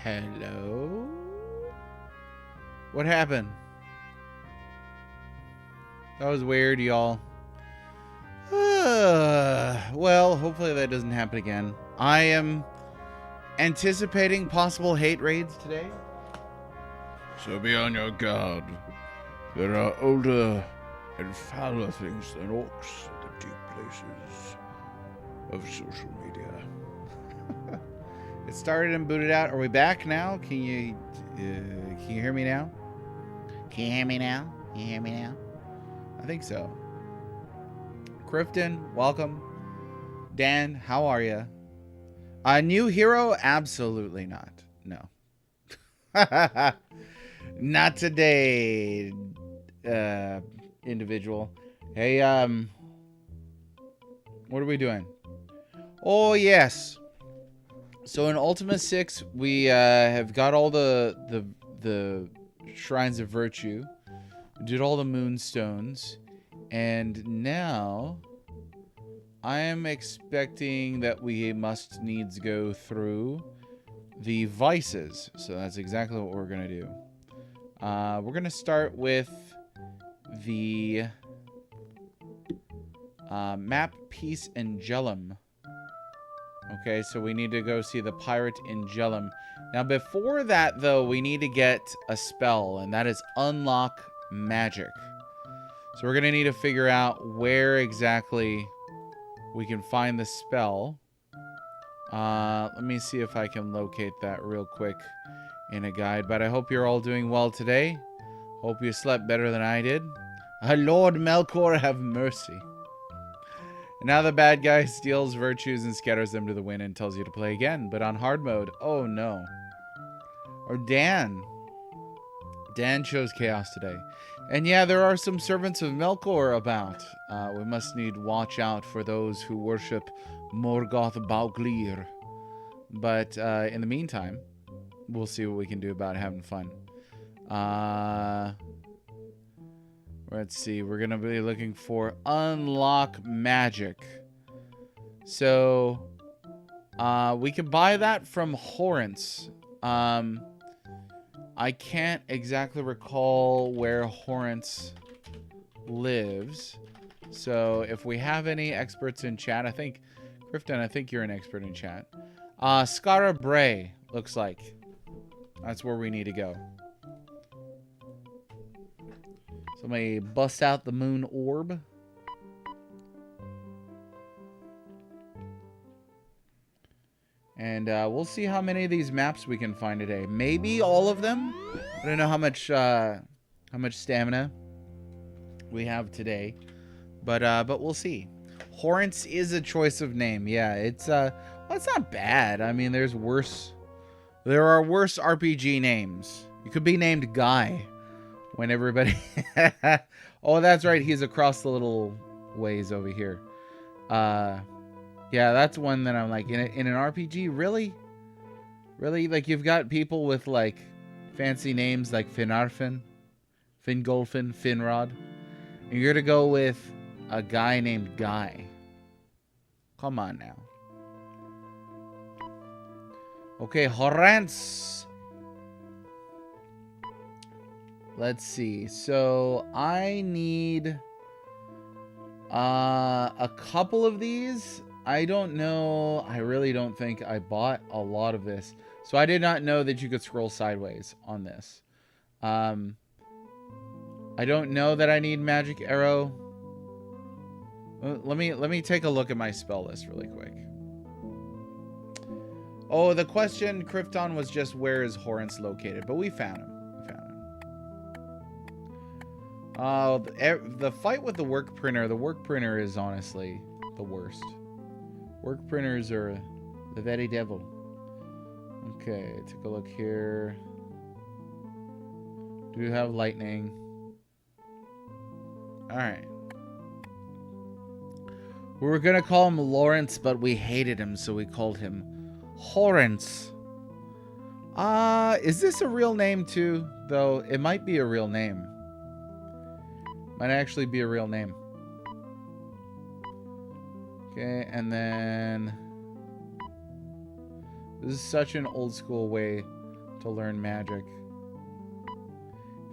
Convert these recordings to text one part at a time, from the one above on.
Hello? What happened? That was weird, y'all. Well, hopefully that doesn't happen again. I am anticipating possible hate raids today. So be on your guard. There are older and fouler things than orcs in the deep places of social media. It started and booted out. Are we back now? Can you hear me now? Can you hear me now? Can you hear me now? I think so. Crifton, welcome. Dan, how are you? A new hero? Absolutely not. No. Not today, individual. Hey, what are we doing? Oh, yes. So in Ultima 6, we have got all the Shrines of Virtue. We did all the Moonstones. And now I am expecting that we must needs go through the Vices. So that's exactly what we're going to do. We're going to start with the map Peace Angelum. Okay, so we need to go see the Pirate Angelum. Now, before that, though, we need to get a spell, and that is Unlock Magic. So we're going to need to figure out where exactly we can find the spell. Let me see if I can locate that real quick in a guide. But I hope you're all doing well today. Hope you slept better than I did. Lord Melkor, have mercy. And now the bad guy steals virtues and scatters them to the wind and tells you to play again. But on hard mode, oh no. Or Dan. Dan chose chaos today. And yeah, there are some servants of Melkor about. We must need watch out for those who worship Morgoth Bauglir. But in the meantime, we'll see what we can do about having fun. Let's see. We're going to be looking for Unlock Magic. So we can buy that from Horrence. I can't exactly recall where Horrence lives. So if we have any experts in chat, I think, Crifton, I think you're an expert in chat. Skara Bray, looks like. That's where we need to go. Somebody bust out the moon orb. And we'll see how many of these maps we can find today. Maybe all of them. I don't know how much stamina we have today, but we'll see. Horrence is a choice of name. Yeah, it's well, it's not bad. I mean, there are worse RPG names. You could be named Guy when everybody. Oh, that's right. He's across the little ways over here. Yeah, that's one that I'm like, in an RPG, really? Really? Like, you've got people with, like, fancy names like Finarfin, Fingolfin, Finrod. And you're to go with a guy named Guy. Come on now. Okay, Horrence. Let's see. So, I need a couple of these. I don't know. I really don't think I bought a lot of this. So I did not know that you could scroll sideways on this. I don't know that I need Magic Arrow. Let me take a look at my spell list really quick. Oh, the question, Krypton, was just where is Horrence located, but we found him. The fight with the work printer is honestly the worst. Work printers are the very devil. Okay, take a look here. Do you have lightning? Alright. We were gonna call him Lawrence, but we hated him, so we called him Horrence. Is this a real name too? Though, it might be a real name. Might actually be a real name. Okay, and then... This is such an old school way to learn magic.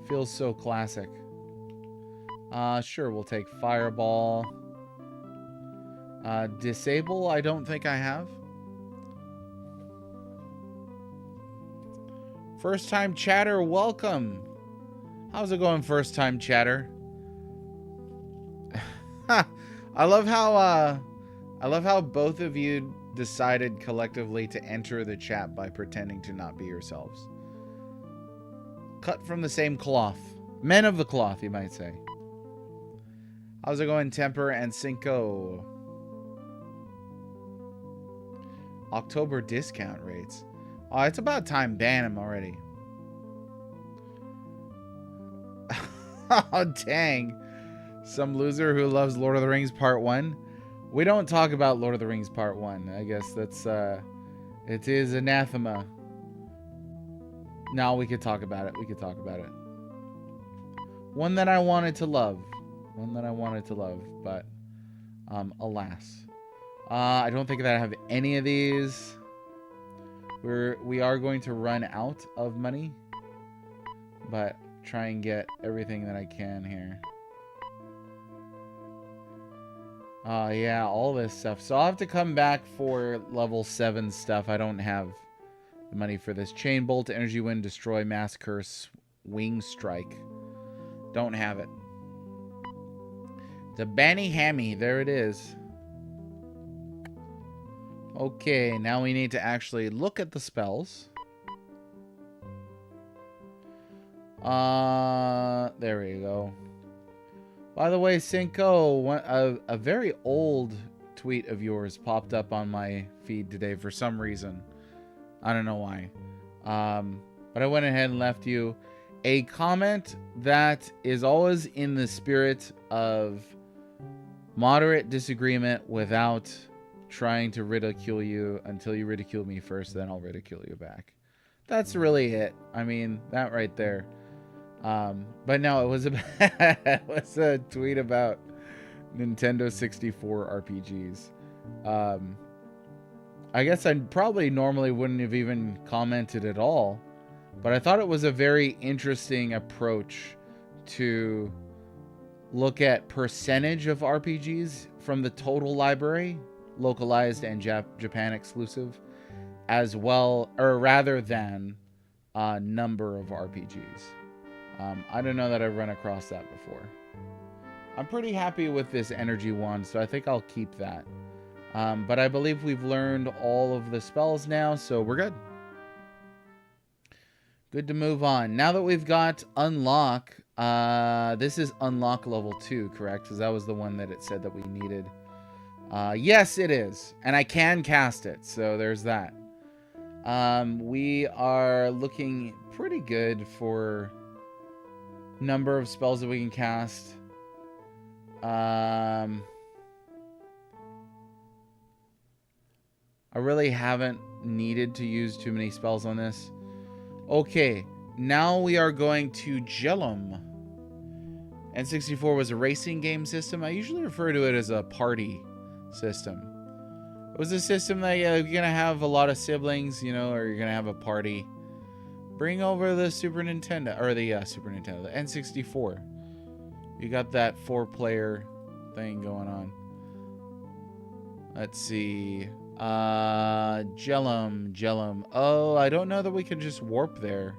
Feels so classic. Sure, we'll take Fireball. Disable, I don't think I have. First time chatter, welcome. How's it going, first time chatter? I love how both of you decided collectively to enter the chat by pretending to not be yourselves. Cut from the same cloth. Men of the cloth, you might say. How's it going, Temper and Cinco? October discount rates. Oh, it's about time ban him already. Oh, dang. Some loser who loves Lord of the Rings Part 1. We don't talk about Lord of the Rings Part 1. I guess that's, it is anathema. No, we could talk about it. We could talk about it. One that I wanted to love. One that I wanted to love, but, alas. I don't think that I have any of these. We are going to run out of money, but try and get everything that I can here. Yeah, all this stuff. So I'll have to come back for level 7 stuff. I don't have the money for this. Chain Bolt, Energy Wind, Destroy, Mass Curse, Wing Strike. Don't have it. The Banny Hammy, there it is. Okay, now we need to actually look at the spells. There we go. By the way, Cinco, a very old tweet of yours popped up on my feed today for some reason. I don't know why. But I went ahead and left you a comment that is always in the spirit of moderate disagreement without trying to ridicule you until you ridicule me first, then I'll ridicule you back. That's really it. I mean, that right there. But no, it was it was a tweet about Nintendo 64 RPGs. I guess I probably normally wouldn't have even commented at all, but I thought it was a very interesting approach to look at percentage of RPGs from the total library, localized and Japan exclusive, as well, or rather than number of RPGs. I don't know that I've run across that before. I'm pretty happy with this energy wand, so I think I'll keep that. But I believe we've learned all of the spells now, so we're good. Good to move on. Now that we've got unlock, this is unlock level 2, correct? Because that was the one that it said that we needed. Yes, it is. And I can cast it, so there's that. We are looking pretty good for number of spells that we can cast. I really haven't needed to use too many spells on this. Okay, now we are going to Jellum. N64 was a racing game system. I usually refer to it as a party system. It was a system that you're going to have a lot of siblings, you know, or you're going to have a party. Bring over the Super Nintendo, or the Super Nintendo, the N64. You got that 4-player thing going on. Let's see. Jellum. Oh, I don't know that we can just warp there.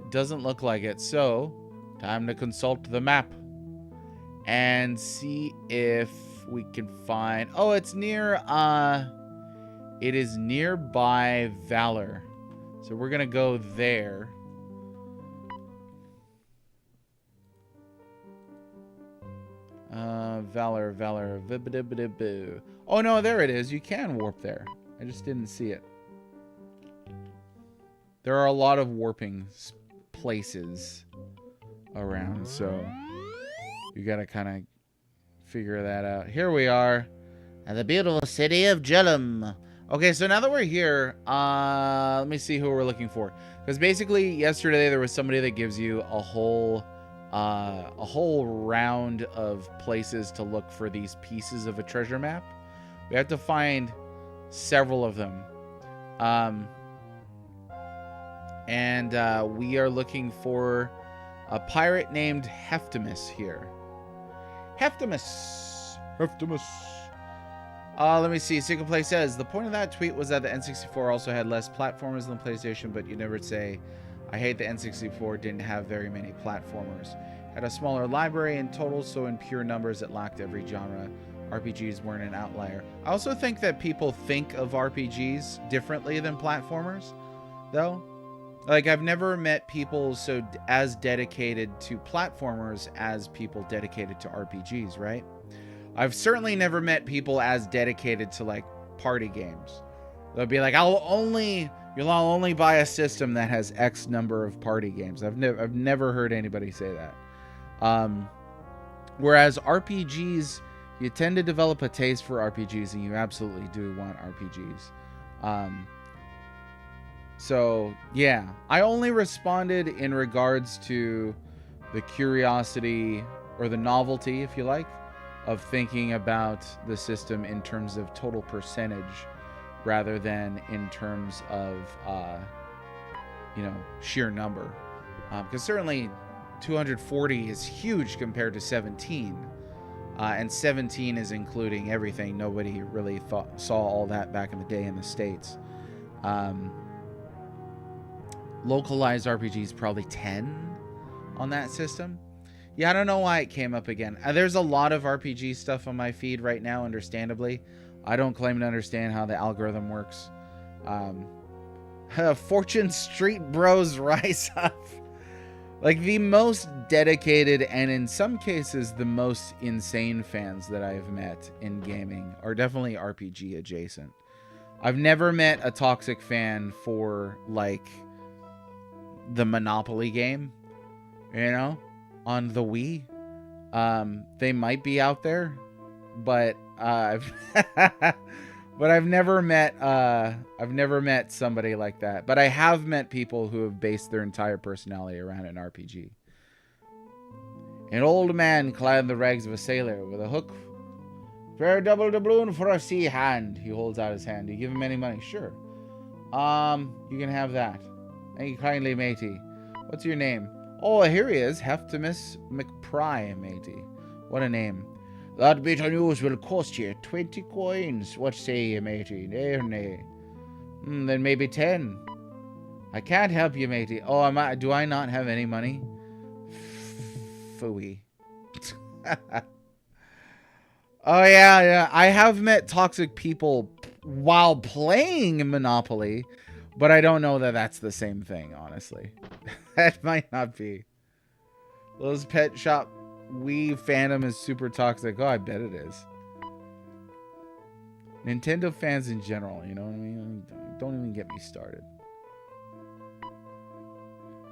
It doesn't look like it. So, time to consult the map and see if we can find... Oh, it's near, it is nearby Valor. So we're going to go there. Valor. Oh, no, there it is. You can warp there. I just didn't see it. There are a lot of warping places around, so you got to kind of figure that out. Here we are at the beautiful city of Jellum. Okay, so now that we're here, let me see who we're looking for. Because basically, yesterday there was somebody that gives you a whole round of places to look for these pieces of a treasure map. We have to find several of them. And we are looking for a pirate named Heftimus here. Heftimus. Let me see. Single Play says, the point of that tweet was that the N64 also had less platformers than the PlayStation, but you never say, I hate the N64 didn't have very many platformers. Had a smaller library in total, so in pure numbers it lacked every genre. RPGs weren't an outlier. I also think that people think of RPGs differently than platformers, though. Like, I've never met people as dedicated to platformers as people dedicated to RPGs, right? I've certainly never met people as dedicated to, like, party games. They'll be like, you'll only buy a system that has X number of party games. I've never heard anybody say that. Whereas RPGs, you tend to develop a taste for RPGs, and you absolutely do want RPGs. So, yeah. I only responded in regards to the curiosity, or the novelty, if you like, of thinking about the system in terms of total percentage rather than in terms of, sheer number. Because certainly 240 is huge compared to 17. And 17 is including everything. Nobody really saw all that back in the day in the States. Localized RPGs probably 10 on that system. Yeah, I don't know why it came up again. There's a lot of RPG stuff on my feed right now, understandably. I don't claim to understand how the algorithm works. Fortune Street Bros rise up. Like, the most dedicated and in some cases the most insane fans that I've met in gaming are definitely RPG adjacent. I've never met a toxic fan for, like, the Monopoly game, on the Wii. They might be out there, but I've never met somebody like that. But I have met people who have based their entire personality around an RPG. An old man clad in the rags of a sailor with a hook. Fair double doubloon for a sea hand. He holds out his hand. You give him any money? Sure. You can have that. Thank you kindly, matey. What's your name? Oh, here he is. Heftimus McPry, matey. What a name. That bit of news will cost you 20 coins. What say you, matey? Nay or nay? Then maybe 10. I can't help you, matey. Oh, do I not have any money? Phooey. Oh, yeah. I have met toxic people while playing Monopoly, but I don't know that that's the same thing, honestly. That might not be. Those Pet Shop Wii fandom is super toxic. Oh, I bet it is. Nintendo fans in general, you know what I mean? Don't even get me started.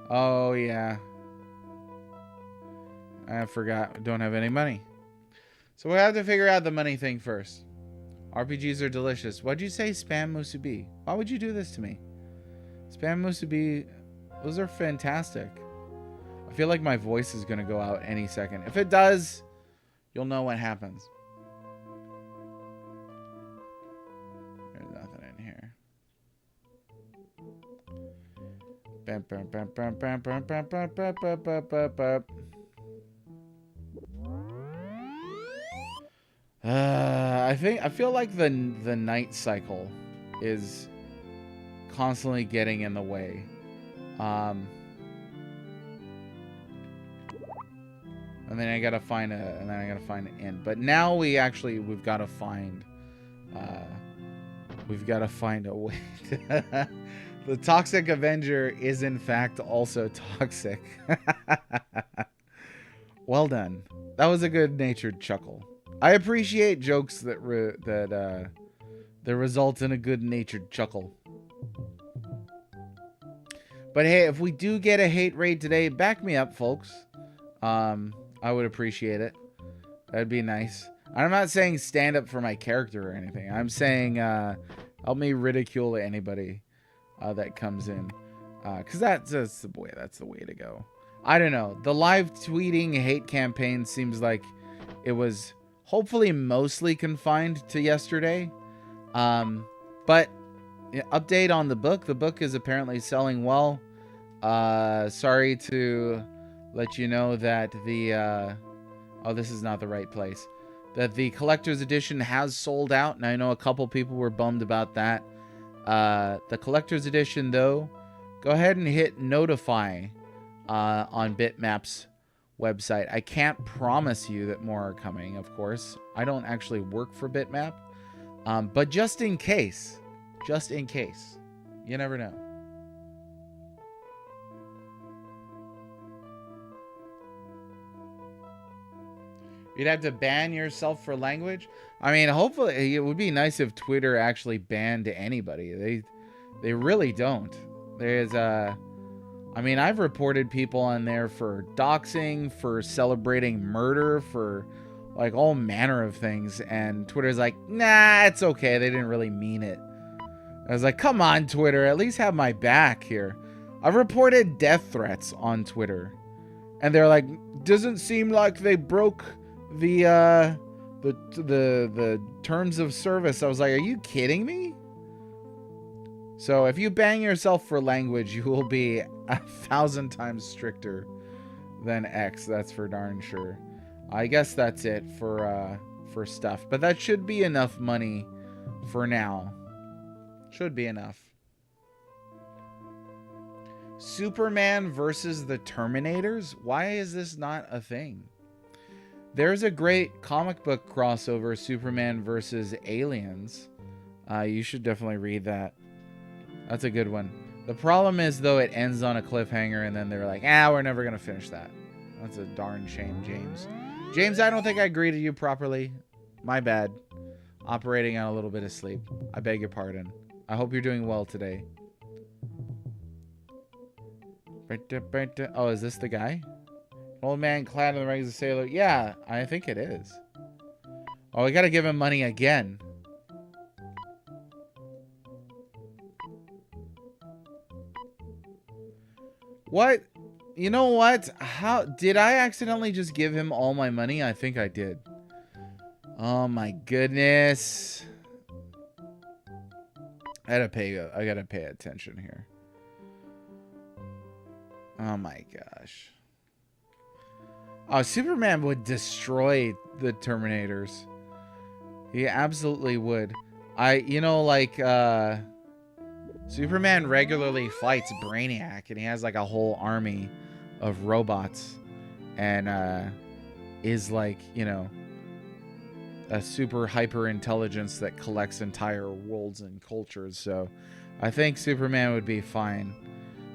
Oh, yeah. I forgot. Don't have any money. So we have to figure out the money thing first. RPGs are delicious. What'd you say, Spam Musubi? Why would you do this to me? Spam Musubi, those are fantastic. I feel like my voice is going to go out any second. If it does, you'll know what happens. There's nothing in here. I feel like the night cycle is constantly getting in the way. And then I gotta find an end. But now we've got to find a way to the Toxic Avenger is in fact also toxic. Well done. That was a good-natured chuckle. I appreciate jokes that result in a good-natured chuckle. But hey, if we do get a hate raid today, back me up, folks. I would appreciate it. That'd be nice. I'm not saying stand up for my character or anything. I'm saying help me ridicule anybody that comes in. Because that's the way to go. I don't know. The live tweeting hate campaign seems like it was hopefully mostly confined to yesterday. But update on the book. The book is apparently selling well. Sorry to let you know that the, oh, this is not the right place. That the collector's edition has sold out, and I know a couple people were bummed about that. The collector's edition, though, go ahead and hit notify on Bitmap's website. I can't promise you that more are coming, of course. I don't actually work for Bitmap. But just in case, you never know. You'd have to ban yourself for language. I mean, hopefully, it would be nice if Twitter actually banned anybody. They really don't. There's I mean, I've reported people on there for doxing, for celebrating murder, for like all manner of things, and Twitter's like, nah, it's okay. They didn't really mean it. I was like, come on, Twitter, at least have my back here. I've reported death threats on Twitter, and they're like, doesn't seem like they broke the terms of service. I was like, are you kidding me? So if you bang yourself for language, you will be 1,000 times stricter than X. That's for darn sure. I guess that's it for stuff, but that should be enough money for now. Should be enough. Superman versus the Terminators? Why is this not a thing? There's a great comic book crossover, Superman versus Aliens. You should definitely read that. That's a good one. The problem is, though, it ends on a cliffhanger, and then they're like, we're never going to finish that. That's a darn shame, James. James, I don't think I greeted you properly. My bad. Operating on a little bit of sleep. I beg your pardon. I hope you're doing well today. Oh, is this the guy? Old man clad in the rags of sailor. Yeah, I think it is. Oh, we gotta give him money again. What? You know what? How did I accidentally just give him all my money? I think I did. Oh my goodness. I gotta pay attention here. Oh my gosh. Oh, Superman would destroy the Terminators. He absolutely would. Superman regularly fights Brainiac, and he has like a whole army of robots, and is like, a super hyper intelligence that collects entire worlds and cultures. So I think Superman would be fine.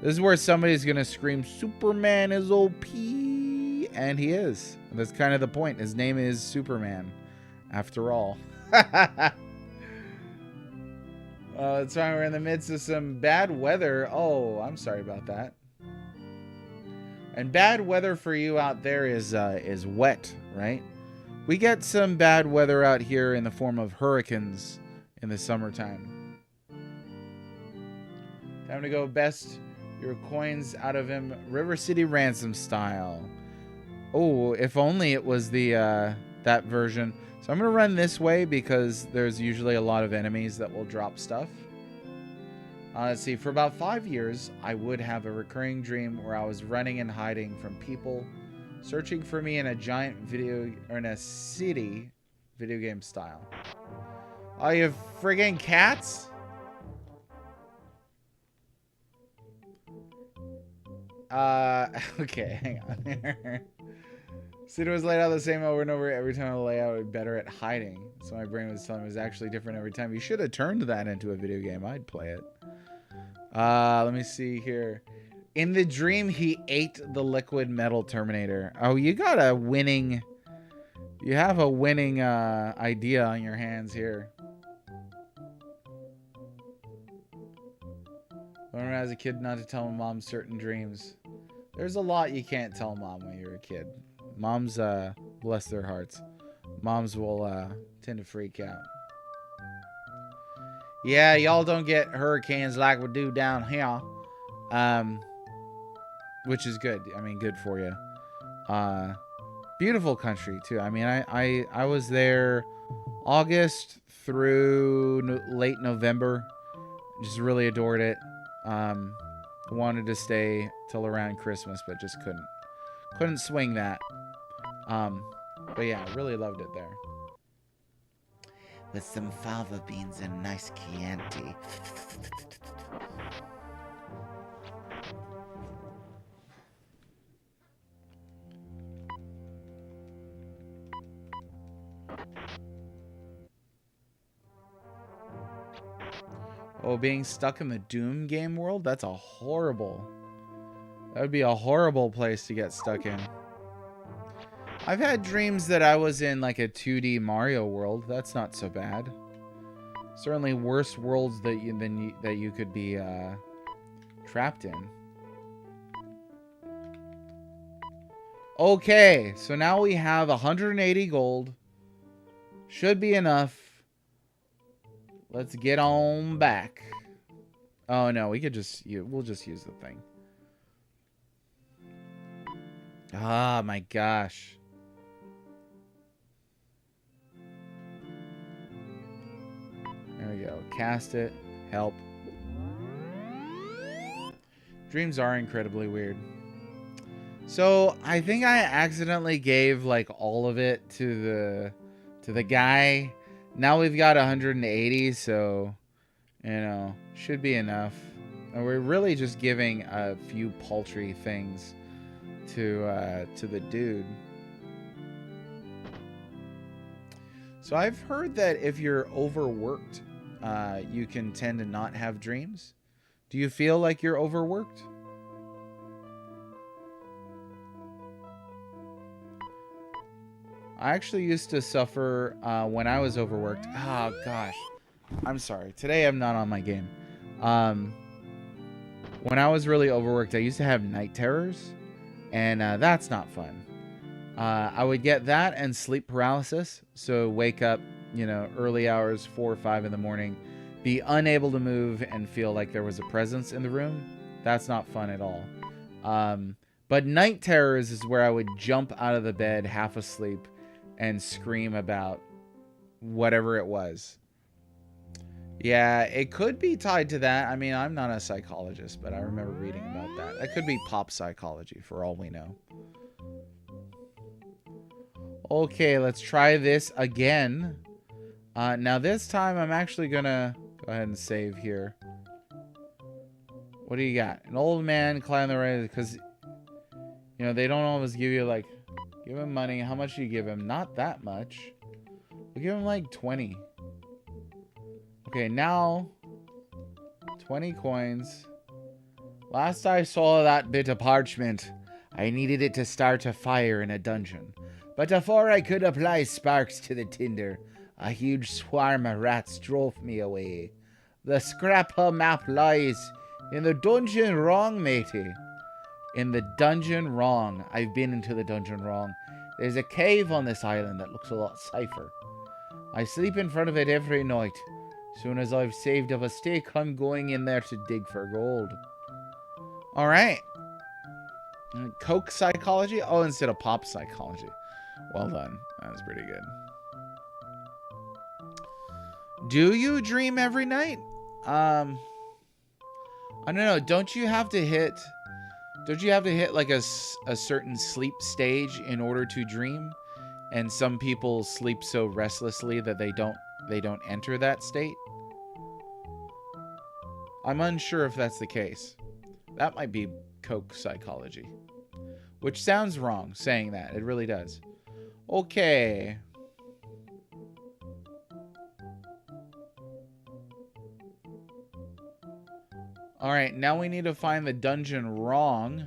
This is where somebody's gonna scream, Superman is OP, and he is. That's kind of the point. His name is Superman, after all. That's why we're in the midst of some bad weather. Oh, I'm sorry about that. And bad weather for you out there is wet, right? We get some bad weather out here in the form of hurricanes in the summertime. Time to go best your coins out of him, River City Ransom style. Oh, if only it was the that version. So I'm gonna run this way because there's usually a lot of enemies that will drop stuff. Let's see. For about 5 years, I would have a recurring dream where I was running and hiding from people searching for me in a giant city video game style. Oh, you friggin' cats? Okay, hang on here. City was laid out the same over and over. Every time I lay out, I'd be better at hiding. So my brain was telling me it was actually different every time. You should have turned that into a video game. I'd play it. Let me see here. In the dream, he ate the liquid metal Terminator. Oh, you got a winning... You have a winning idea on your hands here. Learn as a kid not to tell mom certain dreams. There's a lot you can't tell mom when you're a kid. Moms, bless their hearts. Moms will tend to freak out. Yeah, y'all don't get hurricanes like we do down here. Which is good. I mean, good for you. Beautiful country, too. I mean, I was there August through late November. Just really adored it. Wanted to stay till around Christmas, but just couldn't. Couldn't swing that. But yeah, really loved it there. With some fava beans and nice Chianti. Oh, being stuck in the Doom game world? That's a horrible... That would be a horrible place to get stuck in. I've had dreams that I was in like a 2D Mario world. That's not so bad. Certainly worse worlds that you could be trapped in. Okay, so now we have 180 gold. Should be enough. Let's get on back. Oh no, we could just we'll just use the thing. Ah, my gosh. There we go. Cast it. Help. Dreams are incredibly weird. So, I think I accidentally gave like all of it to the guy. Now we've got 180, so you know, should be enough. And we're really just giving a few paltry things to the dude. So I've heard that if you're overworked, you can tend to not have dreams. Do you feel like you're overworked? I actually used to suffer when I was overworked. Oh, gosh. I'm sorry. Today I'm not on my game. When I was really overworked, I used to have night terrors. And that's not fun. I would get that and sleep paralysis. So wake up, you know, early hours, 4 or 5 in the morning. Be unable to move and feel like there was a presence in the room. That's not fun at all. But night terrors is where I would jump out of the bed half asleep and scream about whatever it was. Yeah, it could be tied to that. I mean, I'm not a psychologist, but I remember reading about that. That could be pop psychology for all we know. Okay, let's try this again. Now this time I'm actually gonna go ahead and save here. What do you got? An old man climbing the right, because you know they don't always give you like, give him money. How much do you give him? Not that much. We'll give him like 20. Okay, now 20 coins. Last I saw that bit of parchment, I needed it to start a fire in a dungeon. But before I could apply sparks to the tinder, a huge swarm of rats drove me away. The scrapper map lies in the dungeon wrong, matey. In the dungeon wrong. I've been into the dungeon wrong. There's a cave on this island that looks a lot safer. I sleep in front of it every night. Soon as I've saved up a stake, I'm going in there to dig for gold. All right. Coke psychology? Oh, instead of pop psychology. Well done. That was pretty good. Do you dream every night? I don't know. Don't you have to hit like a certain sleep stage in order to dream? And some people sleep so restlessly that they don't enter that state. I'm unsure if that's the case. That might be Coke psychology. Which sounds wrong saying that. It really does. Okay. Alright, now we need to find the dungeon wrong.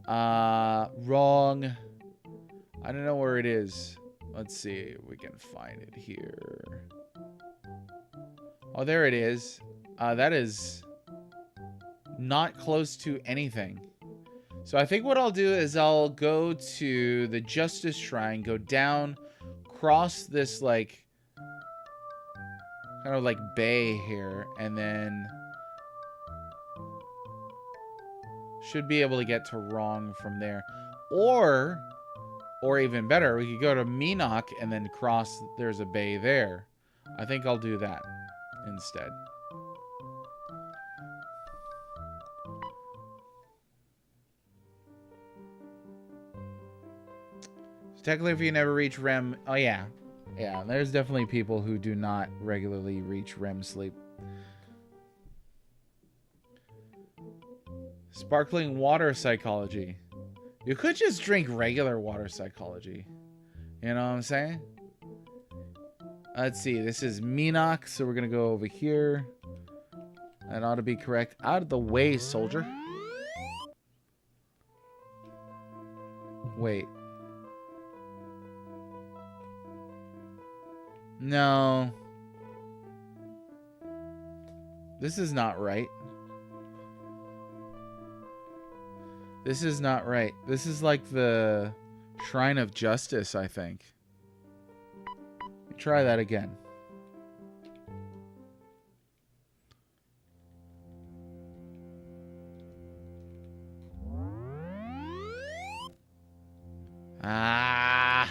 Wrong. I don't know where it is. Let's see if we can find it here. Oh, there it is. That is not close to anything. So I think what I'll do is I'll go to the Justice Shrine, go down, cross this like kind of like bay here, and then should be able to get to wrong from there. Or even better, we could go to Minok and then cross, there's a bay there. I think I'll do that instead. So technically, if you never reach REM... Oh, yeah. Yeah, there's definitely people who do not regularly reach REM sleep. Sparkling water psychology. You could just drink regular water psychology. You know what I'm saying? Let's see. This is Minox, so we're going to go over here. That ought to be correct. Out of the way, soldier. Wait. No. This is not right. This is not right. This is like the Shrine of Justice, I think. Try that again. Ah.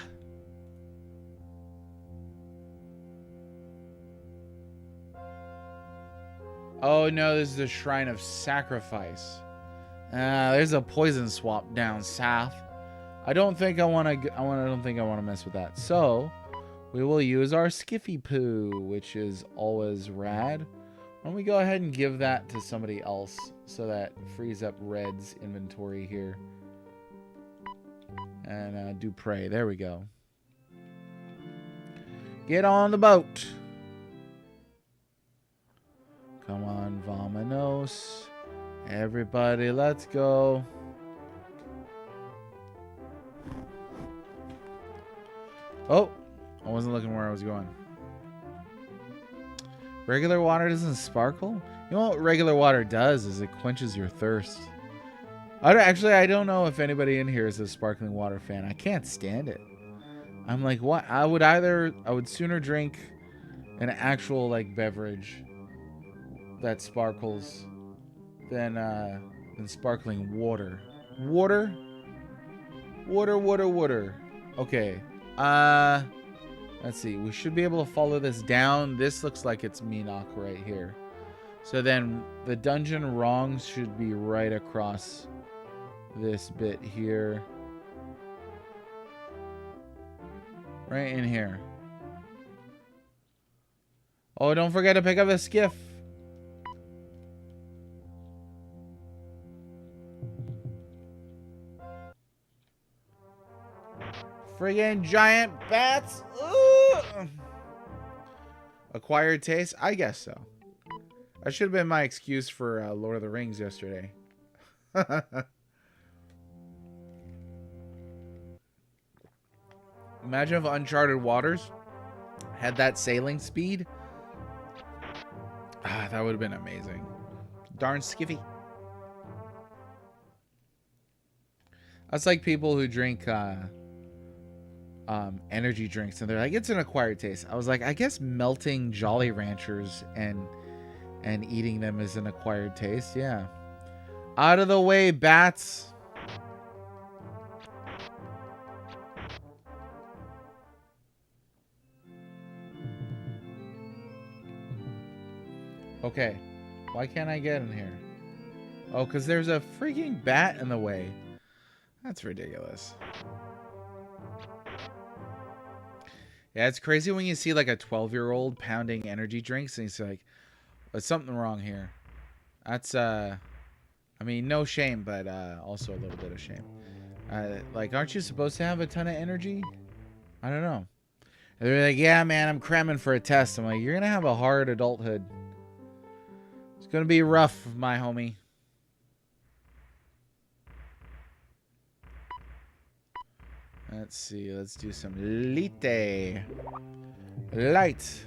Oh no, this is the Shrine of Sacrifice. There's a poison swap down south. I don't think I want to mess with that. So, we will use our Skiffy Poo, which is always rad. Why don't we go ahead and give that to somebody else so that frees up Red's inventory here. And Dupre, there we go. Get on the boat. Come on, Vamanos. Everybody, let's go. Oh, I wasn't looking where I was going. Regular water doesn't sparkle? You know what regular water does is it quenches your thirst. I don't know if anybody in here is a sparkling water fan. I can't stand it. I'm like, what? I would sooner drink an actual like beverage that sparkles than sparkling water. Water. Okay. Let's see. We should be able to follow this down. This looks like it's Minok right here. So then the dungeon wrongs should be right across this bit here. Right in here. Oh, don't forget to pick up the skiff. Friggin' giant bats. Ooh. Acquired taste? I guess so. That should have been my excuse for Lord of the Rings yesterday. Imagine if Uncharted Waters had that sailing speed. Ah, that would have been amazing. Darn skiffy. That's like people who drink energy drinks and they're like, it's an acquired taste. I was like, I guess melting Jolly Ranchers and eating them is an acquired taste. Yeah. Out of the way, bats. Okay. Why can't I get in here? Oh, because there's a freaking bat in the way. That's ridiculous. Yeah, it's crazy when you see like a 12-year-old pounding energy drinks and he's like, there's something wrong here. That's, I mean, no shame, but also a little bit of shame. Like, aren't you supposed to have a ton of energy? I don't know. And they're like, yeah, man, I'm cramming for a test. I'm like, you're going to have a hard adulthood. It's going to be rough, my homie. Let's see. Let's do some light.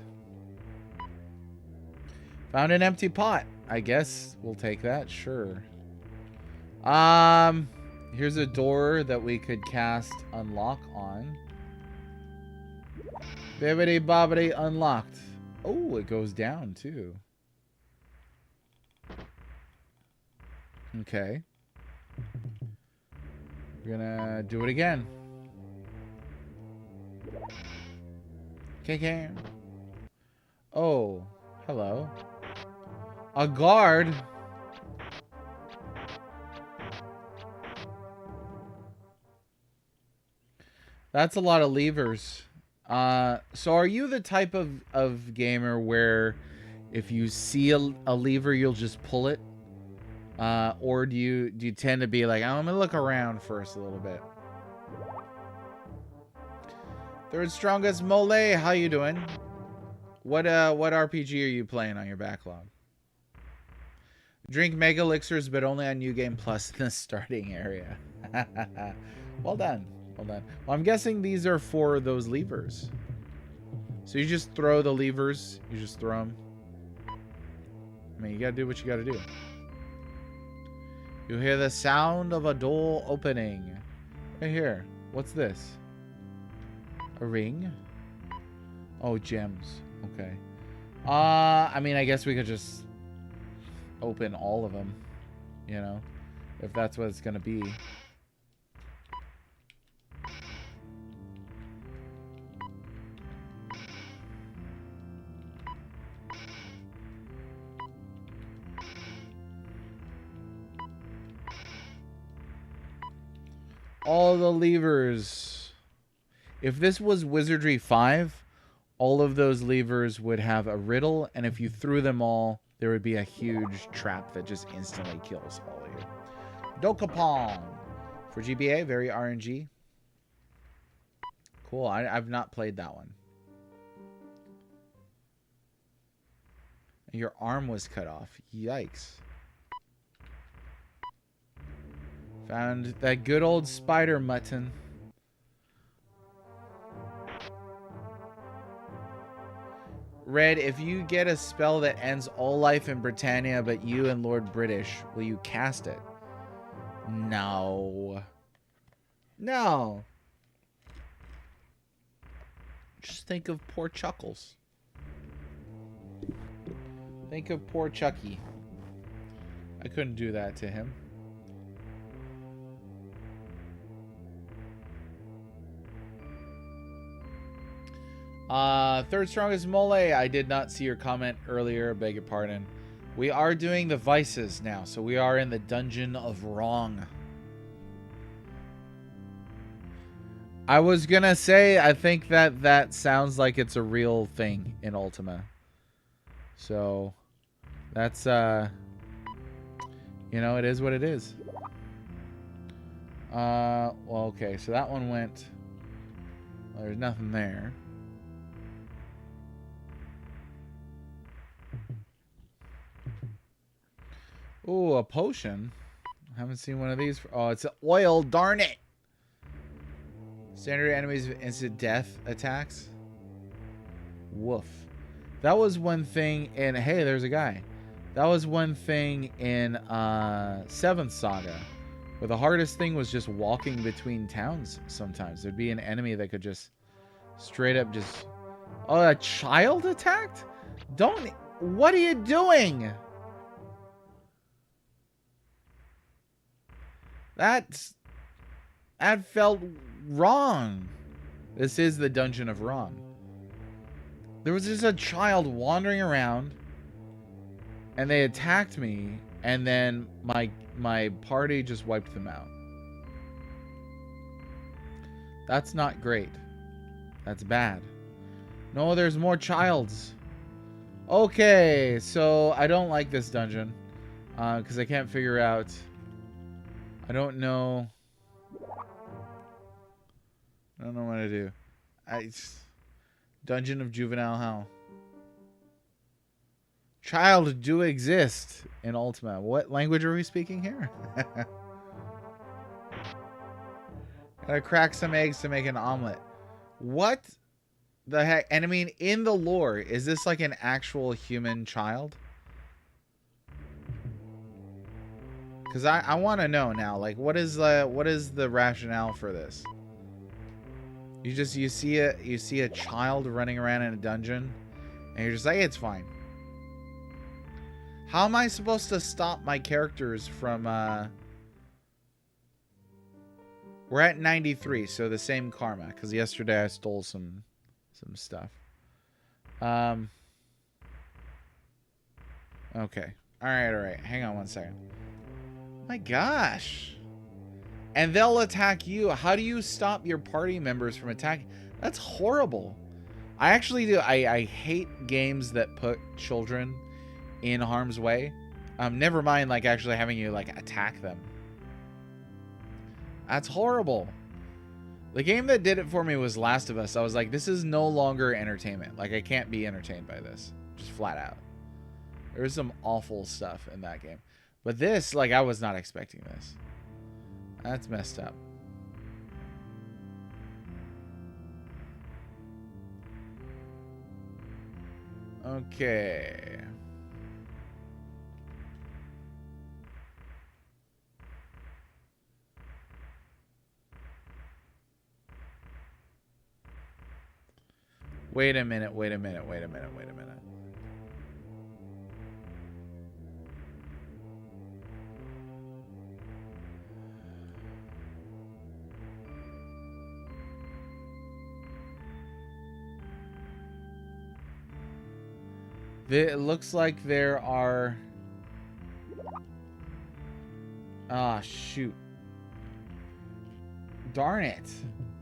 Found an empty pot. I guess we'll take that. Sure. Here's a door that we could cast unlock on. Bibbidi bobbidi unlocked. Oh, it goes down too. Okay. We're gonna do it again. Okay. Oh, hello. A guard. That's a lot of levers. So are you the type of gamer where if you see a lever, you'll just pull it? Or do you tend to be like, I'm gonna look around first a little bit? Third strongest Mole, how you doing? What RPG are you playing on your backlog? Drink Mega Elixirs, but only on New Game Plus in the starting area. Well done. Well done. Well, I'm guessing these are for those levers. So you just throw the levers. You just throw them. I mean, you gotta do what you gotta do. You hear the sound of a door opening. Right here. What's this? A ring? Oh, gems. Okay. I mean, I guess we could just open all of them, you know, if that's what it's gonna be. All the levers. If this was Wizardry 5, all of those levers would have a riddle, and if you threw them all, there would be a huge trap that just instantly kills all of you. Dokapon for GBA, very RNG. Cool. I've not played that one. Your arm was cut off. Yikes. Found that good old spider mutton. Red, if you get a spell that ends all life in Britannia but you and Lord British, will you cast it? No. No. Just think of poor Chuckles. Think of poor Chucky. I couldn't do that to him. Third strongest Mole. I did not see your comment earlier. Beg your pardon. We are doing the vices now, so we are in the Dungeon of Wrong. I was gonna say, I think that sounds like it's a real thing in Ultima. So, that's, you know, it is what it is. Well, okay, so that one went... Well, there's nothing there. Ooh, a potion. I haven't seen one of these. Oh, it's oil. Darn it. Standard enemies with instant death attacks. Woof. That was one thing in... Hey, there's a guy. That was one thing in 7th Saga. Where the hardest thing was just walking between towns sometimes. There'd be an enemy that could just straight up just... Oh, a child attacked? Don't... What are you doing? That felt wrong. This is the Dungeon of Wrong. There was just a child wandering around, and they attacked me, and then my party just wiped them out. That's not great. That's bad. No, there's more childs. Okay, so I don't like this dungeon, because I can't figure out... I don't know what to do. Dungeon of Juvenile Hell. Child do exist in Ultima. What language are we speaking here? Gotta crack some eggs to make an omelet. What the heck? And I mean, in the lore, is this like an actual human child? Because I want to know now, like, what is the rationale for this? You see a child running around in a dungeon, and you're just like, hey, it's fine. How am I supposed to stop my characters from? We're at 93, so the same karma. Because yesterday I stole some stuff. Okay. All right. Hang on one second. My gosh. and they'll attack you. How do you stop your party members from attacking? That's horrible. I actually do. I hate games that put children in harm's way. Never mind like actually having you like attack them. That's horrible. The game that did it for me was Last of Us. I was like, this is no longer entertainment. Like, I can't be entertained by this. Just flat out. There's some awful stuff in that game. But this, like, I was not expecting this. That's messed up. Okay. Wait a minute. It looks like there are... Ah, shoot. Darn it.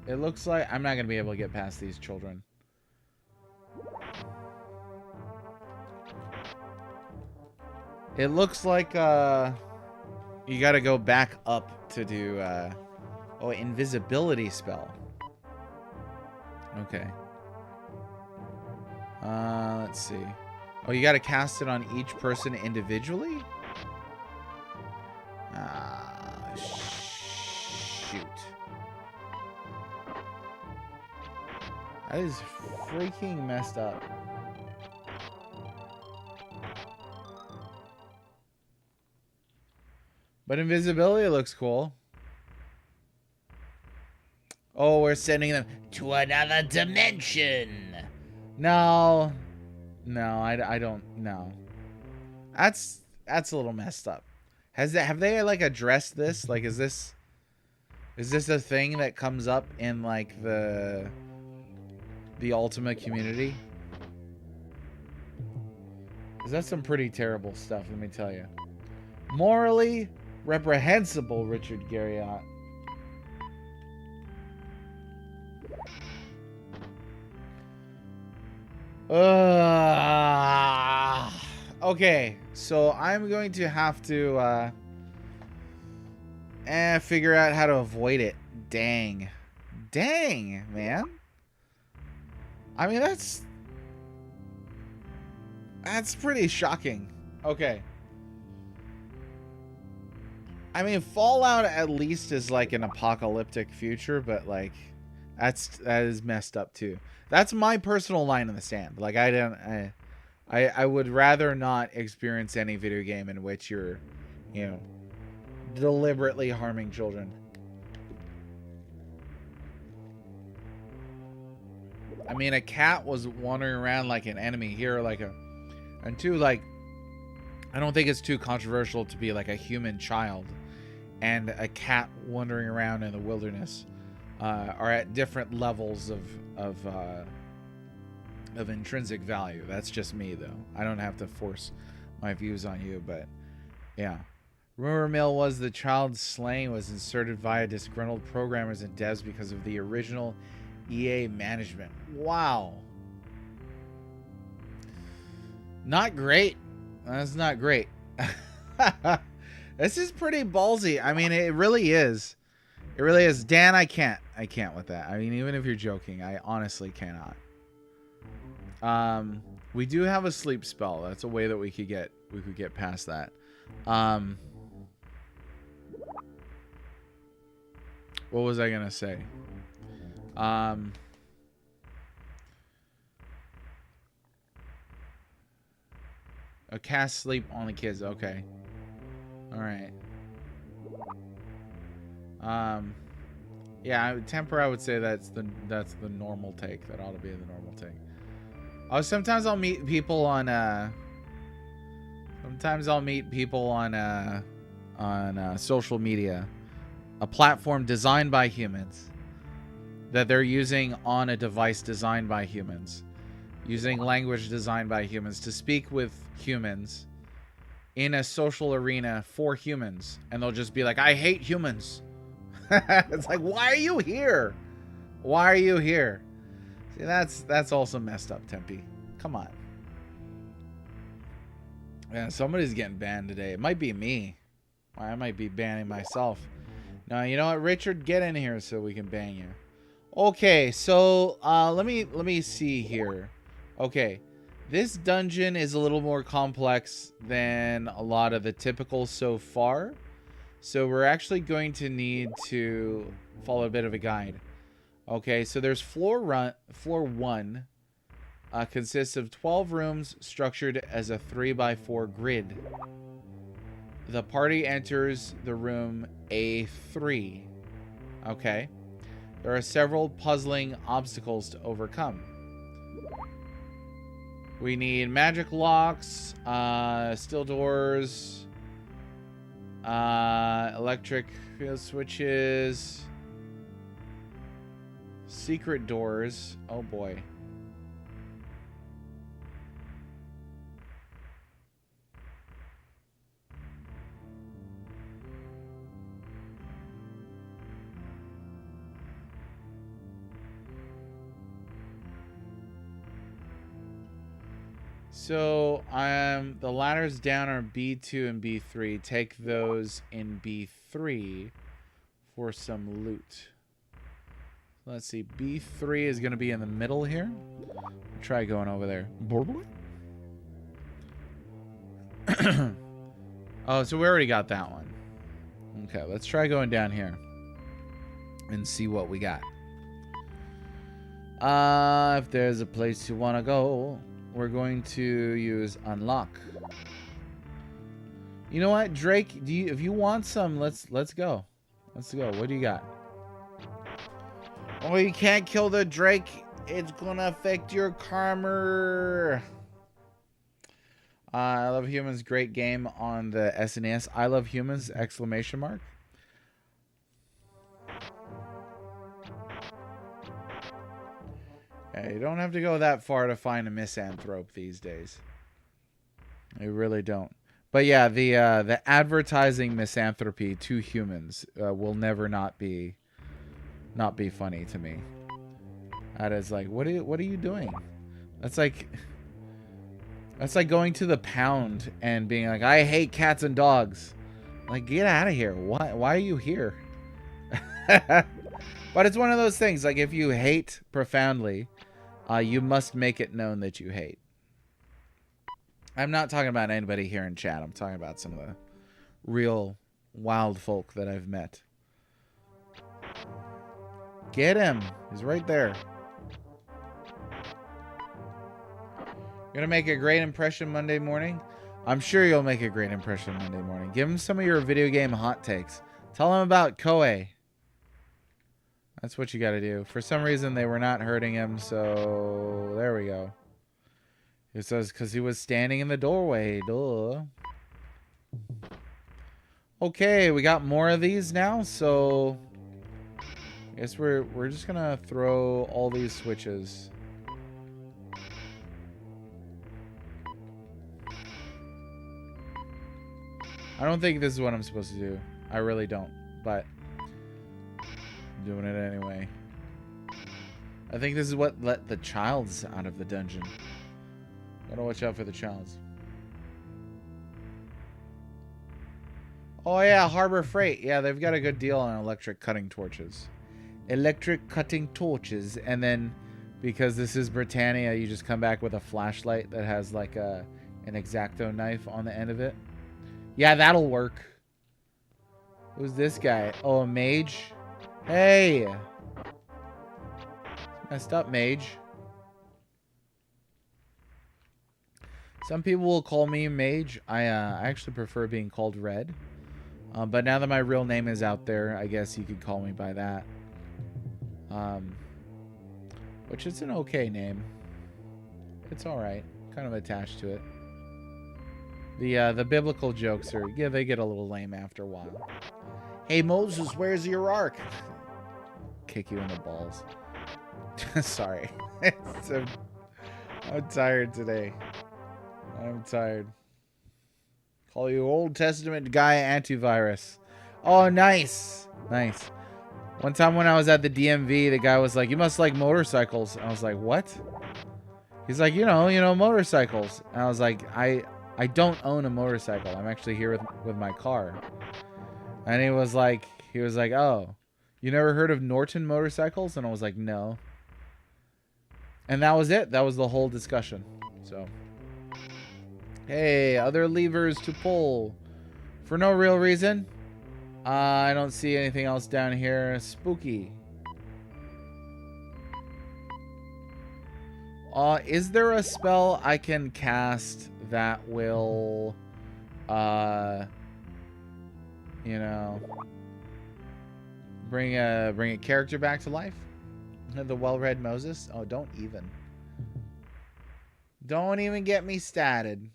It looks like I'm not going to be able to get past these children. It looks like you got to go back up to do oh, invisibility spell. Okay. Let's see. Oh, you got to cast it on each person individually? Shoot. That is freaking messed up. But invisibility looks cool. Oh, we're sending them to another dimension. No. No, I don't know. That's a little messed up. Have they like addressed this? Like, is this a thing that comes up in like the Ultima community? 'Cause that's some pretty terrible stuff, let me tell you. Morally reprehensible, Richard Garriott. Okay, so I'm going to have to figure out how to avoid it. Dang, man. I mean, that's pretty shocking. Okay. I mean, Fallout at least is like an apocalyptic future, but like that is messed up too. That's my personal line in the sand. Like I would rather not experience any video game in which you're, you know, deliberately harming children. I mean, a cat was wandering around like an enemy here, like and two, like, I don't think it's too controversial to be like a human child and a cat wandering around in the wilderness are at different levels of intrinsic value. That's just me, though. I don't have to force my views on you, but yeah. Rumor mill was the child slaying was inserted via disgruntled programmers and devs because of the original EA management. Wow. Not great. That's not great. This is pretty ballsy. I mean, it really is. It really is. Dan, I can't with that. I mean, even if you're joking, I honestly cannot. We do have a sleep spell. That's a way that we could get past that. What was I gonna say? A cast sleep on the kids. Okay. All right. Yeah, temper. I would say that's the normal take. That ought to be the normal take. Oh, sometimes I'll meet people on social media, a platform designed by humans that they're using on a device designed by humans, using language designed by humans to speak with humans in a social arena for humans, and they'll just be like, I hate humans. It's like, why are you here? Why are you here? See, that's also messed up, Tempe. Come on. Yeah, somebody's getting banned today. It might be me. I might be banning myself. No, you know what, Richard, get in here so we can ban you. Okay, so let me see here. Okay, this dungeon is a little more complex than a lot of the typical so far. So we're actually going to need to follow a bit of a guide. Okay, so there's floor 1 consists of 12 rooms structured as a 3x4 grid. The party enters the room A3. Okay. There are several puzzling obstacles to overcome. We need magic locks, steel doors, electric field switches, secret doors. Oh boy. So the ladders down are B2 and B3. Take those in B3 for some loot. Let's see. B3 is going to be in the middle here. Try going over there. Oh, so we already got that one. Okay, let's try going down here and see what we got. If there's a place you want to go, we're going to use unlock. You know what, Drake? If you want some, let's go. Let's go. What do you got? Oh, you can't kill the Drake. It's gonna affect your karma. I Love Humans, great game on the SNES. I Love Humans! Exclamation mark. Yeah, you don't have to go that far to find a misanthrope these days. You really don't. But yeah, the advertising misanthropy to humans will never not be funny to me. That is like, what are you doing? That's like going to the pound and being like, I hate cats and dogs. Like, get out of here. Why are you here? But it's one of those things, like, if you hate profoundly, you must make it known that you hate. I'm not talking about anybody here in chat. I'm talking about some of the real wild folk that I've met. Get him. He's right there. You're gonna make a great impression Monday morning? I'm sure you'll make a great impression Monday morning. Give him some of your video game hot takes. Tell him about Koei. That's what you gotta do. For some reason, they were not hurting him, so there we go. It says, because he was standing in the doorway. Duh. Okay, we got more of these now, so I guess we're just gonna throw all these switches. I don't think this is what I'm supposed to do. I really don't, but I'm doing it anyway. I think this is what let the childs out of the dungeon. Gotta watch out for the childs. Oh yeah, Harbor Freight. Yeah, they've got a good deal on electric cutting torches. Electric cutting torches, and then because this is Britannia, you just come back with a flashlight that has like an X-Acto knife on the end of it. Yeah, that'll work. Who's this guy? Oh, a mage? Hey! Messed up, mage. Some people will call me Mage. I actually prefer being called Red. But now that my real name is out there, I guess you could call me by that. Which is an okay name. It's alright. Kind of attached to it. The biblical jokes are, yeah, they get a little lame after a while. Hey Moses, where's your ark? Kick you in the balls. Sorry. I'm tired today. I'm tired. Call you Old Testament guy antivirus. Oh, nice. Nice. One time when I was at the DMV, the guy was like, "You must like motorcycles." I was like, "What?" He's like, you know, motorcycles. And I was like, I don't own a motorcycle. I'm actually here with my car. And he was like, "Oh, you never heard of Norton motorcycles?" And I was like, "No." And that was it. That was the whole discussion. So, hey, other levers to pull for no real reason. I don't see anything else down here. Spooky. Is there a spell I can cast that will, you know, bring a character back to life? The well-read Moses? Oh, don't even get me started.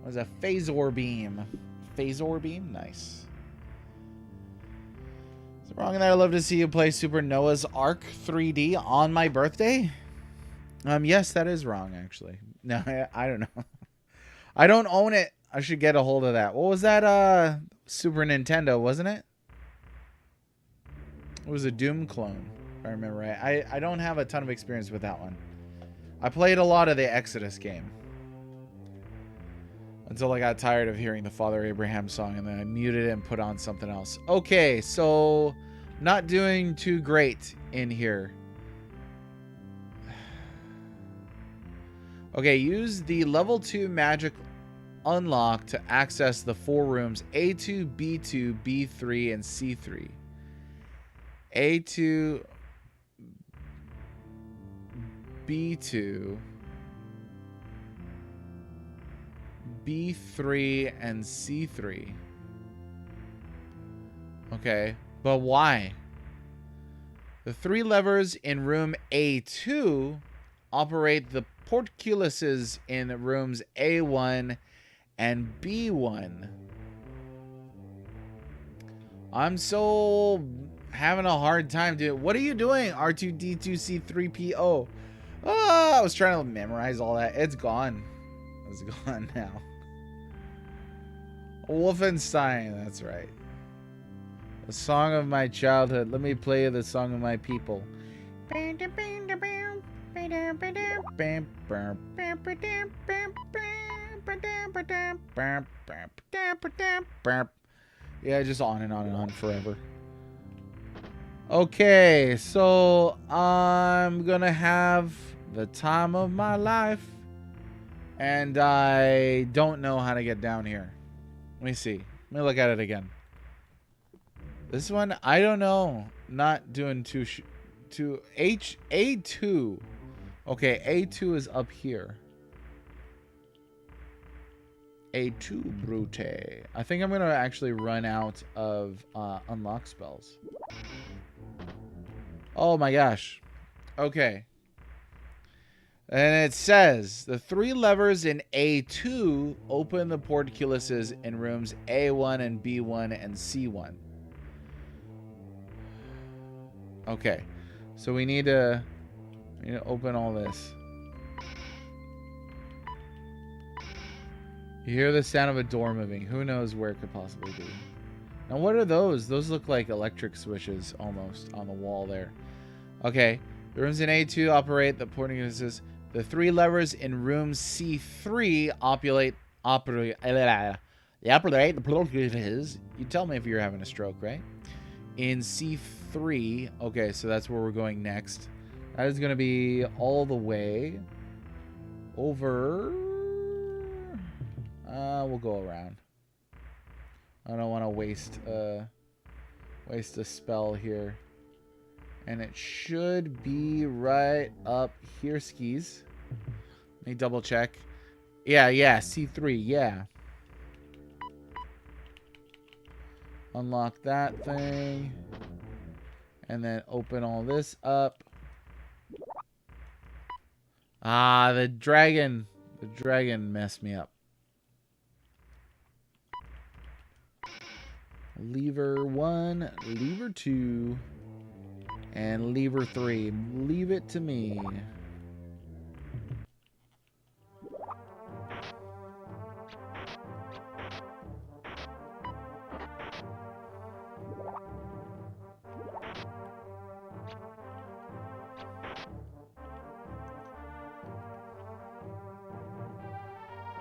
It was a phasor beam. Phasor beam? Nice. Is it wrong that I love to see you play Super Noah's Ark 3D on my birthday? Yes, that is wrong, actually. No, I don't know. I don't own it. I should get a hold of that. What was that? Super Nintendo, wasn't it? It was a Doom clone, if I remember right. I don't have a ton of experience with that one. I played a lot of the Exodus game. Until I got tired of hearing the Father Abraham song, and then I muted it and put on something else. Okay, so not doing too great in here. Okay, use the level 2 magic unlock to access the 4 rooms A2, B2, B3, and C3. A2, B2, B3, and C3. Okay, but why? The 3 levers in room A2 operate the portcullises in rooms A1 and B1. I'm so having a hard time doing. What are you doing? R2D2C3PO. Oh, I was trying to memorize all that. It's gone. It's gone now. Wolfenstein, that's right. The song of my childhood. Let me play you the song of my people. Yeah, just on and on and on forever. Okay, so I'm gonna have the time of my life. And I don't know how to get down here. Let me see. Let me look at it again. This one, I don't know. Not doing too A2. Okay, A2 is up here. A2 Brute. I think I'm going to actually run out of unlock spells. Oh my gosh. Okay. And it says, the 3 levers in A2 open the portcullises in rooms A1 and B1 and C1. Okay. So we need to open all this. You hear the sound of a door moving. Who knows where it could possibly be? Now, what are those? Those look like electric switches almost on the wall there. Okay. The rooms in A2 operate the portcullises. The 3 levers in room C3 operate the portcullises. You tell me if you're having a stroke, right? In C3. Okay, so that's where we're going next. That is going to be all the way over. We'll go around. I don't want to waste a spell here. And it should be right up here, skis. Let me double check. Yeah, C3, yeah. Unlock that thing. And then open all this up. Ah, the dragon. The dragon messed me up. Lever 1, lever 2. And lever 3. Leave it to me.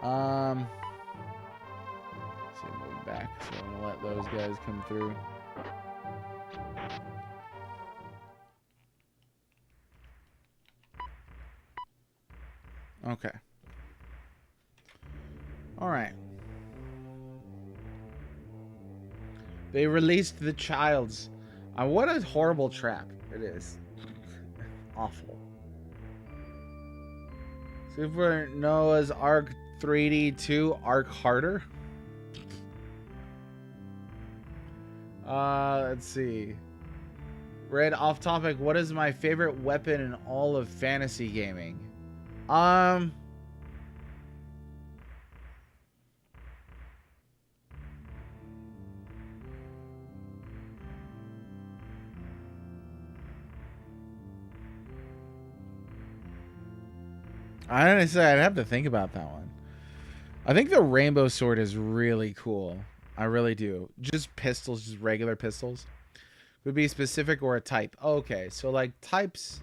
Let's see, move back. So I'm gonna let those guys come through. Okay. All right. They released the Childs. What a horrible trap it is. Awful. Supernova's Arc 3D2 Arc Harder. Let's see. Red, off topic. What is my favorite weapon in all of fantasy gaming? I honestly, I'd have to think about that one. I think the rainbow sword is really cool. I really do. Just pistols, just regular pistols. Would be specific or a type. Okay, so like types,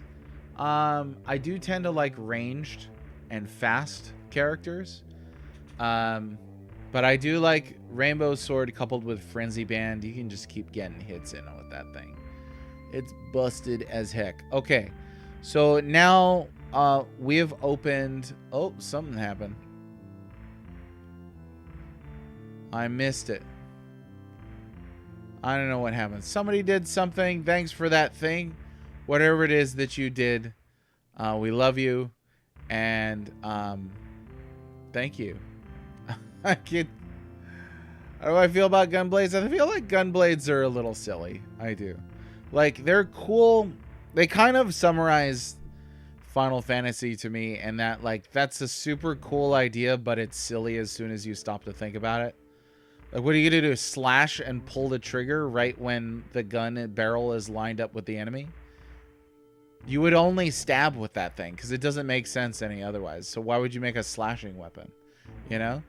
I do tend to like ranged and fast characters. But I do like rainbow sword coupled with frenzy band. You can just keep getting hits in with that thing. It's busted as heck. Okay, so now we have opened. Oh, something happened. I missed it. I don't know what happened. Somebody did something. Thanks for that thing. Whatever it is that you did, we love you. And thank you. How do I feel about gunblades? I feel like gunblades are a little silly. I do. Like, they're cool. They kind of summarize Final Fantasy to me, and that, like, that's a super cool idea, but it's silly as soon as you stop to think about it. Like, what are you going to do? Slash and pull the trigger right when the gun barrel is lined up with the enemy? You would only stab with that thing because it doesn't make sense any otherwise. So why would you make a slashing weapon? You know?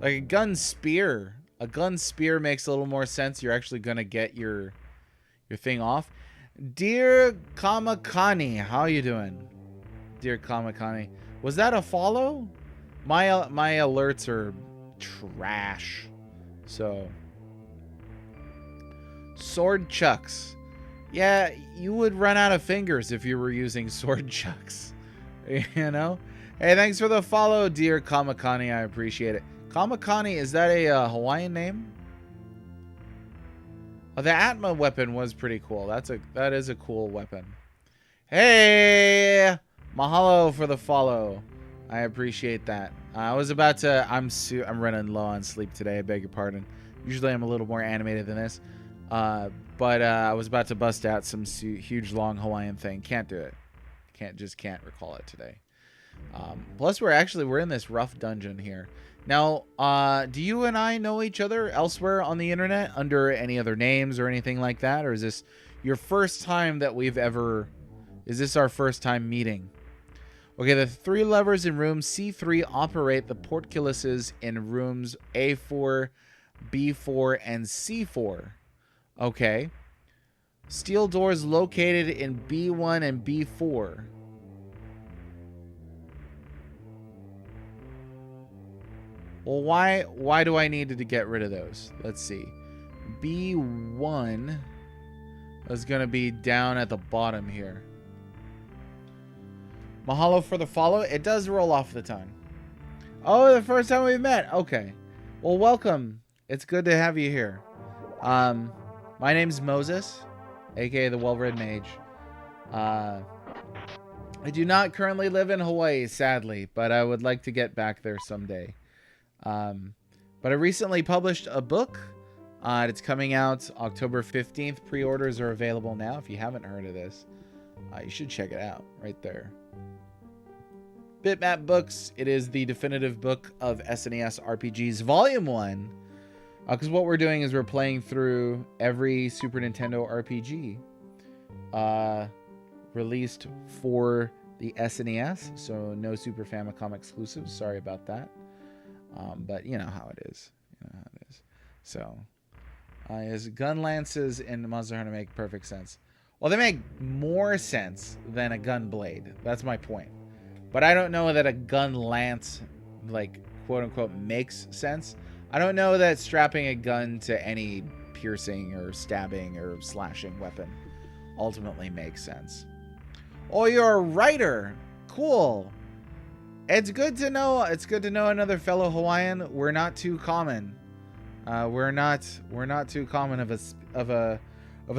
Like a gun spear. A gun spear makes a little more sense. You're actually going to get your thing off. Dear Kamakani, how you doing? Dear Kamakani. Was that a follow? My alerts are trash. So, sword chucks. Yeah, you would run out of fingers if you were using sword chucks. You know? Hey, thanks for the follow, dear Kamakani. I appreciate it. Kamakani, is that a Hawaiian name? Oh, the Atma weapon was pretty cool. That is a cool weapon. Hey, mahalo for the follow. I appreciate that. I was about to. I'm running low on sleep today. I beg your pardon. Usually I'm a little more animated than this, but I was about to bust out some huge long Hawaiian thing. Can't do it. Can't recall it today. Plus, we're in this rough dungeon here. Now, do you and I know each other elsewhere on the internet under any other names or anything like that, or is this your first time that we've ever? Is this our first time meeting? Okay, the 3 levers in room C3 operate the portcullises in rooms A4, B4, and C4. Okay. Steel doors located in B1 and B4. Well, why do I need to get rid of those? Let's see. B1 is going to be down at the bottom here. Mahalo for the follow. It does roll off the tongue. Oh, the first time we've met. Okay. Well, welcome. It's good to have you here. My name's Moses, aka the Well-Read Mage. I do not currently live in Hawaii, sadly, but I would like to get back there someday. But I recently published a book. It's coming out October 15th. Pre-orders are available now. If you haven't heard of this, you should check it out right there. Bitmap Books. It is the definitive book of SNES RPGs Volume 1. Because what we're doing is we're playing through every Super Nintendo RPG released for the SNES. So no Super Famicom exclusives. Sorry about that. But you know how it is. So, his gun lances in Monster Hunter make perfect sense. Well, they make more sense than a gun blade. That's my point. But I don't know that a gun lance, like, quote unquote makes sense. I don't know that strapping a gun to any piercing or stabbing or slashing weapon ultimately makes sense. Oh, you're a writer. Cool. It's good to know. It's good to know another fellow Hawaiian. We're not too common. We're not too common of a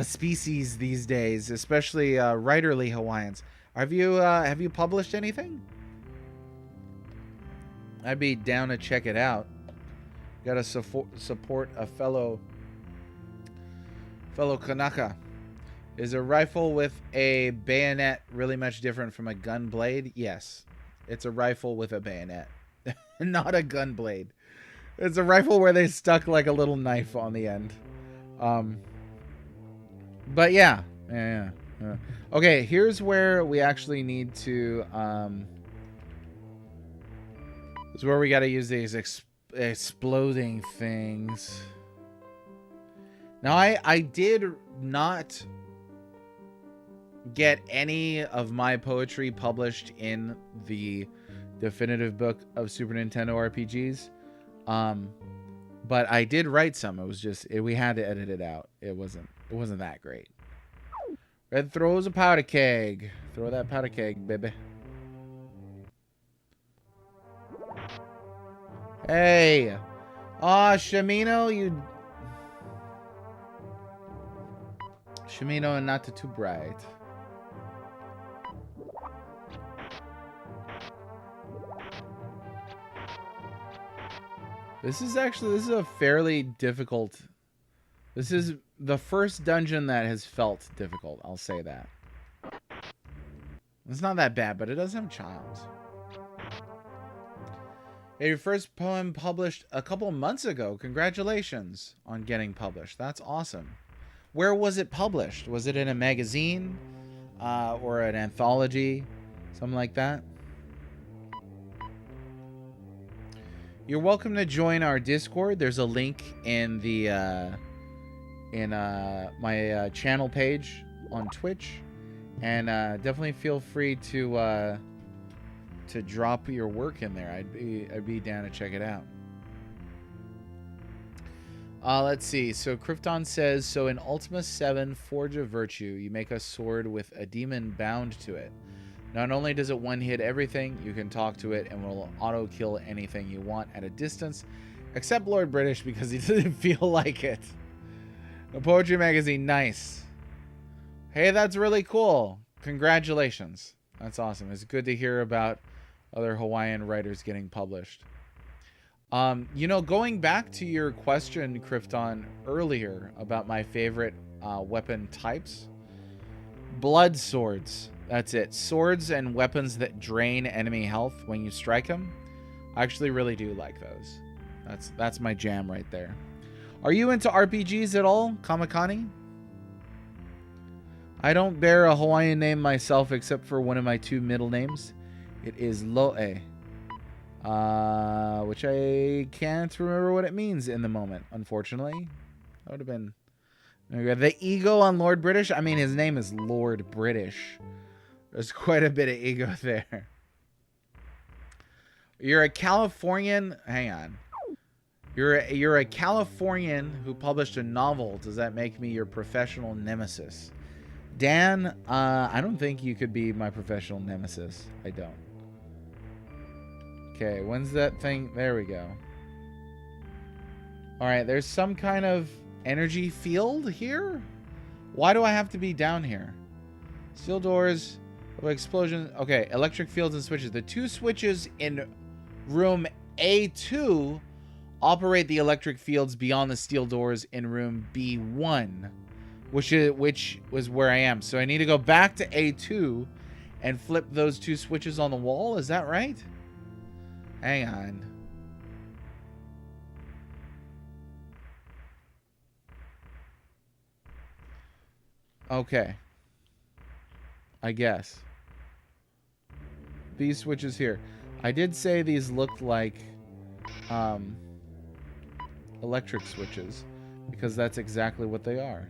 species these days, especially writerly Hawaiians. Have you published anything? I'd be down to check it out. Got to support a fellow Kanaka. Is a rifle with a bayonet really much different from a gun blade? Yes. It's a rifle with a bayonet. Not a gun blade. It's a rifle where they stuck like a little knife on the end. But yeah. Yeah. Okay, here's where we actually need to... This is where we got to use these exploding things. Now, I did not get any of my poetry published in the definitive book of Super Nintendo RPGs. But I did write some. It was just we had to edit it out. It wasn't that great. Red throws a powder keg. Throw that powder keg, baby. Hey. Aw, Shamino, you... Shamino and not too bright. This is a fairly difficult... This is the first dungeon that has felt difficult, I'll say that. It's not that bad, but it does have chimes. Hey, your first poem published a couple months ago. Congratulations on getting published. That's awesome. Where was it published? Was it in a magazine or an anthology? Something like that? You're welcome to join our Discord. There's a link in the my channel page on Twitch, and definitely feel free to drop your work in there. I'd be down to check it out. Let's see. So Krypton says, so in Ultima 7 Forge of Virtue, you make a sword with a demon bound to it. Not only does it one-hit everything, you can talk to it and will auto-kill anything you want at a distance, except Lord British because he doesn't feel like it. A poetry magazine, nice. Hey, that's really cool. Congratulations. That's awesome. It's good to hear about other Hawaiian writers getting published. You know, going back to your question, Krypton, earlier about my favorite weapon types, blood swords. That's it. Swords and weapons that drain enemy health when you strike them. I actually really do like those. That's my jam right there. Are you into RPGs at all, Kamakani? I don't bear a Hawaiian name myself except for one of my two middle names. It is Loe. Which I can't remember what it means in the moment, unfortunately. That would have been... The ego on Lord British? I mean, his name is Lord British. There's quite a bit of ego there. You're a Californian... Hang on. You're a Californian who published a novel. Does that make me your professional nemesis? Dan, I don't think you could be my professional nemesis. I don't. Okay, when's that thing? There we go. Alright, there's some kind of energy field here? Why do I have to be down here? Steel doors, explosion. Okay, electric fields and switches. The two switches in room A2 operate the electric fields beyond the steel doors in room B1, which was where I am. So I need to go back to A2 and flip those two switches on the wall. Is that right? Hang on. Okay. I guess. These switches here. I did say these looked like electric switches because that's exactly what they are.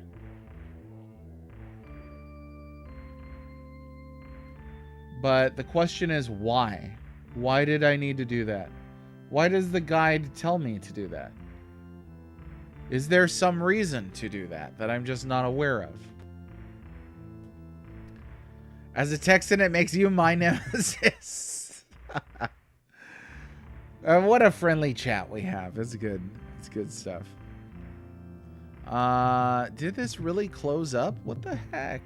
But the question is why? Why did I need to do that? Why does the guide tell me to do that? Is there some reason to do that I'm just not aware of? As a Texan, it makes you my nemesis. What a friendly chat we have. It's good. It's good stuff. Did this really close up? What the heck?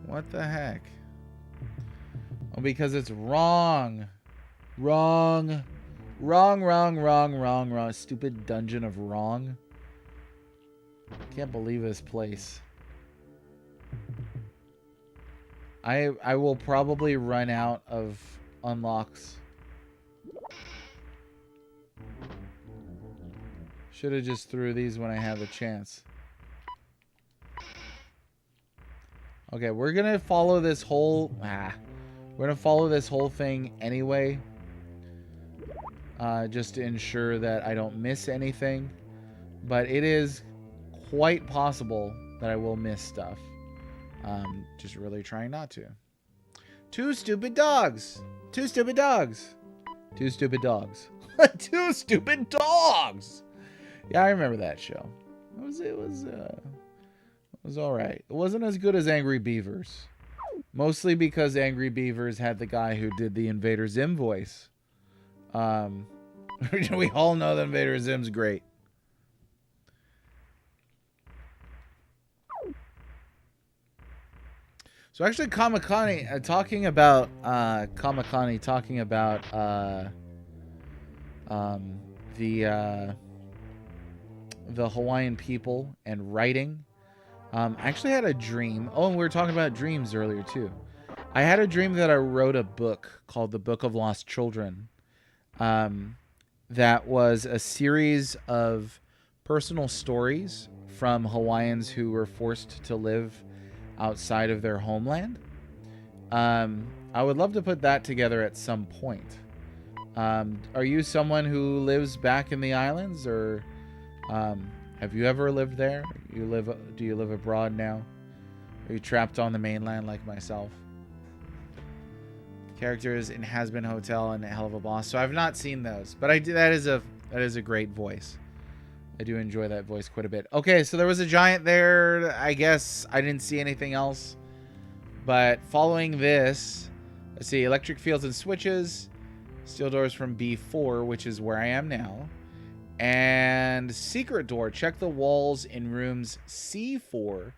What the heck? Oh, because it's wrong. Wrong. Wrong, wrong, wrong, wrong, wrong. Stupid dungeon of wrong. Can't believe this place. I will probably run out of unlocks. Should have just threw these when I had the chance. Okay, we're gonna follow this whole... we're gonna follow this whole thing anyway. Just to ensure that I don't miss anything. But it is quite possible that I will miss stuff. Just really trying not to. Two stupid dogs. Two stupid dogs. Two stupid dogs. Two stupid dogs. Yeah, I remember that show. It was all right. It wasn't as good as Angry Beavers. Mostly because Angry Beavers had the guy who did the Invader Zim voice. We all know that Invader Zim's great. So actually, Kamakani talking about the Hawaiian people and writing. I actually had a dream. Oh, and we were talking about dreams earlier too. I had a dream that I wrote a book called The Book of Lost Children. That was a series of personal stories from Hawaiians who were forced to live outside of their homeland. I would love to put that together at some point. Are you someone who lives back in the islands, or have you ever lived there? Do you live abroad now? Are you trapped on the mainland like myself? Characters in Has Been Hotel and Hell of a Boss. So I've not seen those, but that is a great voice. I do enjoy that voice quite a bit. Okay, so there was a giant there. I guess I didn't see anything else. But following this, let's see, electric fields and switches, steel doors from B4, which is where I am now, and secret door. Check the walls in rooms C4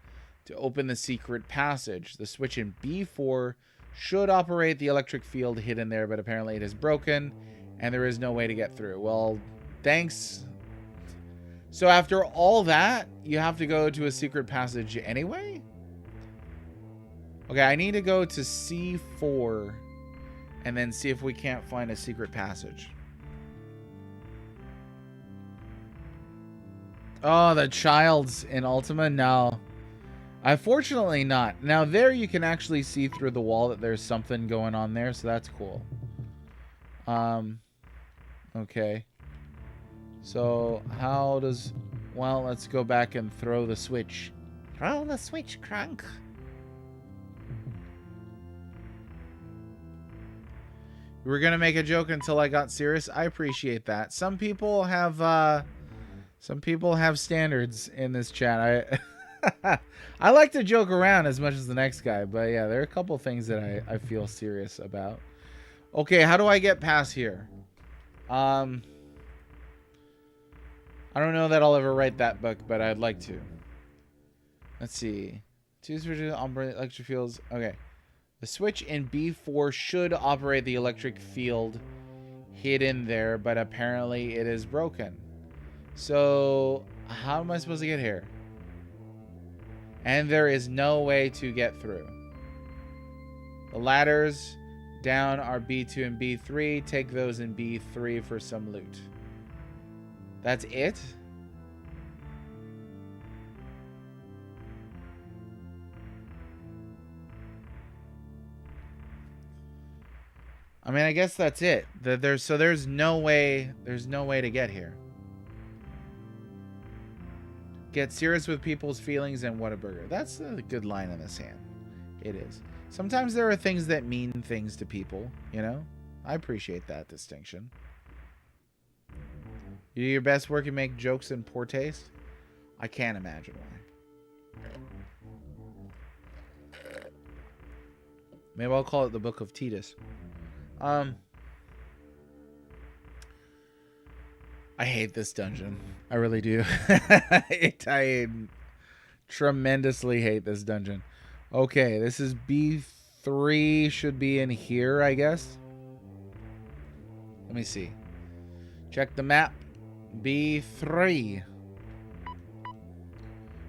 to open the secret passage. The switch in B4 should operate the electric field hidden there, but apparently it is broken and there is no way to get through. Well, thanks. So after all that, you have to go to a secret passage anyway? Okay, I need to go to C4 and then see if we can't find a secret passage. Oh, the child's in Ultima? No. Unfortunately not. Now there you can actually see through the wall that there's something going on there, so that's cool. Okay. So how does... Well, let's go back and throw the switch. Throw the switch, Crunk. We were gonna make a joke until I got serious. I appreciate that. Some people have standards in this chat. I like to joke around as much as the next guy, but yeah, there are a couple things that I feel serious about. Okay, how do I get past here? I don't know that I'll ever write that book, but I'd like to. Let's see. Choose to operate electric fields. Okay. The switch in B4 should operate the electric field hidden there, but apparently it is broken. So, how am I supposed to get here? And there is no way to get through. The ladders down are B2 and B3. Take those in B3 for some loot. That's it? I mean, I guess that's it. There's no way to get here. Get serious with people's feelings and Whataburger. That's a good line in this hand. It is. Sometimes there are things that mean things to people, you know? I appreciate that distinction. You do your best work and make jokes in poor taste? I can't imagine why. Maybe I'll call it the Book of Titus. I hate this dungeon. I really do. I tremendously hate this dungeon. Okay, this is B3. Should be in here, I guess. Let me see. Check the map. B3.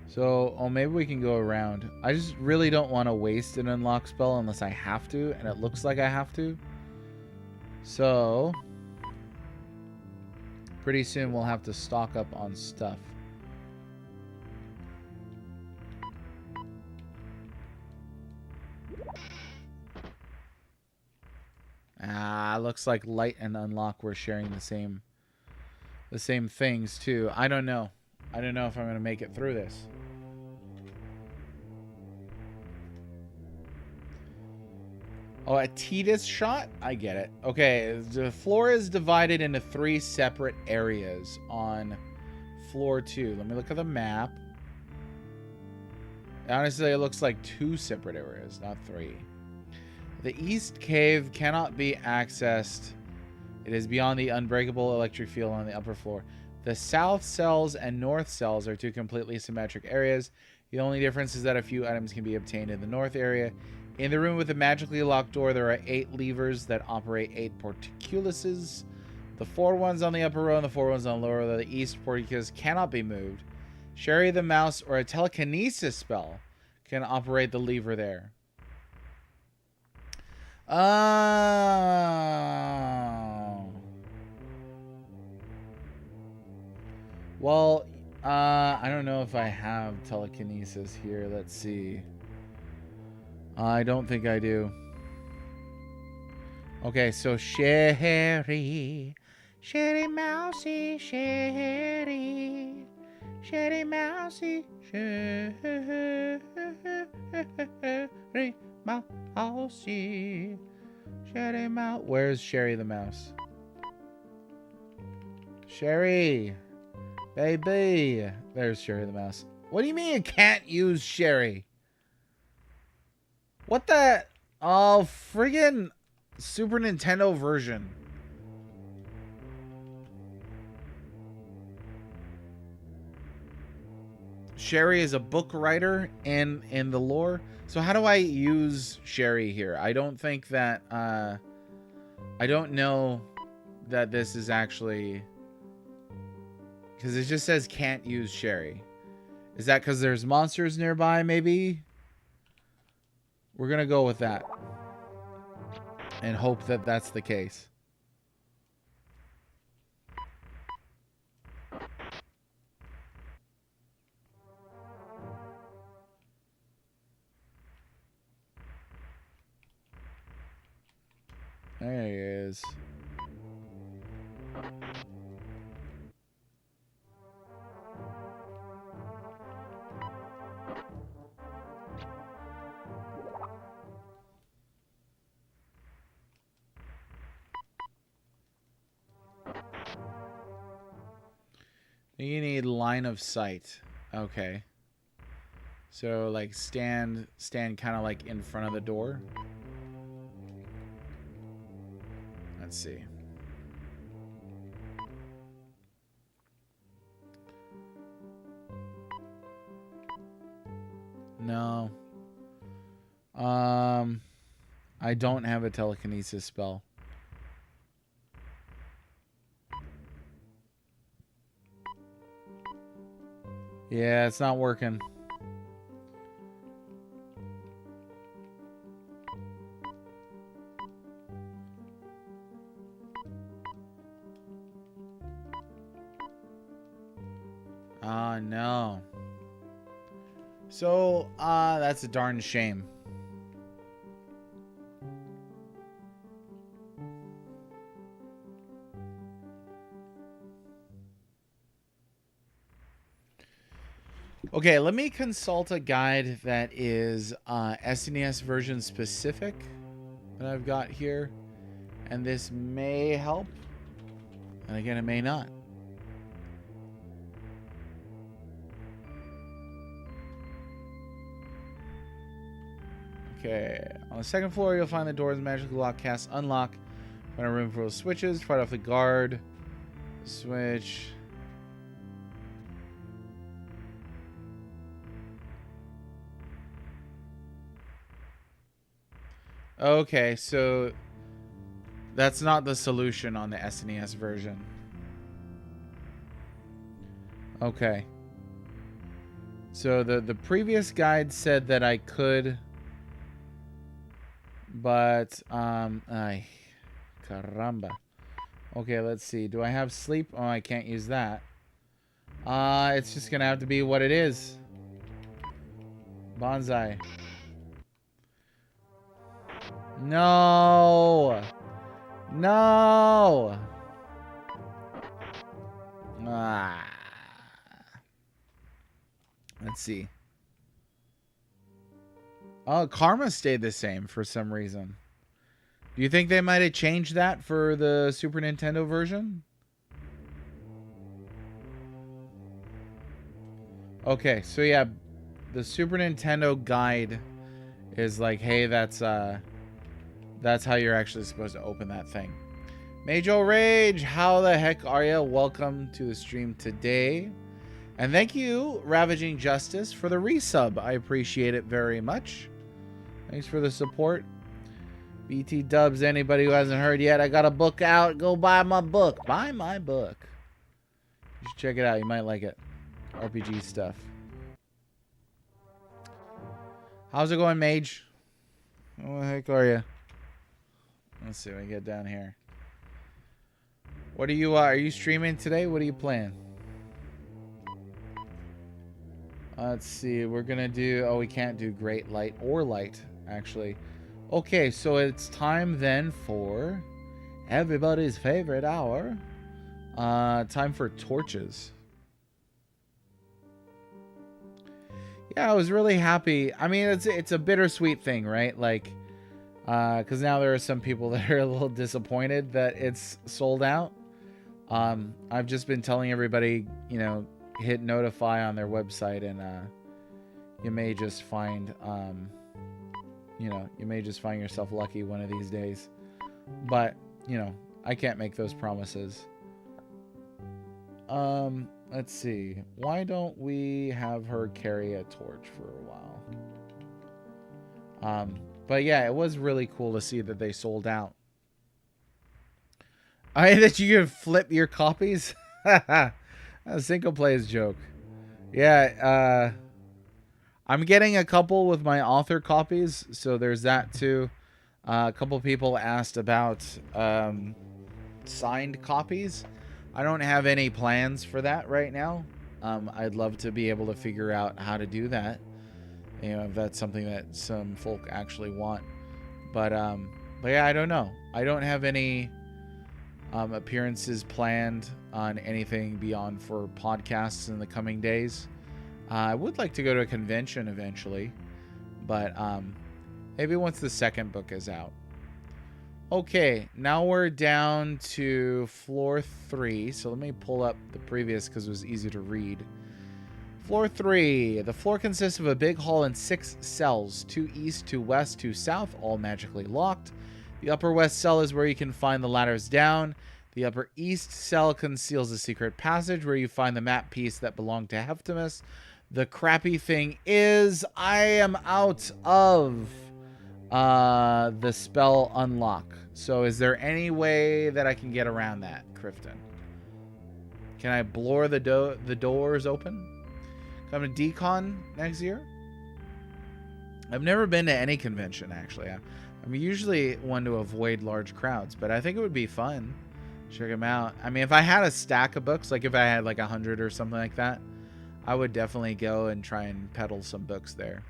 So, oh, maybe we can go around. I just really don't want to waste an unlock spell unless I have to, and it looks like I have to. So, pretty soon we'll have to stock up on stuff. Looks like light and unlock we're sharing the same things too. I don't know. I don't know if I'm going to make it through this. Oh, a Titus shot? I get it. Okay, the floor is divided into 3 separate areas on floor 2. Let me look at the map. Honestly, it looks like 2 separate areas, not 3. The east cave cannot be accessed. It is beyond the unbreakable electric field on the upper floor. The south cells and north cells are 2 completely symmetric areas. The only difference is that a few items can be obtained in the north area. In the room with the magically locked door, there are 8 levers that operate 8 portcullises. The 4 ones on the upper row and the 4 ones on the lower row. The east portcullis cannot be moved. Sherry the mouse or a telekinesis spell can operate the lever there. Oh. Well, I don't know if I have telekinesis here. Let's see. I don't think I do. Okay, so Sherry. Sherry Mousy, Sherry. Sherry Mousy, Sherry Mousy. Sherry Mouse. Where's Sherry the mouse? Sherry. Baby. There's Sherry the mouse. What do you mean you can't use Sherry? What the? Oh, friggin' Super Nintendo version. Sherry is a book writer in the lore. So how do I use Sherry here? I don't think that, I don't know that this is actually, because it just says can't use Sherry. Is that because there's monsters nearby, maybe? We're going to go with that. And hope that that's the case. There he is. You need line of sight. Okay. So like stand kind of like in front of the door. Let's see. No. I don't have a telekinesis spell. Yeah, it's not working. Oh, no. So, that's a darn shame. Okay, let me consult a guide that is SNES version specific that I've got here. And this may help. And again, it may not. Okay. On the second floor, you'll find the doors magically lock, cast, unlock. Find a room full of switches. Fight off the guard. Switch. Okay, so that's not the solution on the SNES version. Okay. So the previous guide said that I could, but ay, caramba. Okay, let's see. Do I have sleep? Oh, I can't use that. It's just gonna have to be what it is. Bonsai. No. No. Ah. Let's see. Oh, Karma stayed the same for some reason. Do you think they might have changed that for the Super Nintendo version? Okay, so yeah, the Super Nintendo guide is like, hey, that's how you're actually supposed to open that thing. Major Rage, how the heck are you? Welcome to the stream today. And thank you, Ravaging Justice, for the resub. I appreciate it very much. Thanks for the support. BT Dubs, anybody who hasn't heard yet, I got a book out. Go buy my book. Buy my book. You should check it out. You might like it. RPG stuff. How's it going, Mage? What the heck are you? Let's see what I get down here. What are you streaming today? What are you playing? Let's see. We're going to do... Oh, we can't do Great Light or Light, actually. Okay, so it's time then for everybody's favorite hour. Time for torches. Yeah, I was really happy. I mean, it's a bittersweet thing, right? Like, because now there are some people that are a little disappointed that it's sold out. I've just been telling everybody, you know, hit notify on their website, and you may just find, you know, you may just find yourself lucky one of these days. But, you know, I can't make those promises. Let's see. Why don't we have her carry a torch for a while? But yeah, it was really cool to see that they sold out. That you can flip your copies? A single plays joke. Yeah, I'm getting a couple with my author copies, so there's that too. A couple people asked about signed copies. I don't have any plans for that right now. I'd love to be able to figure out how to do that. You know, if that's something that some folk actually want. But yeah, I don't know. I don't have any appearances planned on anything beyond for podcasts in the coming days. I would like to go to a convention eventually, but maybe once the second book is out. Okay, now we're down to floor 3. So let me pull up the previous because it was easy to read. Floor 3. The floor consists of a big hall and 6 cells. 2 east, 2 west, 2 south, all magically locked. The upper west cell is where you can find the ladders down. The upper east cell conceals a secret passage where you find the map piece that belonged to Heftimus. The crappy thing is I am out of the spell unlock. So is there any way that I can get around that, Crifton? Can I blow the doors open? Come to Decon next year? I've never been to any convention, actually. I'm usually one to avoid large crowds, but I think it would be fun. Check them out. I mean, if I had a stack of books, like if I had like 100 or something like that, I would definitely go and try and peddle some books there.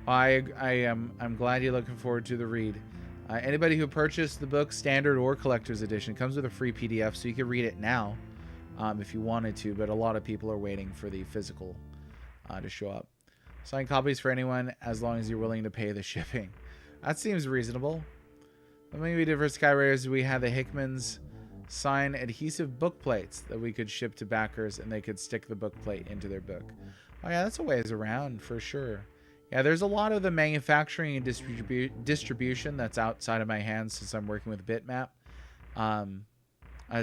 I'm glad you're looking forward to the read. Anybody who purchased the book, standard or collector's edition, comes with a free PDF, so you can read it now if you wanted to, but a lot of people are waiting for the physical to show up. Signed copies for anyone as long as you're willing to pay the shipping. That seems reasonable. Maybe different Skywriters, we had the Hickmans sign adhesive book plates that we could ship to backers and they could stick the book plate into their book. Oh yeah, that's a ways around for sure. Yeah, there's a lot of the manufacturing and distribution that's outside of my hands since I'm working with Bitmap.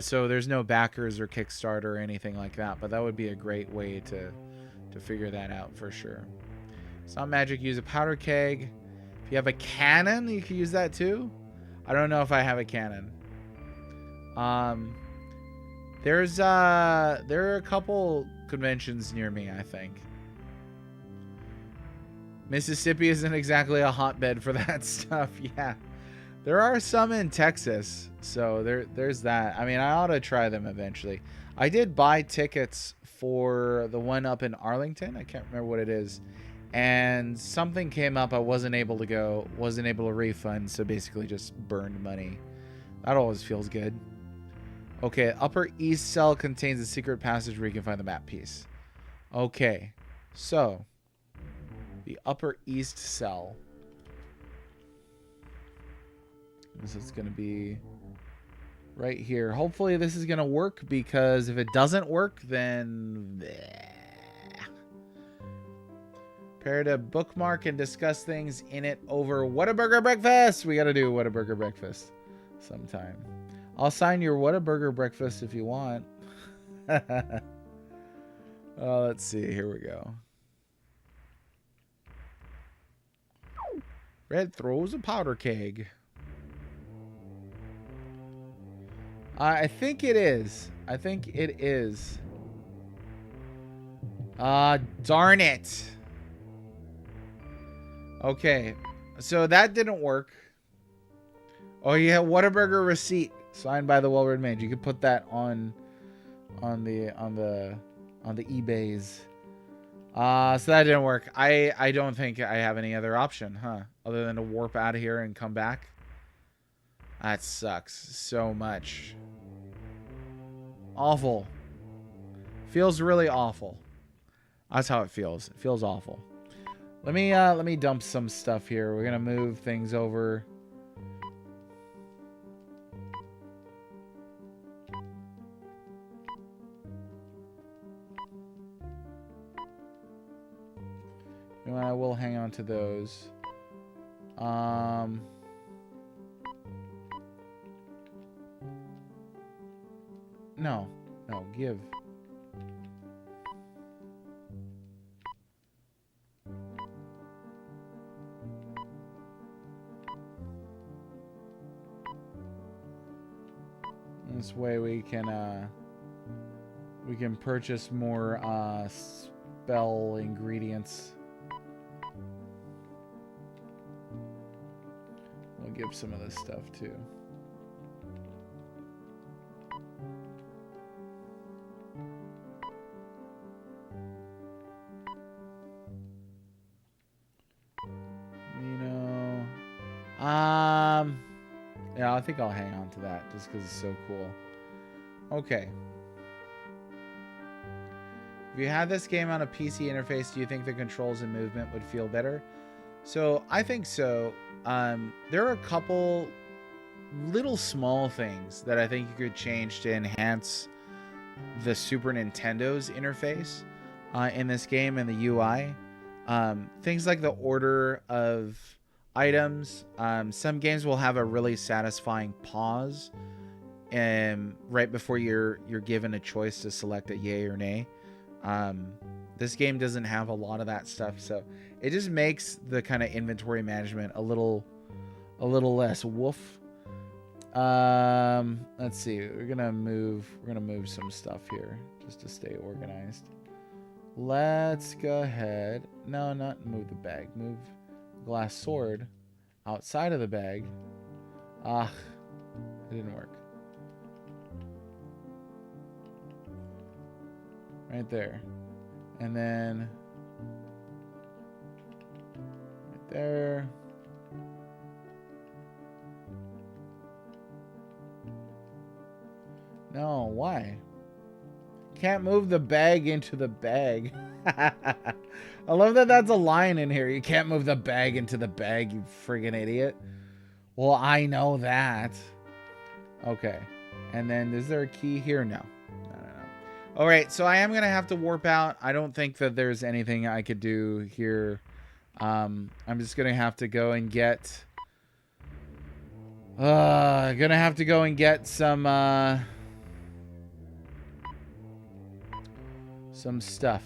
So there's no backers or Kickstarter or anything like that, but that would be a great way to figure that out for sure. It's not magic. Use a powder keg. If you have a cannon, you can use that too. I don't know if I have a cannon. There are a couple conventions near me, I think. Mississippi isn't exactly a hotbed for that stuff. Yeah, there are some in Texas, so there's that. I mean, I ought to try them eventually. I did buy tickets for the one up in Arlington. I can't remember what it is, and something came up. I wasn't able to go, wasn't able to refund, so basically just burned money. That always feels good. Okay, upper east cell contains a secret passage where you can find the map piece. Okay, so the upper east cell. This is going to be right here. Hopefully this is going to work, because if it doesn't work, then prepare to bookmark and discuss things in it over Whataburger Breakfast. We got to do Whataburger Breakfast sometime. I'll sign your Whataburger Breakfast if you want. Oh, let's see. Here we go. Red throws a powder keg. I think it is. I think it is. Darn it. Okay. So that didn't work. Oh yeah, Whataburger receipt signed by the well-read mage. You could put that on the eBays. So that didn't work. I don't think I have any other option, huh? Other than to warp out of here and come back. That sucks so much. Awful. Feels really awful. That's how it feels. It feels awful. Let me dump some stuff here. We're gonna move things over. You know, I will hang on to those. No, give. This way we can purchase more spell ingredients. We'll give some of this stuff too. Yeah, I think I'll hang on to that just because it's so cool. Okay. If you had this game on a PC interface, do you think the controls and movement would feel better? So I think so. There are a couple little small things that I think you could change to enhance the Super Nintendo's interface in this game and the UI. Things like the order of items. Some games will have a really satisfying pause right before you're given a choice to select a yay or nay. This game doesn't have a lot of that stuff, so it just makes the kind of inventory management a little less woof. Let's see. We're gonna move some stuff here just to stay organized. Let's go ahead. No, not move the bag. Move glass sword outside of the bag. It didn't work. Right there. And then right there. No, why? Can't move the bag into the bag. I love that that's a line in here. You can't move the bag into the bag, you friggin' idiot. Well, I know that. Okay. And then, is there a key here? No. No. All right, so I am going to have to warp out. I don't think that there's anything I could do here. I'm just going to have to go and get... gonna have to go and get some stuff.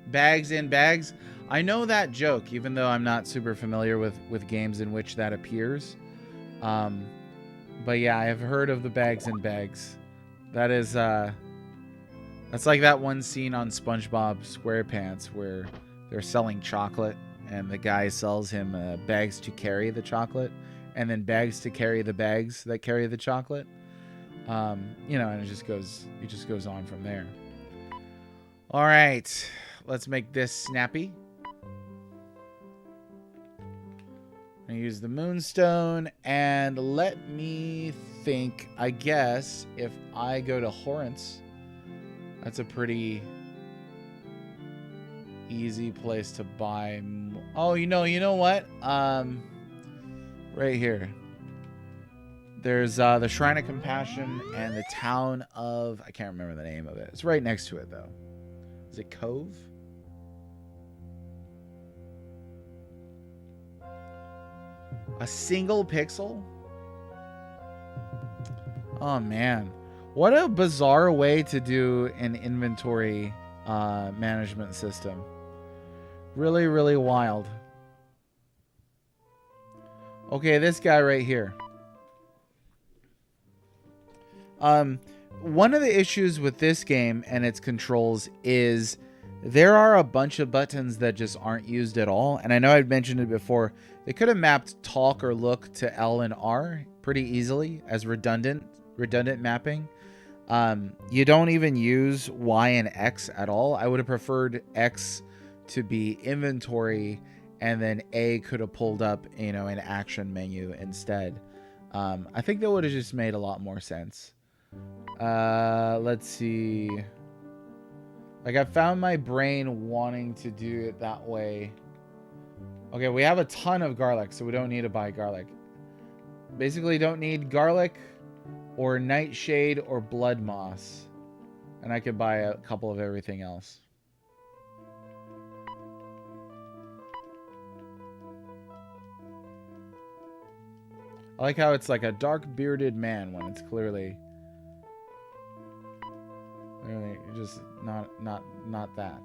Bags in bags. I know that joke, even though I'm not super familiar with games in which that appears. But yeah, I have heard of the bags in bags. That is, that's like that one scene on SpongeBob SquarePants where they're selling chocolate and the guy sells him bags to carry the chocolate and then bags to carry the bags that carry the chocolate. You know, and it just goes on from there. All right, let's make this snappy. I use the moonstone, and let me think. I guess if I go to Horrence, that's a pretty easy place to buy. Oh, you know what? Right here. There's the Shrine of Compassion and the town of... I can't remember the name of it. It's right next to it, though. Is it Cove? A single pixel? Oh, man. What a bizarre way to do an inventory management system. Really, really wild. Okay, this guy right here. One of the issues with this game and its controls is there are a bunch of buttons that just aren't used at all. And I know I'd mentioned it before. They could have mapped talk or look to L and R pretty easily as redundant mapping. You don't even use Y and X at all. I would have preferred X to be inventory and then A could have pulled up, you know, an action menu instead. I think that would have just made a lot more sense. Let's see. Like, I found my brain wanting to do it that way. Okay, we have a ton of garlic, so we don't need to buy garlic. Basically, don't need garlic or nightshade or blood moss. And I could buy a couple of everything else. I like how it's like a dark bearded man when it's clearly just not that.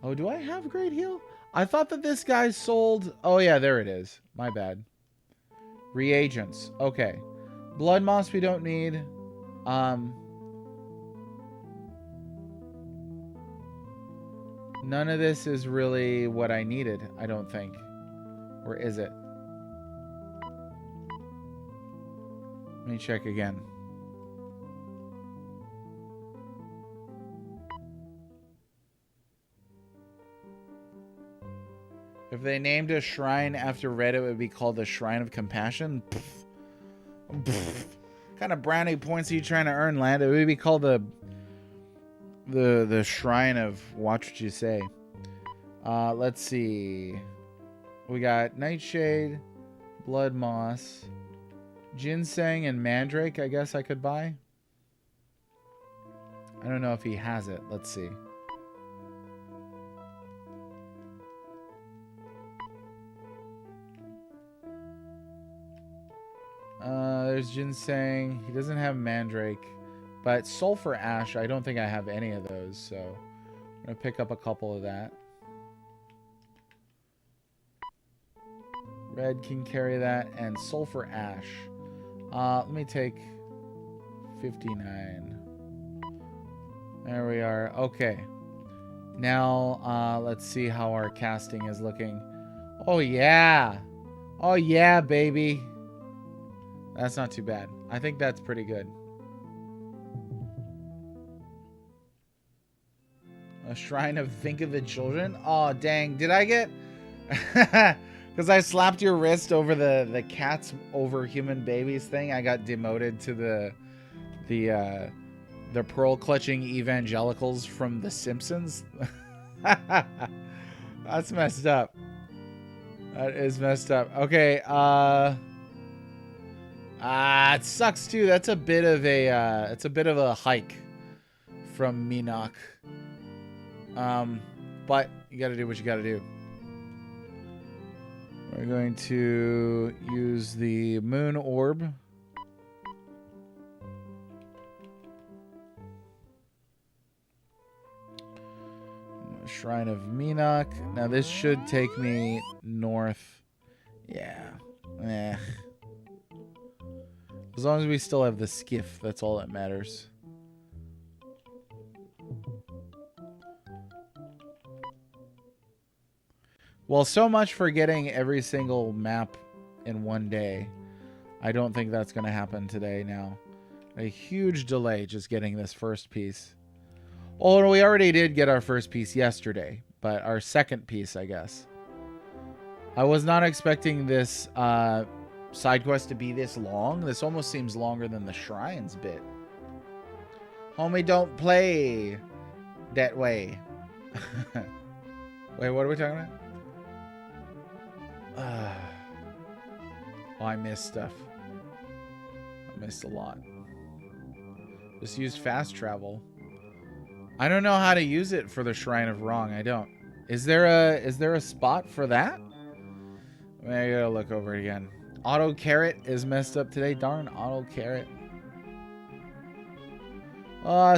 Oh, do I have great heal? I thought that this guy sold... Oh yeah, there it is. My bad. Reagents. Okay. Blood moss we don't need. None of this is really what I needed, I don't think. Or is it? Let me check again. If they named a shrine after red, it would be called the Shrine of Compassion. What kind of brownie points are you trying to earn, lad? It would be called the Shrine of Watch What You Say. Let's see. We got Nightshade, Blood Moss, Ginseng, and Mandrake. I guess I could buy. I don't know if he has it. Let's see. There's Ginseng. He doesn't have Mandrake. But Sulfur Ash, I don't think I have any of those. So I'm going to pick up a couple of that. Red can carry that. And Sulfur Ash. Let me take 59. There we are. Okay. Now, let's see how our casting is looking. Oh, yeah. Oh, yeah, baby. That's not too bad. I think that's pretty good. A Shrine of Think of the Children? Oh, dang. Did I get... Because I slapped your wrist over the cats over human babies thing. I got demoted to the pearl clutching evangelicals from The Simpsons. That's messed up. That is messed up. Okay, it sucks too. That's a bit of a hike from Minok. But you gotta do what you gotta do. We're going to use the moon orb. Shrine of Minok. Now this should take me north. Yeah. As long as we still have the skiff, that's all that matters. Well, so much for getting every single map in one day. I don't think that's going to happen today now. A huge delay just getting this first piece. Oh, we already did get our first piece yesterday, but our second piece, I guess. I was not expecting this side quest to be this long. This almost seems longer than the shrines bit. Homie, don't play that way. Wait, what are we talking about? Oh, I missed stuff. I missed a lot. Just use fast travel. I don't know how to use it for the Shrine of Wrong. I don't. Is there a spot for that? I gotta look over it again. Auto carrot is messed up today. Darn auto carrot.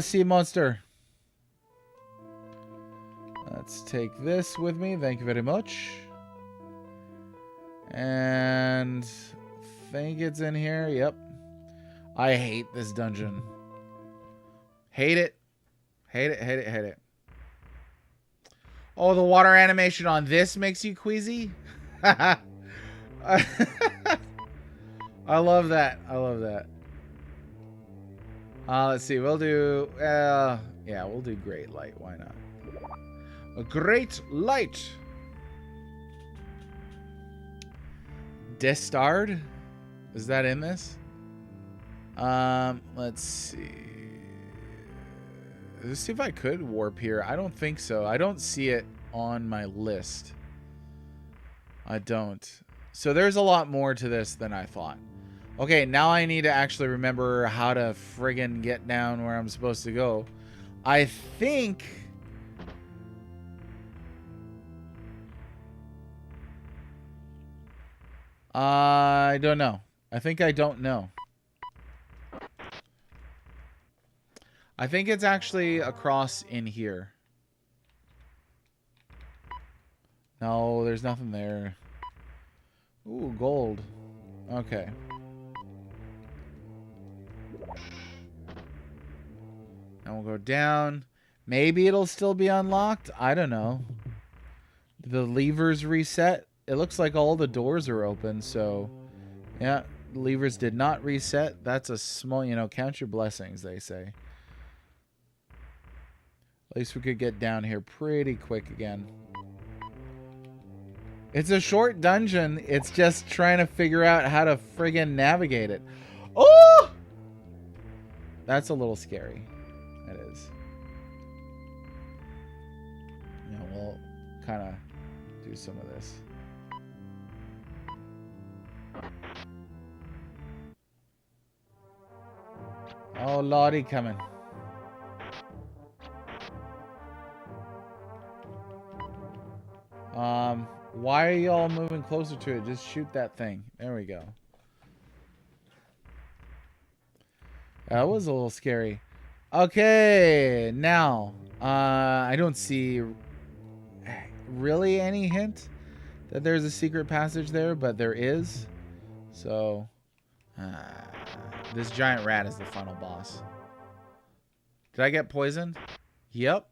Sea monster. Let's take this with me. Thank you very much. And think it's in here. Yep. I hate this dungeon. Hate it. Hate it, hate it, hate it. Oh, the water animation on this makes you queasy? I love that. I love that. Let's see. We'll do... yeah, we'll do Great Light. Why not? A Great Light. Destard? Is that in this? Let's see. Let's see if I could warp here. I don't think so. I don't see it on my list. I don't. So there's a lot more to this than I thought. Okay, now I need to actually remember how to friggin' get down where I'm supposed to go. I think... I don't know. I think I don't know. I think it's actually across in here. No, there's nothing there. Ooh, gold. Okay. And we'll go down. Maybe it'll still be unlocked. I don't know. The levers reset. It looks like all the doors are open, so... Yeah, levers did not reset. That's a small, you know, count your blessings, they say. At least we could get down here pretty quick again. It's a short dungeon. It's just trying to figure out how to friggin' navigate it. Oh! That's a little scary. It is. Yeah, we'll kind of do some of this. Oh, Lottie coming. Why are y'all moving closer to it? Just shoot that thing. There we go. That was a little scary. Okay, now, I don't see really any hint that there's a secret passage there, but there is. So, this giant rat is the final boss. Did I get poisoned? Yep.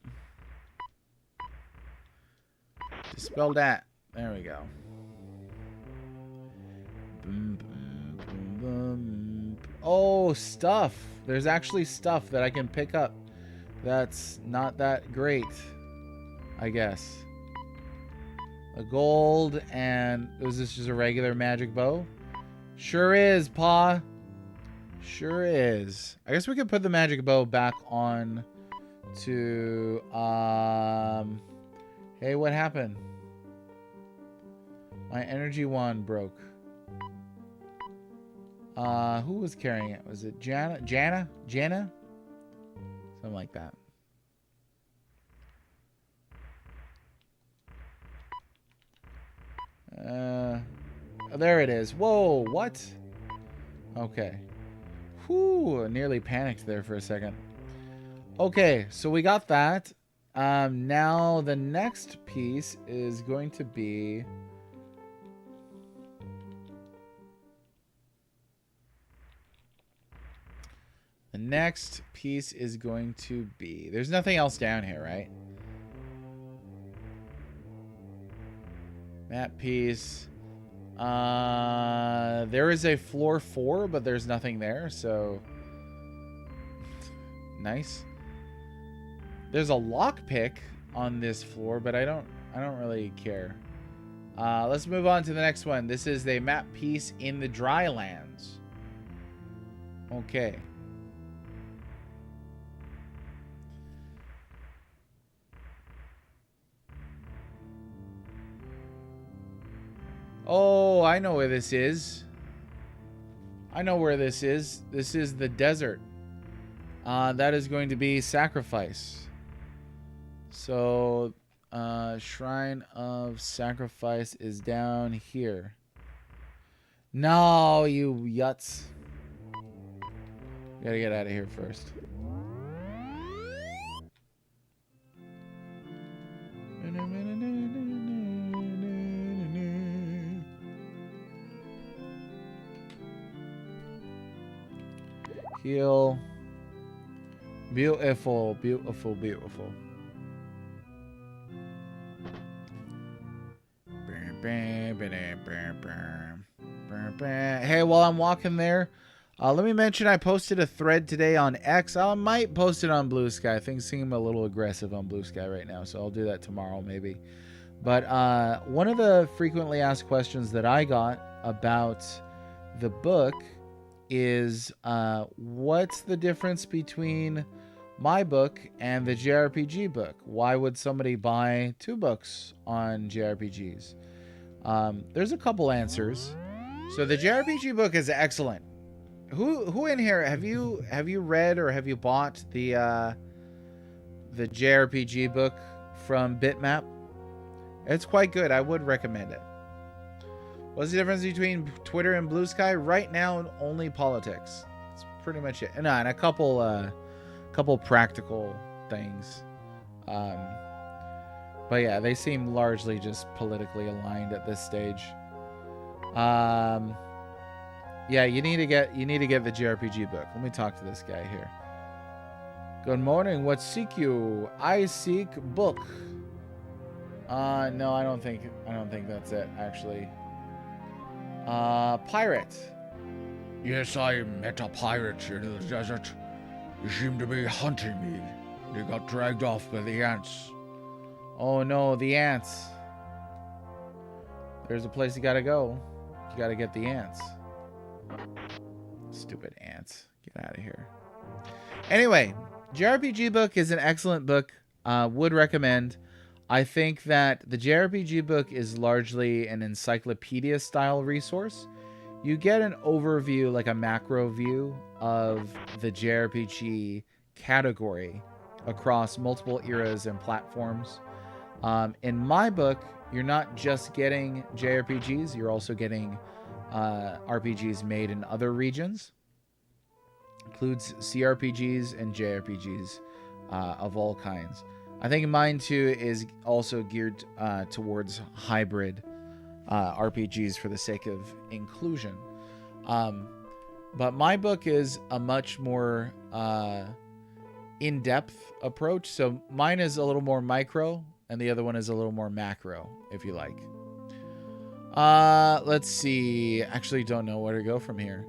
Dispel that. There we go. Oh, stuff. There's actually stuff that I can pick up. That's not that great, I guess. The gold, and is this just a regular magic bow? Sure is, Pa. Sure is. I guess we could put the magic bow back on to, hey, what happened? My energy wand broke. Who was carrying it? Was it Jana? Something like that. There it is. Whoa, what? Okay. Whew, nearly panicked there for a second. Okay, so we got that. Now the next piece is going to be... The next piece is going to be... There's nothing else down here, right? That piece. There is a floor 4, but there's nothing there, so... Nice. There's a lockpick on this floor, but I don't really care. Let's move on to the next one. This is a map piece in the Drylands. Okay. Oh, I know where this is. I know where this is. This is the desert. That is going to be Sacrifice. So, Shrine of Sacrifice is down here. No, you yuts. Gotta get out of here first. Heal. Beautiful, beautiful, beautiful. Hey, while I'm walking there, let me mention I posted a thread today on X. I might post it on Blue Sky. Things seem a little aggressive on Blue Sky right now, so I'll do that tomorrow maybe. But one of the frequently asked questions that I got about the book is what's the difference between my book and the JRPG book? Why would somebody buy 2 books on JRPGs? There's a couple answers. So the JRPG book is excellent. Who in here have you read or have you bought the JRPG book from Bitmap? It's quite good. I would recommend it. What's the difference between Twitter and Blue Sky? Right now, only politics. That's pretty much it. And a couple practical things. But yeah, they seem largely just politically aligned at this stage. Yeah, you need to get the JRPG book. Let me talk to this guy here. Good morning. What seek you? I seek book. No, I don't think that's it, actually. Pirate. Yes, I met a pirate in the desert. He seemed to be hunting me. He got dragged off by the ants. Oh no, the ants. There's a place you gotta go. You gotta get the ants. Stupid ants. Get out of here. Anyway, JRPG book is an excellent book. Would recommend. I think that the JRPG book is largely an encyclopedia style resource. You get an overview, like a macro view of the JRPG category across multiple eras and platforms. In my book, you're not just getting JRPGs, you're also getting RPGs made in other regions. Includes CRPGs and JRPGs of all kinds. I think mine too is also geared towards hybrid RPGs for the sake of inclusion. But my book is a much more in-depth approach. So mine is a little more micro and the other one is a little more macro, if you like. Let's see. Actually don't know where to go from here.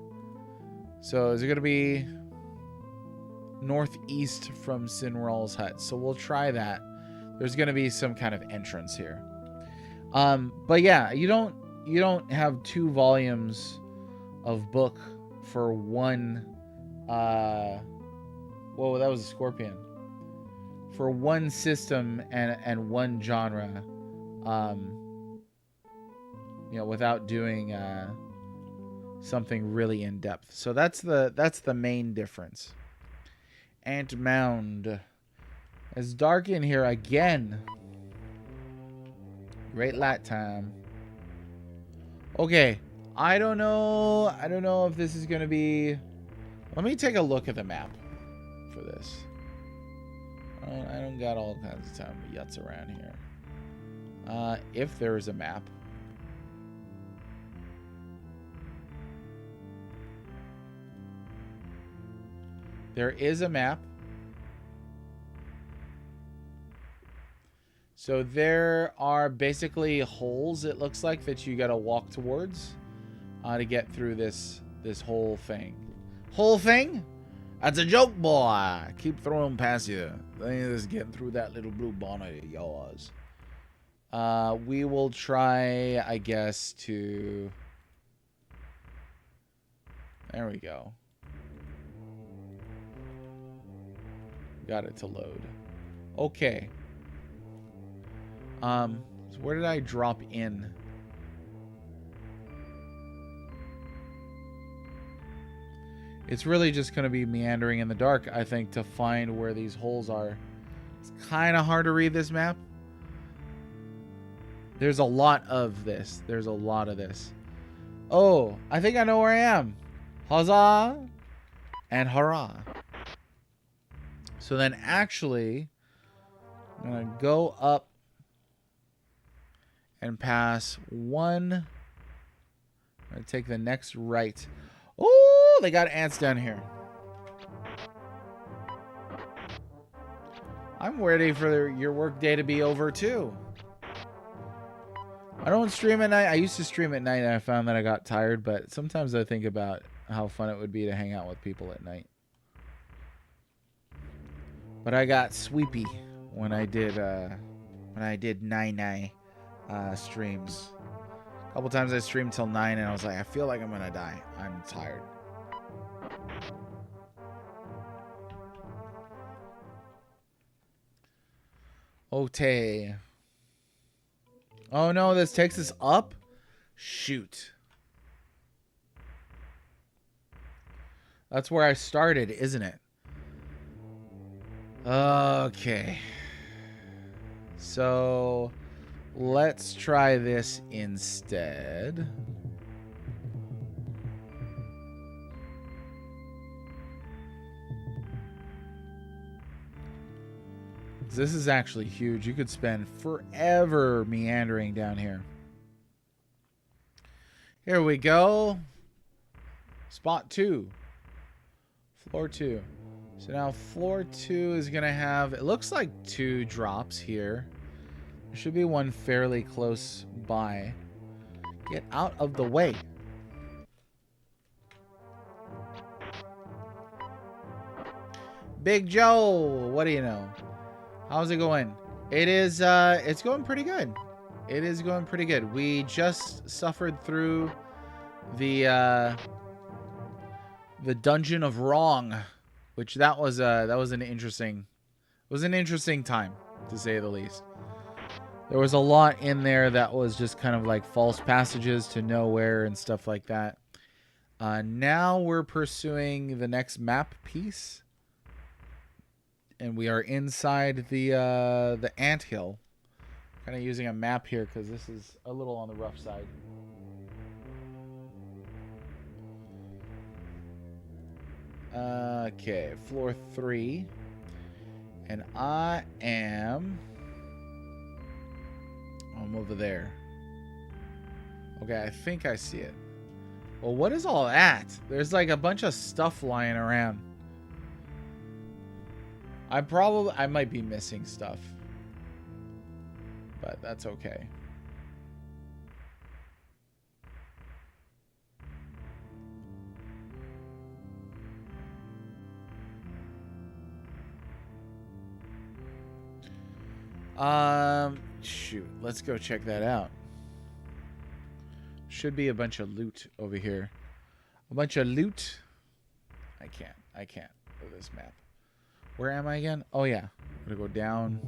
So is it going to be northeast from Sinral's hut? So we'll try that. There's going to be some kind of entrance here. But yeah, you don't have 2 volumes of book for one. Whoa, that was a scorpion. For one system and one genre. Without doing something really in depth. So that's the main difference. Ant Mound. It's dark in here again. Great light time. Okay, I don't know if this is gonna be. Let me take a look at the map for this. I don't got all kinds of time to yutz around here. If there is a map. There is a map. So there are basically holes, it looks like, that you gotta walk towards to get through this whole thing. Whole thing? That's a joke, boy. Keep throwing past you. Just getting through that little blue bonnet of yours. We will try, I guess, to... There we go. Got it to load. Okay. So where did I drop in? It's really just going to be meandering in the dark, I think, to find where these holes are. It's kind of hard to read this map. There's a lot of this. There's a lot of this. Oh, I think I know where I am. Huzzah and hurrah. So then actually, I'm going to go up and pass one. I'm going to take the next right. Oh, they got ants down here. I'm ready for your work day to be over too. I don't stream at night. I used to stream at night and I found that I got tired, but sometimes I think about how fun it would be to hang out with people at night. But I got sweepy when I did 9 streams. A couple times I streamed till 9 and I was like, I feel like I'm gonna die. I'm tired. Okay. Oh no, this takes us up? Shoot. That's where I started, isn't it? Okay. So let's try this instead. This is actually huge. You could spend forever meandering down here. Here we go. Spot 2. Floor 2. So now floor 2 is going to have, it looks like 2 drops here. There should be one fairly close by. Get out of the way. Big Joe, what do you know? How's it going? It is, it's going pretty good. It is going pretty good. We just suffered through the Dungeon of Wrong, which that was an interesting time, to say the least. There was a lot in there that was just kind of like false passages to nowhere and stuff like that. Now we're pursuing the next map piece. And we are inside the anthill. Kind of using a map here because this is a little on the rough side. Okay, floor 3. And I'm over there. Okay, I think I see it. Well, what is all that? There's like a bunch of stuff lying around. I might be missing stuff. But that's okay. Shoot, let's go check that out. should be a bunch of loot over here. A bunch of loot. I can't with this map. Where am I again? Oh yeah. I'm gonna go down.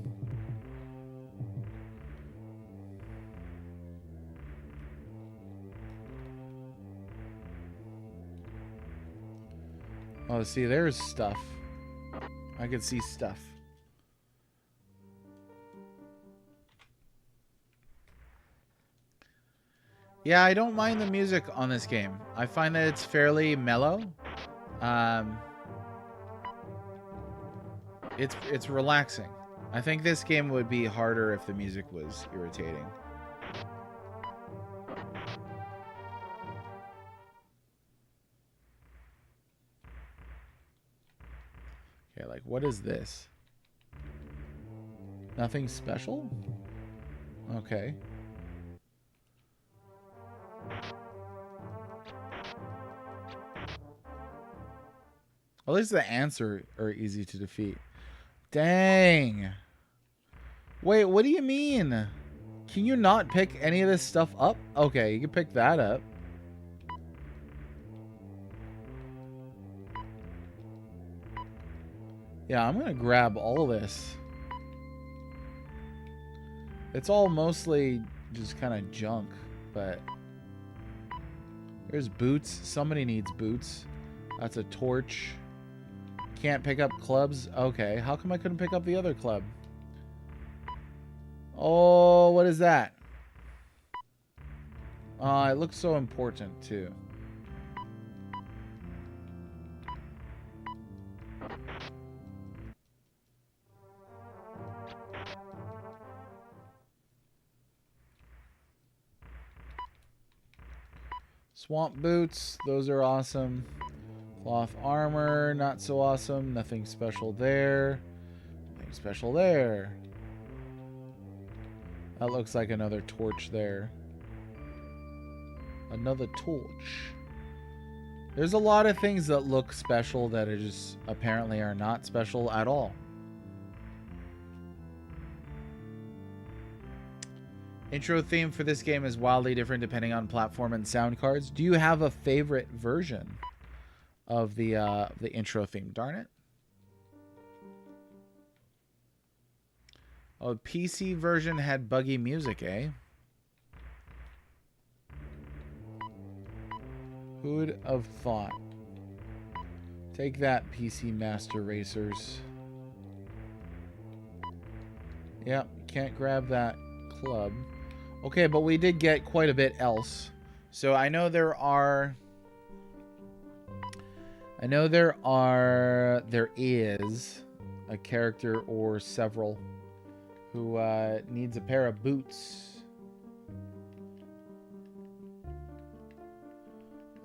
Oh, see, there's stuff. I can see stuff. Yeah, I don't mind the music on this game. I find that it's fairly mellow. It's relaxing. I think this game would be harder if the music was irritating. Okay, like, what is this? Nothing special? Okay. At least the ants are easy to defeat. Dang. Wait, what do you mean? Can you not pick any of this stuff up? Okay, you can pick that up. Yeah, I'm gonna grab all this. It's all mostly just kind of junk, but... There's boots. Somebody needs boots. That's a torch. Can't pick up clubs? Okay, how come I couldn't pick up the other club? Oh, what is that? It looks so important, too. Swamp boots, those are awesome. Cloth armor, not so awesome. Nothing special there. Nothing special there. That looks like another torch there. Another torch. There's a lot of things that look special that are just apparently are not special at all. Intro theme for this game is wildly different depending on platform and sound cards. Do you have a favorite version of the intro theme? Darn it. Oh, PC version had buggy music, eh? Who'd have thought? Take that, PC Master Racers. Yep, can't grab that club. Okay, but we did get quite a bit else. So I know there is a character or several who needs a pair of boots.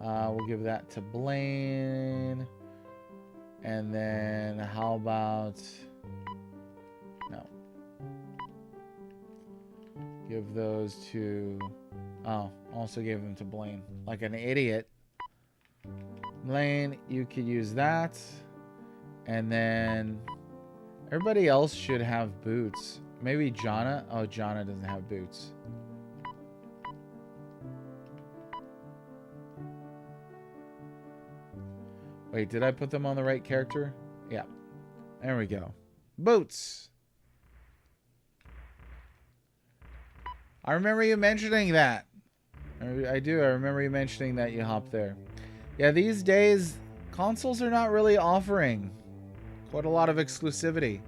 We'll give that to Blaine. And then how about... No. Give those to... Oh, also gave them to Blaine. Like an idiot. Blaine, you could use that. And then... Everybody else should have boots. Maybe Jonna? Oh, Jonna doesn't have boots. Wait, did I put them on the right character? Yeah. There we go. Boots! I remember you mentioning that. I do. I remember you mentioning that you hopped there. Yeah, these days, consoles are not really offering quite a lot of exclusivity.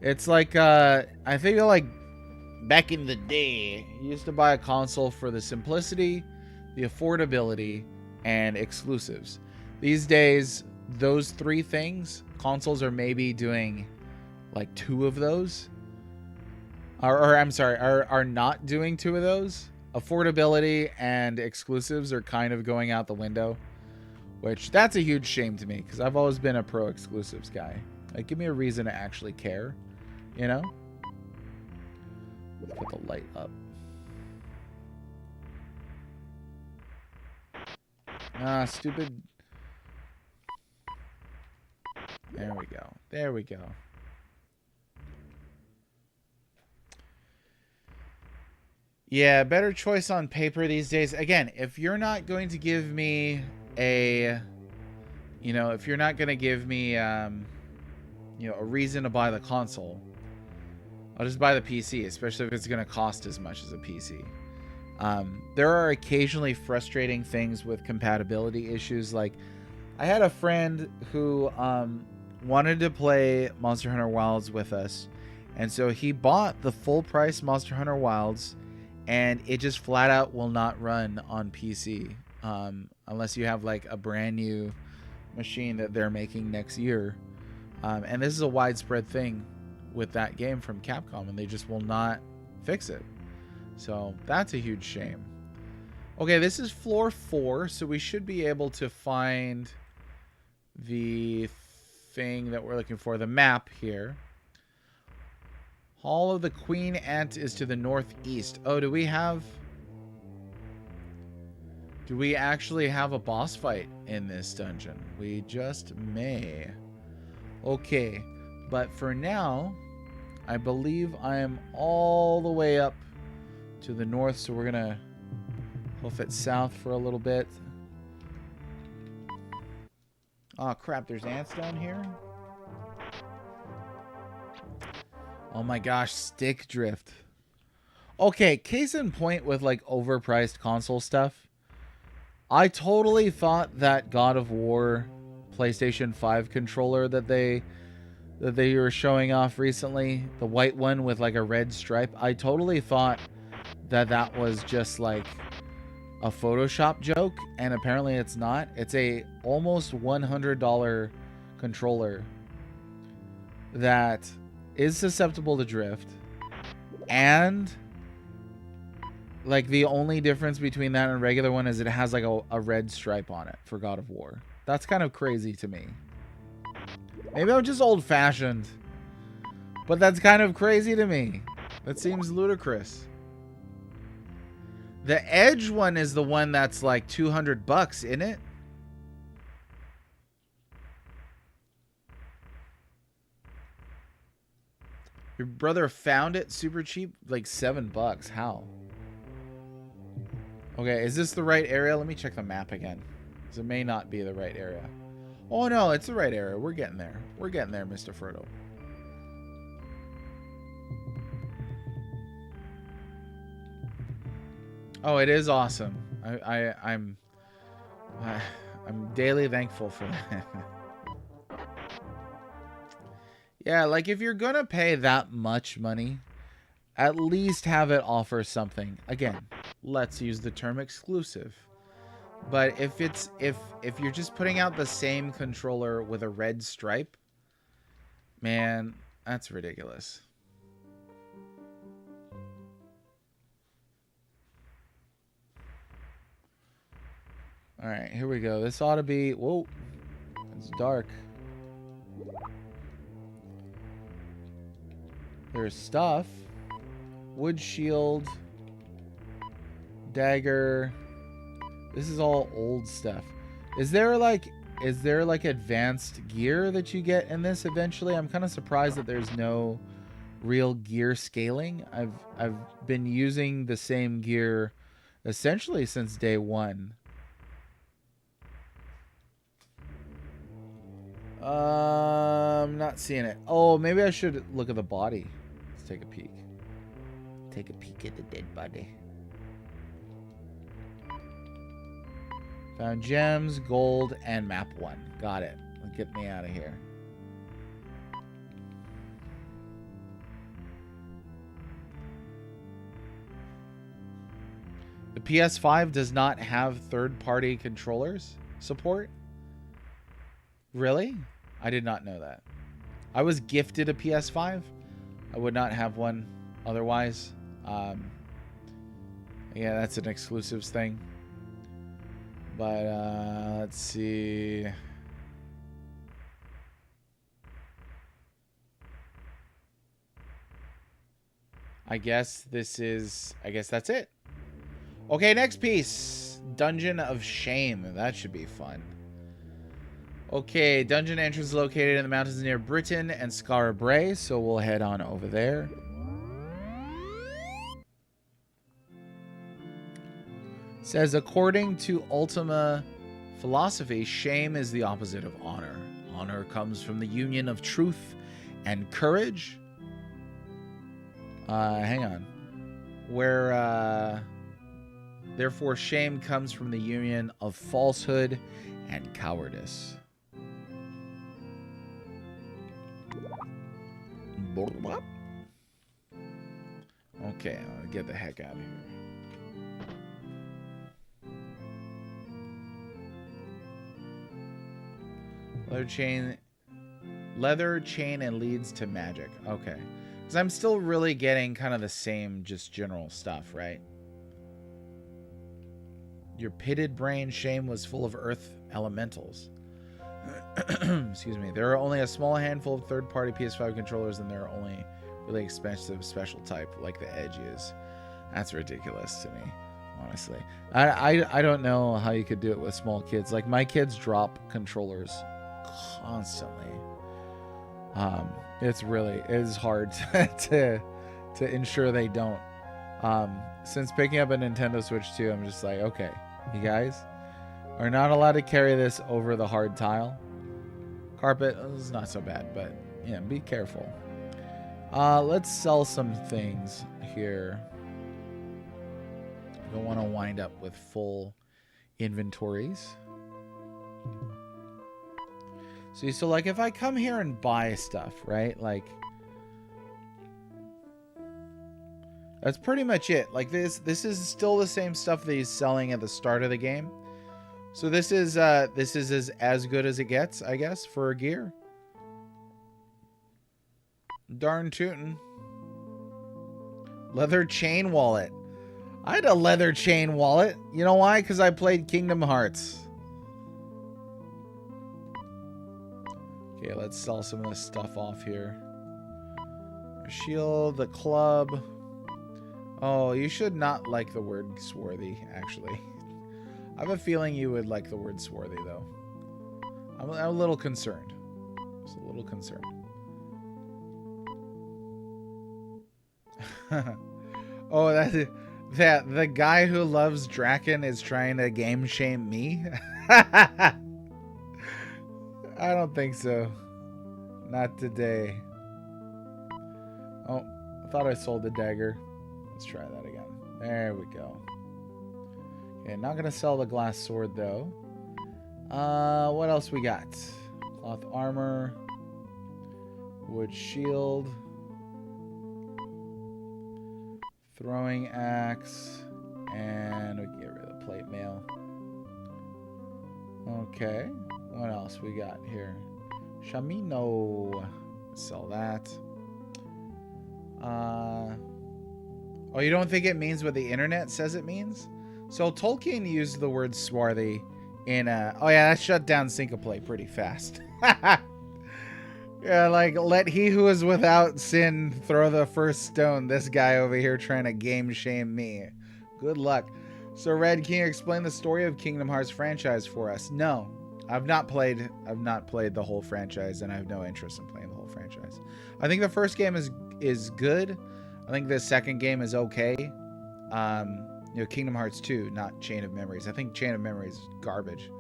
It's like, I feel like back in the day, you used to buy a console for the simplicity, the affordability, and exclusives. These days, those three things, consoles are maybe doing like 2 of those. Or I'm sorry, are not doing 2 of those. Affordability and exclusives are kind of going out the window, which that's a huge shame to me because I've always been a pro exclusives guy. Like, give me a reason to actually care, you know? Let's put the light up. Ah, stupid. There we go. There we go. Yeah, better choice on paper these days. Again, if you're not going to give me a, if you're not going to give me, a reason to buy the console, I'll just buy the PC, especially if it's going to cost as much as a PC. There are occasionally frustrating things with compatibility issues. Like, I had a friend who wanted to play Monster Hunter Wilds with us, and so he bought the full price Monster Hunter Wilds, and it just flat out will not run on PC unless you have like a brand new machine that they're making next year. And this is a widespread thing with that game from Capcom, and they just will not fix it. So that's a huge shame. Okay, this is floor 4, so we should be able to find the thing that we're looking for, the map here. Hall of the Queen Ant is to the northeast. Oh, do we actually have a boss fight in this dungeon? We just may. Okay, but for now, I believe I am all the way up to the north, so we're gonna hoof it south for a little bit. Oh crap, there's ants down here? Oh my gosh, stick drift. Okay, case in point with like overpriced console stuff. I totally thought that God of War PlayStation 5 controller that they were showing off recently, the white one with like a red stripe, I totally thought that was just like a Photoshop joke, and apparently it's not. It's a almost $100 controller that is susceptible to drift, and like the only difference between that and a regular one is it has like a red stripe on it for God of War. That's kind of crazy to me. Maybe I'm just old-fashioned, but that's kind of crazy to me. That seems ludicrous. The Edge one is the one that's like $200, isn't it? Your brother found it super cheap, like $7. How? Okay, is this the right area? Let me check the map again, because it may not be the right area. Oh no, it's the right area. We're getting there. We're getting there, Mr. Frodo. Oh, it is awesome. I'm daily thankful for that. Yeah, like if you're gonna pay that much money, at least have it offer something. Again, let's use the term exclusive. But if you're just putting out the same controller with a red stripe, man, that's ridiculous. All right, here we go. This ought to be... Whoa, it's dark. There's stuff. Wood shield. Dagger. This is all old stuff. Is there like advanced gear that you get in this eventually? I'm kind of surprised that there's no real gear scaling. I've been using the same gear essentially since day one. I'm not seeing it. Oh, maybe I should look at the body. Let's take a peek. Take a peek at the dead body. Found gems, gold, and map 1. Got it. Get me out of here. The PS5 does not have third-party controllers support? Really? I did not know that. I was gifted a PS5. I would not have one otherwise. Yeah, that's an exclusives thing. But let's see. I guess that's it. Okay, next piece. Dungeon of Shame. That should be fun. Okay, dungeon entrance located in the mountains near Britain and Skara Brae, so we'll head on over there. Says, according to Ultima philosophy, shame is the opposite of honor. Honor comes from the union of truth and courage. Hang on. Where, therefore, shame comes from the union of falsehood and cowardice. Okay, I'll get the heck out of here. Leather chain and leads to magic. Okay. Because I'm still really getting kind of the same just general stuff, right? Your pitted brain shame was full of earth elementals. Excuse me. There are only a small handful of third-party PS5 controllers, and there are only really expensive special type like the Edge is. That's ridiculous to me, honestly. I don't know how you could do it with small kids. Like, my kids drop controllers constantly. It is hard to ensure they don't. Since picking up a Nintendo Switch 2, I'm just like, okay, you guys are not allowed to carry this over the hard tile. Carpet is not so bad, but yeah, be careful. Let's sell some things here. I don't want to wind up with full inventories. See, so like if I come here and buy stuff, right? Like, that's pretty much it. Like this is still the same stuff that he's selling at the start of the game. So this is as good as it gets, I guess, for gear. Darn tootin'. Leather chain wallet. I had a leather chain wallet. You know why? Because I played Kingdom Hearts. Okay, let's sell some of this stuff off here. Shield, the club. Oh, you should not like the word swarthy, actually. I have a feeling you would like the word swarthy, though. I'm a little concerned. Just a little concerned. Oh, that the guy who loves Draken is trying to game shame me? I don't think so. Not today. Oh, I thought I sold the dagger. Let's try that again. There we go. Okay, not gonna sell the glass sword though. What else we got? Cloth armor, wood shield, throwing axe, and we can get rid of the plate mail. Okay, what else we got here? Shamino, sell that. Oh, you don't think it means what the internet says it means? So Tolkien used the word swarthy in oh yeah, that shut down Syncoplay pretty fast. Yeah, like, let he who is without sin throw the first stone. This guy over here trying to game shame me. Good luck. So Red, can you explain the story of Kingdom Hearts franchise for us? No, I've not played the whole franchise, and I have no interest in playing the whole franchise. I think the first game is good. I think the second game is okay. You know, Kingdom Hearts 2, not Chain of Memories. I think Chain of Memories is garbage.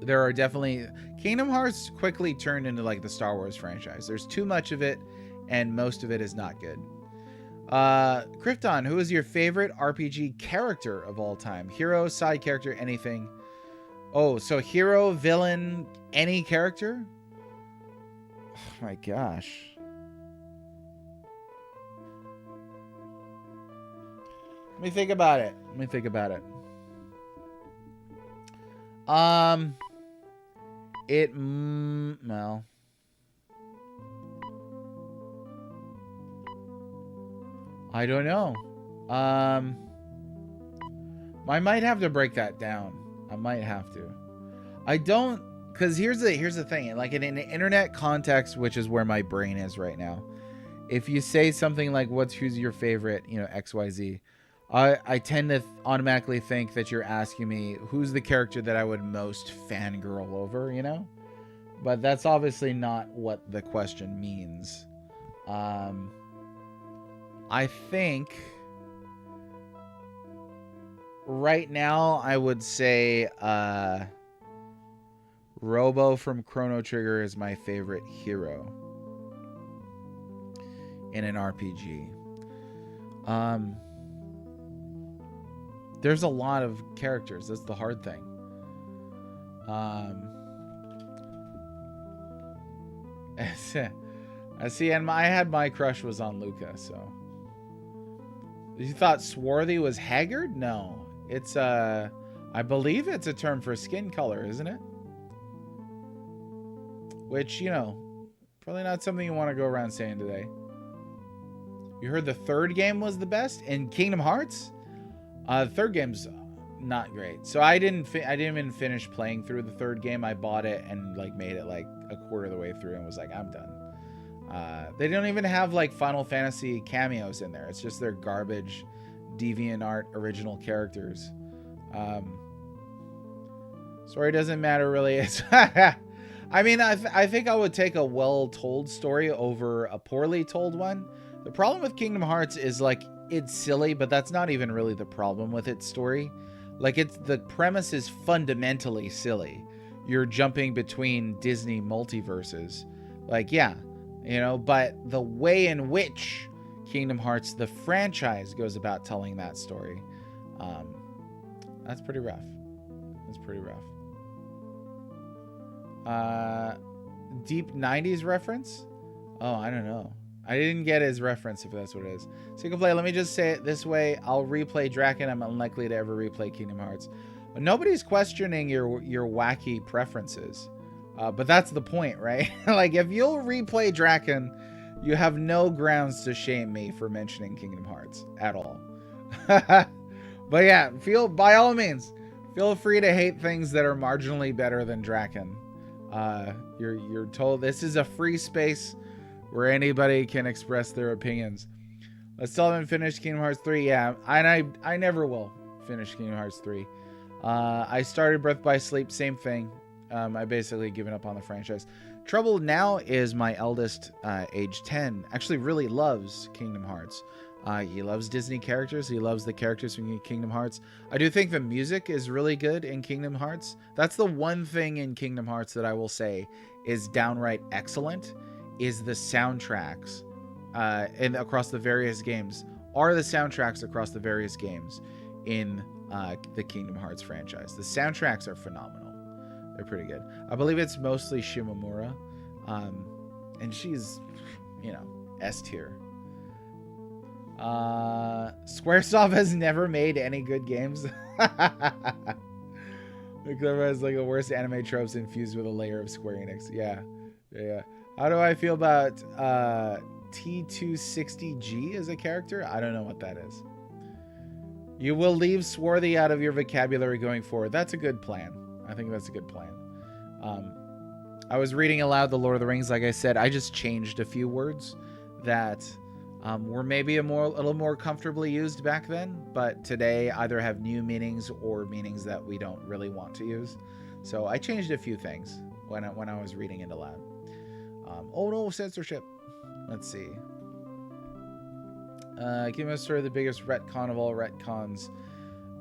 There are definitely... Kingdom Hearts quickly turned into like the Star Wars franchise. There's too much of it, and most of it is not good. Krypton, who is your favorite RPG character of all time? Hero, side character, anything. Oh, so hero, villain, any character? Oh my gosh. Let me think about it. Well, I don't know. I might have to break that down. I might have to. I don't, because here's the thing. Like in an internet context, which is where my brain is right now, if you say something like, who's your favorite, you know, XYZ, I tend to automatically think that you're asking me who's the character that I would most fangirl over, you know? But that's obviously not what the question means. I think right now, I would say Robo from Chrono Trigger is my favorite hero in an RPG. There's a lot of characters. That's the hard thing. I see, and I had my crush was on Luca, so. You thought swarthy was haggard? No. It's I believe it's a term for skin color, isn't it? Which, you know, probably not something you want to go around saying today. You heard the third game was the best in Kingdom Hearts? The third game's not great. So I didn't even finish playing through the third game. I bought it and like made it like a quarter of the way through and was like, I'm done. They don't even have like Final Fantasy cameos in there. It's just their garbage DeviantArt original characters. Story doesn't matter really. It's I mean, I think I would take a well-told story over a poorly told one. The problem with Kingdom Hearts is like it's silly, but that's not even really the problem with its story. Like the premise is fundamentally silly. You're jumping between Disney multiverses. Like, yeah, you know, but the way in which Kingdom Hearts, the franchise, goes about telling that story, that's pretty rough. That's pretty rough. Deep 90s reference? Oh, I don't know. I didn't get his reference, if that's what it is. Single play, let me just say it this way. I'll replay Draken. I'm unlikely to ever replay Kingdom Hearts. But nobody's questioning your wacky preferences. But that's the point, right? Like, if you'll replay Draken, you have no grounds to shame me for mentioning Kingdom Hearts at all. But yeah, by all means, feel free to hate things that are marginally better than Draken. You're told this is a free space where anybody can express their opinions. I still haven't finished Kingdom Hearts 3. Yeah, and I never will finish Kingdom Hearts 3. I started Birth by Sleep, same thing. I basically given up on the franchise. Trouble now is my eldest, age 10, actually really loves Kingdom Hearts. He loves Disney characters. He loves the characters from Kingdom Hearts. I do think the music is really good in Kingdom Hearts. That's the one thing in Kingdom Hearts that I will say is downright excellent, is the soundtracks and across the various games in the Kingdom Hearts franchise. The soundtracks are phenomenal. They're pretty good. I believe it's mostly Shimomura, and she's, you know, S tier. Squaresoft has never made any good games. Clever has like the worst anime tropes infused with a layer of Square Enix. Yeah. How do I feel about T260G as a character? I don't know what that is. You will leave swarthy out of your vocabulary going forward. That's a good plan. I think that's a good plan. I was reading aloud The Lord of the Rings. Like I said, I just changed a few words that were maybe a little more comfortably used back then, but today either have new meanings or meanings that we don't really want to use. So I changed a few things when I was reading it aloud. Oh no, censorship. Let's see. Kingdom Hearts are the biggest retcon of all retcons.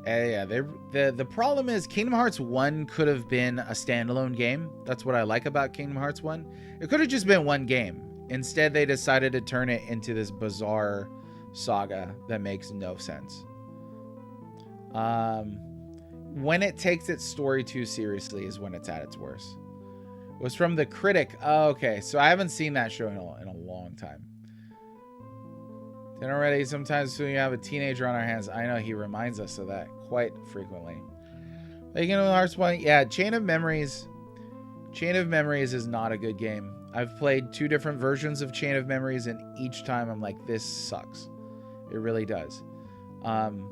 Yeah, the problem is Kingdom Hearts 1 could have been a standalone game. That's what I like about Kingdom Hearts 1. It could have just been one game. Instead, they decided to turn it into this bizarre saga that makes no sense. When it takes its story too seriously is when it's at its worst. It was from The Critic. Oh, okay, so I haven't seen that show in a long time. Then already, sometimes when you have a teenager on our hands, I know he reminds us of that quite frequently. Kingdom Hearts 1, yeah, Chain of Memories is not a good game. I've played 2 different versions of Chain of Memories, and each time I'm like, this sucks. It really does. I'm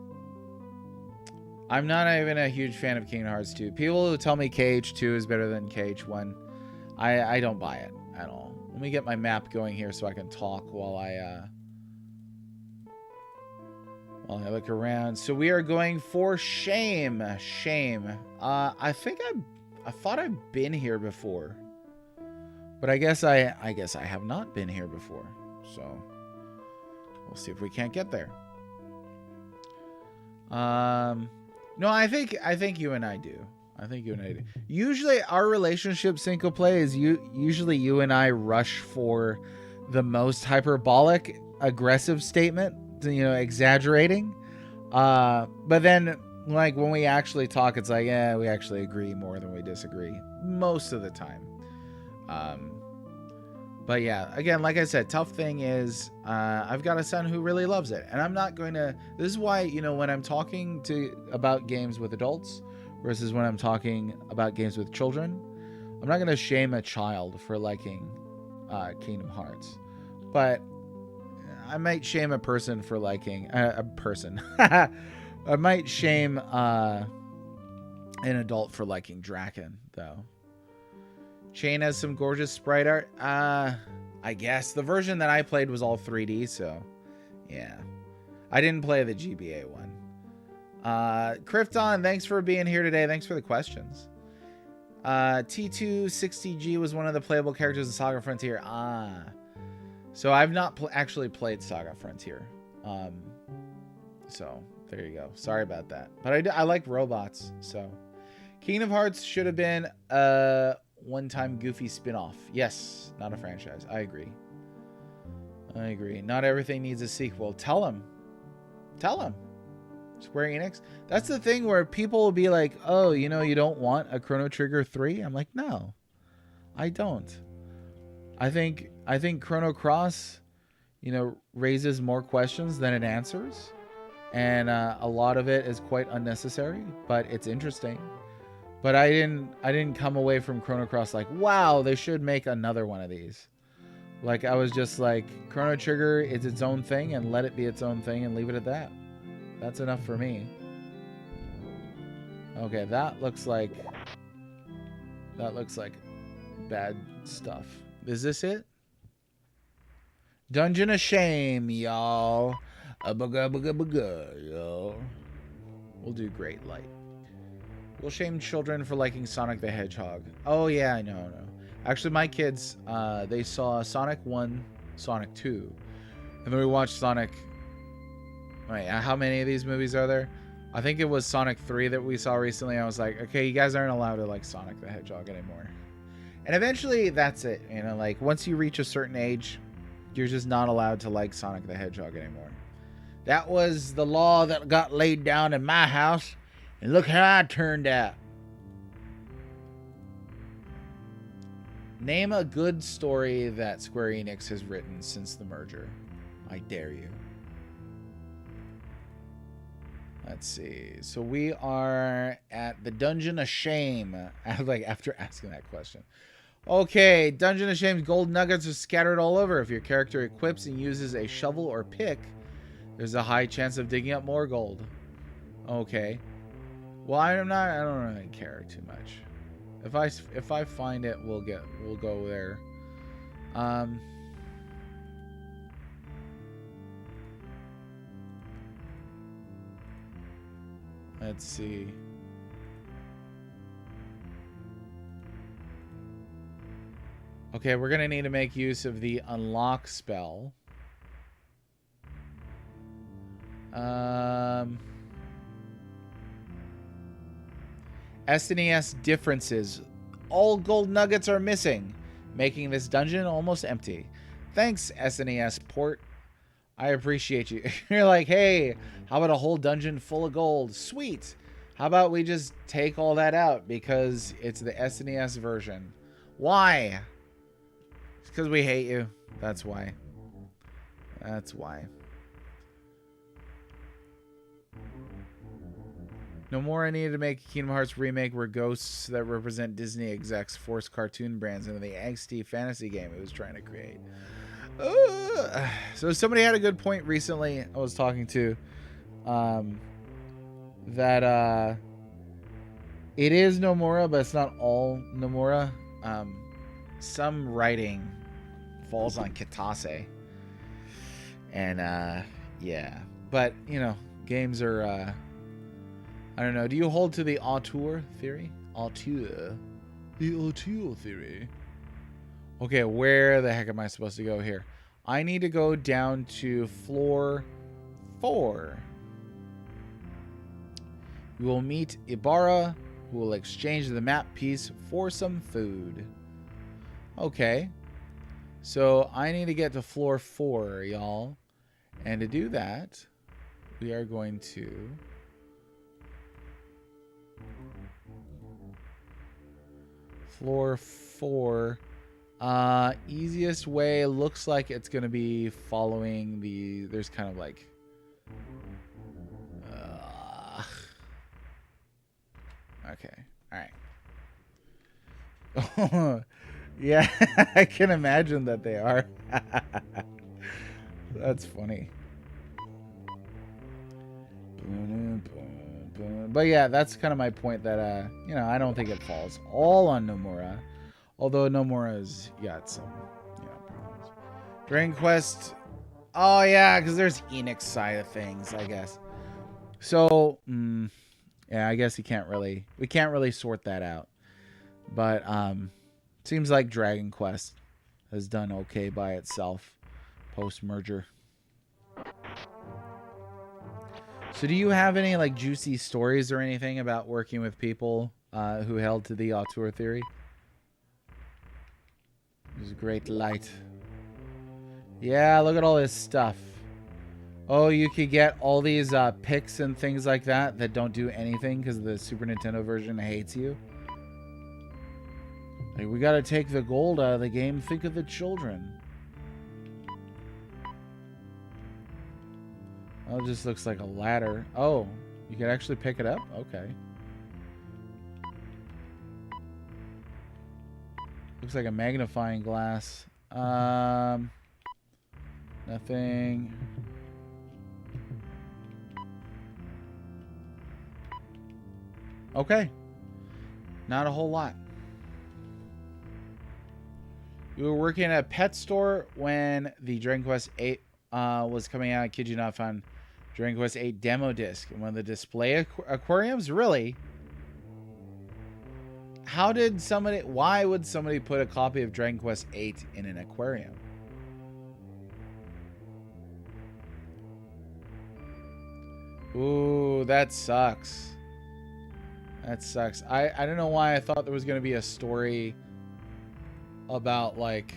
not even a huge fan of Kingdom Hearts 2. People who tell me KH2 is better than KH1, I don't buy it at all. Let me get my map going here so I can talk while I look around. So we are going for Shame. I thought I've been here before, but I guess I have not been here before. So we'll see if we can't get there. No, I think you and I do. I think you and I do. Usually, our relationship single play is usually you and I rush for the most hyperbolic, aggressive statement. Exaggerating. But then, like, when we actually talk, it's like, yeah, we actually agree more than we disagree most of the time. But yeah, again, like I said, tough thing is I've got a son who really loves it, and I'm not going to. This is why, when I'm talking about games with adults versus when I'm talking about games with children, I'm not going to shame a child for liking Kingdom Hearts, but I might shame a person for liking a person. I might shame an adult for liking Draken, though. Chain has some gorgeous sprite art. I guess the version that I played was all 3D, so yeah. I didn't play the GBA one. Krypton, thanks for being here today. Thanks for the questions. T260G was one of the playable characters in Saga Frontier. So I've not actually played Saga Frontier. So there you go. Sorry about that. But I like robots, so. Kingdom Hearts should have been one-time Goofy spin-off. Yes, not a franchise. I agree. Not everything needs a sequel. Tell them. Square Enix. That's the thing where people will be like, oh, you don't want a Chrono Trigger 3? I'm like, no, I don't. I think Chrono Cross, raises more questions than it answers. And a lot of it is quite unnecessary, but it's interesting. But I didn't come away from Chrono Cross like, wow, they should make another one of these. Like, I was just like, Chrono Trigger is its own thing, and let it be its own thing and leave it at that. That's enough for me. Okay, that looks like bad stuff. Is this it? Dungeon of Shame, y'all. Y'all. We'll do Great Light. We'll shame children for liking Sonic the Hedgehog. Oh, yeah, I know. Actually, my kids, they saw Sonic 1, Sonic 2. And then we watched Sonic... Wait, how many of these movies are there? I think it was Sonic 3 that we saw recently. I was like, okay, you guys aren't allowed to like Sonic the Hedgehog anymore. And eventually, that's it. Like, once you reach a certain age, you're just not allowed to like Sonic the Hedgehog anymore. That was the law that got laid down in my house. And look how I turned out. Name a good story that Square Enix has written since the merger. I dare you. Let's see. So we are at the Dungeon of Shame. After asking that question. Okay, Dungeon of Shame's gold nuggets are scattered all over. If your character equips and uses a shovel or pick, there's a high chance of digging up more gold. Okay. Well, I don't really care too much. If I find it, we'll go there. Let's see. Okay, we're gonna need to make use of the unlock spell. SNES differences. All gold nuggets are missing, making this dungeon almost empty. Thanks, SNES port. I appreciate you. You're like, hey, how about a whole dungeon full of gold? Sweet. How about we just take all that out because it's the SNES version? Why? It's because we hate you. That's why. That's why. No more I needed to make a Kingdom Hearts remake where ghosts that represent Disney execs force cartoon brands into the angsty fantasy game it was trying to create. So somebody had a good point recently I was talking to that it is Nomura, but it's not all Nomura. Some writing falls on Kitase. And yeah. But, games are I don't know. Do you hold to the auteur theory? Auteur. The auteur theory. Okay, where the heck am I supposed to go here? I need to go down to floor 4. You will meet Ibarra, who will exchange the map piece for some food. Okay. So I need to get to floor 4, y'all. And to do that, we are going to... Floor 4. Easiest way looks like it's going to be following the... There's kind of like... Okay. All right. Yeah, I can imagine that they are. That's funny. But yeah, that's kind of my point that, you know, I don't think it falls all on Nomura. Although Nomura's got some, you know, problems. Dragon Quest. Oh, yeah, because there's Enix side of things, I guess. So, yeah, I guess we can't really sort that out. But, seems like Dragon Quest has done okay by itself post-merger. So do you have any like juicy stories or anything about working with people who held to the auteur theory? There's great light. Yeah, look at all this stuff. Oh, you could get all these picks and things like that that don't do anything because the Super Nintendo version hates you. Like, we gotta take the gold out of the game. Think of the children. Oh, it just looks like a ladder. Oh, you can actually pick it up? Okay. Looks like a magnifying glass. Nothing. Okay. Not a whole lot. You were working at a pet store when the Dragon Quest 8 was coming out. I kid you not, found Dragon Quest 8 demo disc and one of the display aquariums. Really? How did somebody? Why would somebody put a copy of Dragon Quest 8 in an aquarium? Ooh, that sucks. That sucks. I don't know why I thought there was going to be a story about, like,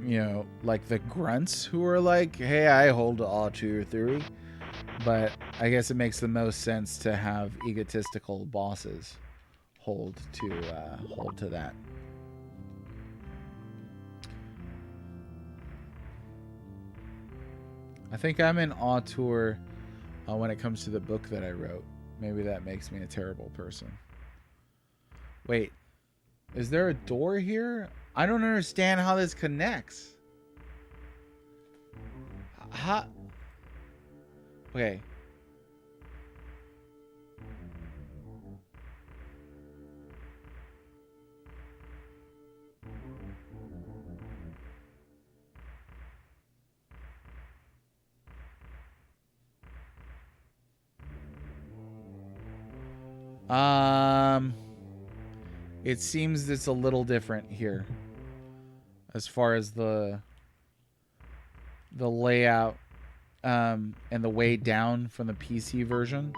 you know, like the grunts who are like, hey, I hold to auteur theory. But I guess it makes the most sense to have egotistical bosses hold to that. I think I'm an auteur when it comes to the book that I wrote. Maybe that makes me a terrible person. Wait, is there a door here? I don't understand how this connects. How? Okay. It seems it's a little different here as far as the layout and the way down from the PC version.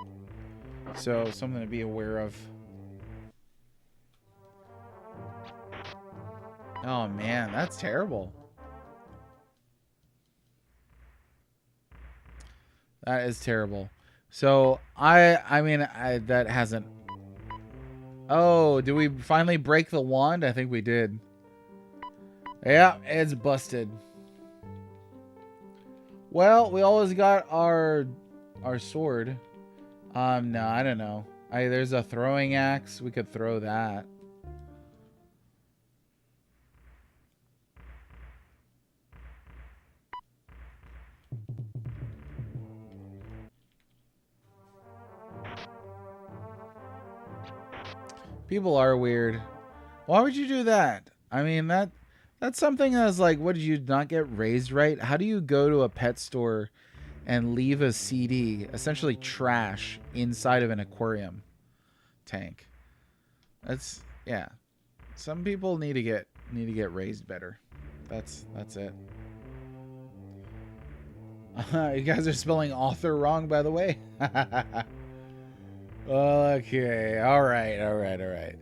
So something to be aware of. Oh man, that's terrible. That is terrible. So I mean that hasn't. Oh, did we finally break the wand? I think we did. Yeah, it's busted. Well, we always got our sword. No, I don't know. There's a throwing axe. We could throw that. People are weird. Why would you do that? I mean, that's something that's like, what, did you not get raised right? How do you go to a pet store and leave a CD, essentially trash, inside of an aquarium tank? That's, yeah. Some people need to get raised better. That's it. You guys are spelling author wrong, by the way. Okay. All right.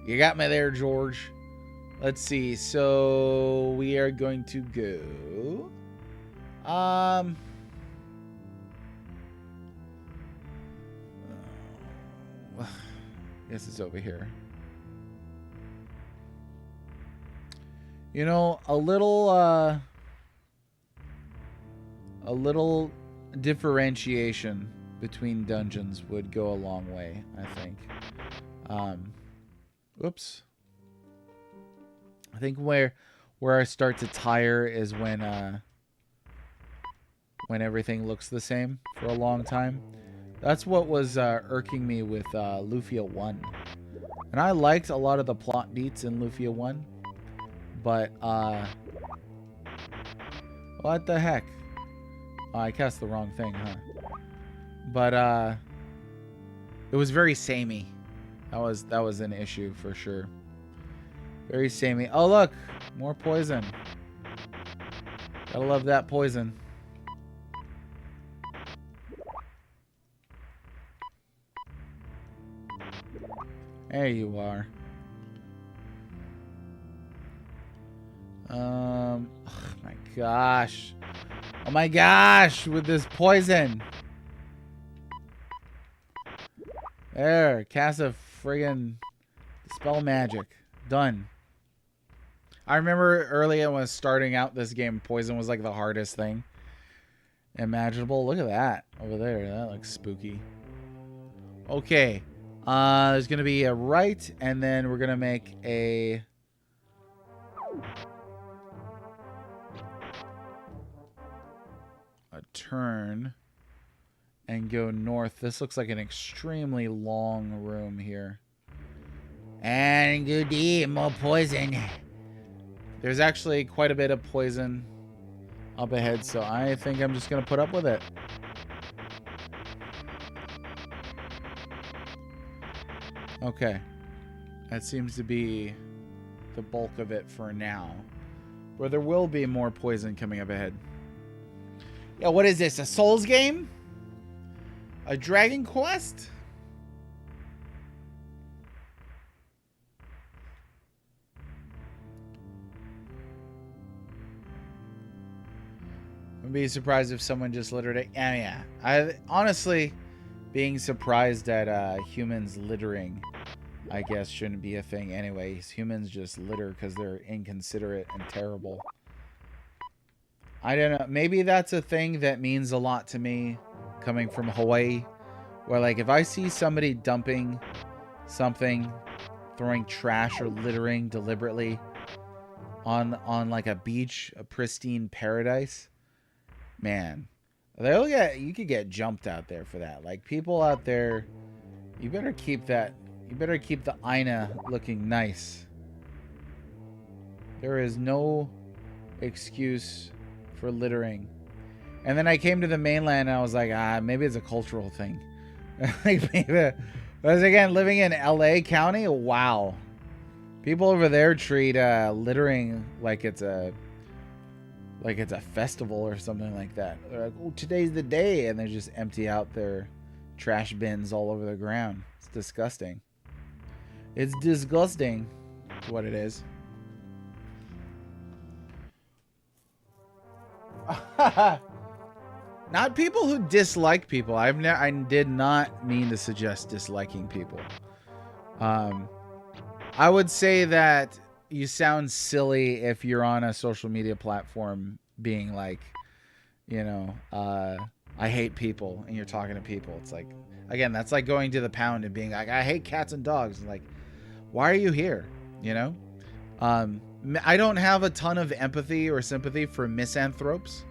You got me there, George. Let's see. So we are going to go. I guess it's over here. You know, a little differentiation between dungeons would go a long way, I think. Oops. I think where I start to tire is when everything looks the same for a long time. That's what was irking me with Lufia 1. And I liked a lot of the plot beats in Lufia 1. But, what the heck? Oh, I cast the wrong thing, huh? But, it was very samey. That was an issue for sure. Very samey. Oh, look! More poison. Gotta love that poison. There you are. Oh my gosh. Oh my gosh, with this poison. There, cast a friggin' spell magic. Done. I remember earlier when I was starting out this game, poison was like the hardest thing imaginable. Look at that over there. That looks spooky. Okay. There's gonna be a right, and then we're gonna make a turn and go north. This looks like an extremely long room here. And go deep, more poison. There's actually quite a bit of poison up ahead, so I think I'm just gonna put up with it. Okay. That seems to be the bulk of it for now. Where there will be more poison coming up ahead. Yeah, what is this? A Souls game? A Dragon Quest? I'd be surprised if someone just littered it. Yeah. Honestly, being surprised at humans littering, I guess, shouldn't be a thing anyways. Humans just litter because they're inconsiderate and terrible. I don't know. Maybe that's a thing that means a lot to me coming from Hawaii. Where, like, if I see somebody dumping something, throwing trash or littering deliberately on like a beach, a pristine paradise, man, you could get jumped out there for that. Like, people out there, you better keep the Aina looking nice. There is no excuse for littering. And then I came to the mainland and I was like, maybe it's a cultural thing. Like, maybe, but again, living in LA County, wow. People over there treat littering like it's a festival or something like that. They're like, oh, today's the day, and they just empty out their trash bins all over the ground. It's disgusting. It's disgusting. That's what it is. Not people who dislike people. I did not mean to suggest disliking people. I would say that you sound silly if you're on a social media platform being like, you know, I hate people, and you're talking to people. It's like, again, that's like going to the pound and being like, I hate cats and dogs. And like, why are you here? You know? I don't have a ton of empathy or sympathy for misanthropes.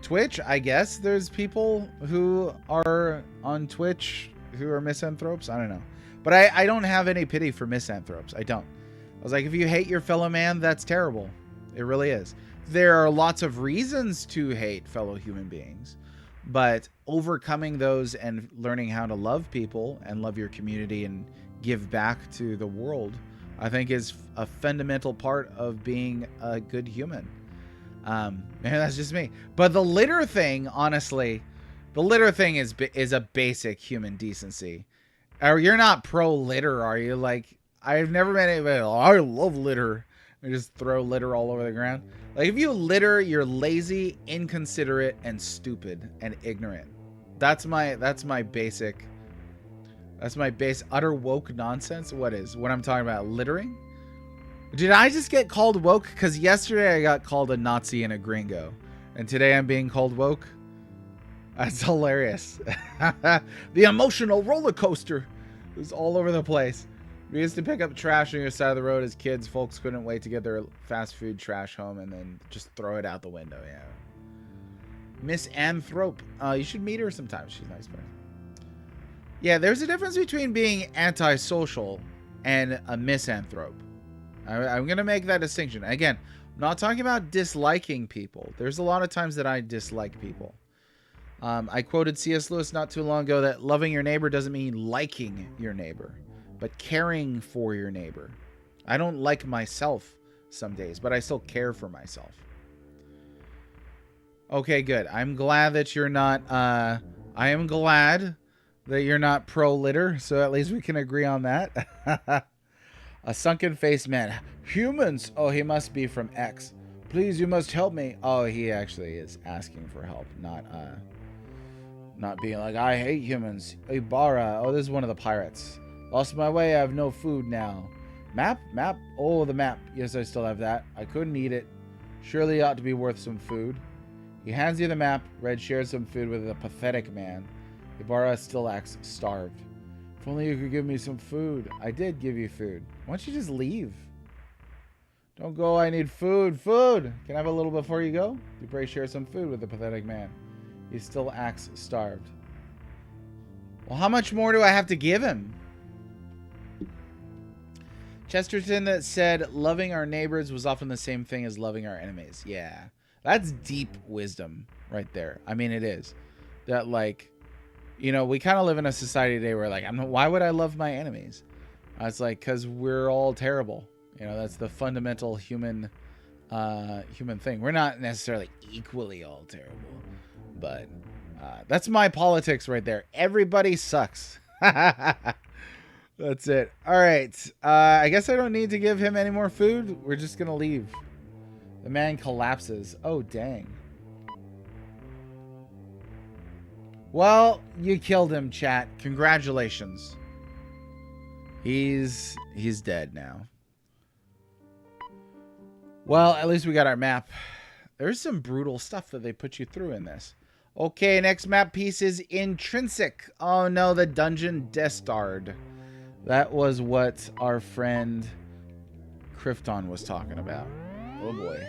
Twitch, I guess there's people who are on Twitch who are misanthropes. I don't know. But I don't have any pity for misanthropes. I don't. I was like, if you hate your fellow man, that's terrible. It really is. There are lots of reasons to hate fellow human beings. But overcoming those and learning how to love people and love your community and give back to the world, I think is a fundamental part of being a good human. And that's just me. But the litter thing, honestly, The litter thing is a basic human decency. Or you're not pro litter, are you? Like, I've never met anybody. Oh, I love litter. And just throw litter all over the ground. Like, if you litter, you're lazy, inconsiderate, and stupid and ignorant. That's my basic. That's my base utter woke nonsense. What I'm talking about? Littering? Did I just get called woke? Because yesterday I got called a Nazi and a gringo. And today I'm being called woke? That's hilarious. The emotional roller coaster is all over the place. We used to pick up trash on your side of the road as kids. Folks couldn't wait to get their fast food trash home and then just throw it out the window. Yeah. Miss Anthrope. You should meet her sometime. She's a nice person. Yeah, there's a difference between being antisocial and a misanthrope. I'm going to make that distinction. Again, I'm not talking about disliking people. There's a lot of times that I dislike people. I quoted C.S. Lewis not too long ago that loving your neighbor doesn't mean liking your neighbor, but caring for your neighbor. I don't like myself some days, but I still care for myself. Okay, good. I'm glad that you're not, I am glad that you're not pro-litter, so at least we can agree on that. A sunken-faced man. Humans! Oh, he must be from X. Please, you must help me. Oh, he actually is asking for help, not being like, I hate humans. Ibarra. Oh, this is one of the pirates. Lost my way. I have no food now. Map? Map? Oh, the map. Yes, I still have that. I couldn't eat it. Surely it ought to be worth some food. He hands you the map. Red shares some food with a pathetic man. Ibarra still acts starved. If only you could give me some food. I did give you food. Why don't you just leave? Don't go. I need food. Food! Can I have a little before you go? Ibarra shares some food with the pathetic man. He still acts starved. Well, how much more do I have to give him? Chesterton said, loving our neighbors was often the same thing as loving our enemies. Yeah. That's deep wisdom right there. I mean, it is. That, like, you know, we kind of live in a society today where, like, why would I love my enemies? It's like, because we're all terrible. You know, that's the fundamental human thing. We're not necessarily equally all terrible. But that's my politics right there. Everybody sucks. That's it. All right. I guess I don't need to give him any more food. We're just going to leave. The man collapses. Oh, dang. Well, you killed him, chat. Congratulations. He's dead now. Well, at least we got our map. There's some brutal stuff that they put you through in this. Okay, next map piece is Intrinsic. Oh no, the dungeon Destard. That was what our friend Krypton was talking about. Oh boy.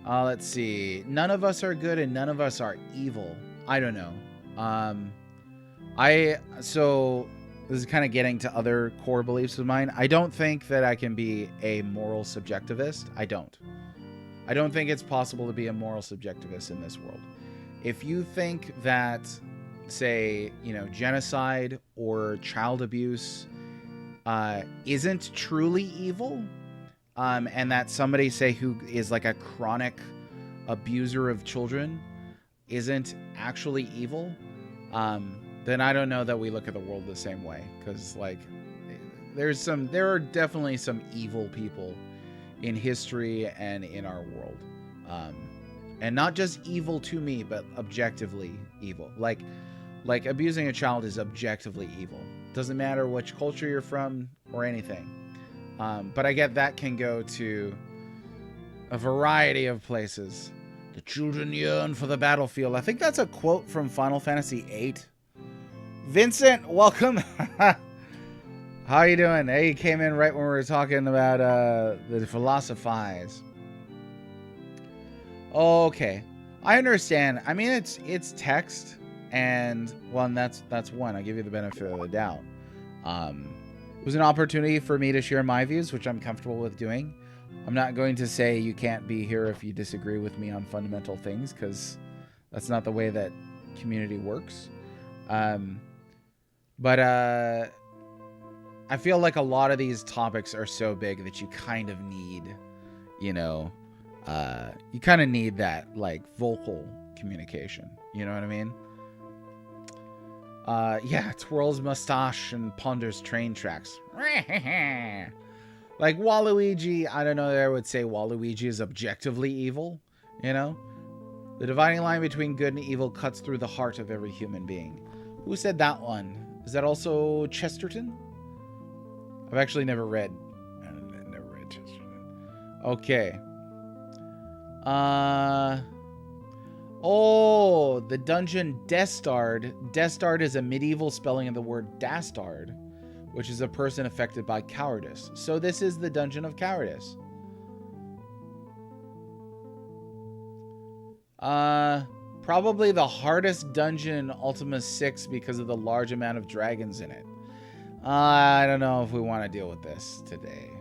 Let's see. None of us are good and none of us are evil. I don't know. So this is kind of getting to other core beliefs of mine. I don't think that I can be a moral subjectivist. I don't think it's possible to be a moral subjectivist in this world. If you think that, say, you know, genocide or child abuse isn't truly evil, and that somebody, say, who is like a chronic abuser of children isn't actually evil, then I don't know that we look at the world the same way. Because, like, there are definitely some evil people in history and in our world. And not just evil to me, but objectively evil. Like abusing a child is objectively evil. Doesn't matter which culture you're from or anything. But I get that can go to a variety of places. The children yearn for the battlefield. I think that's a quote from Final Fantasy VIII. Vincent, welcome. How you doing? Hey, you came in right when we were talking about the philosophize. Okay, I understand. I mean, it's text, and well, that's one. I give you the benefit of the doubt. It was an opportunity for me to share my views, which I'm comfortable with doing. I'm not going to say you can't be here if you disagree with me on fundamental things, because that's not the way that community works. But I feel like a lot of these topics are so big that you kind of need, you know, you kind of need that, like, vocal communication. You know what I mean? Yeah, twirls mustache and ponders train tracks. Like Waluigi, I don't know that I would say Waluigi is objectively evil, you know? The dividing line between good and evil cuts through the heart of every human being. Who said that one? Is that also Chesterton? I've actually never read Chesterton. Okay. Oh, the dungeon Dastard. Dastard is a medieval spelling of the word dastard, which is a person affected by cowardice. So this is the Dungeon of Cowardice. Probably the hardest dungeon in Ultima 6 because of the large amount of dragons in it. I don't know if we want to deal with this today.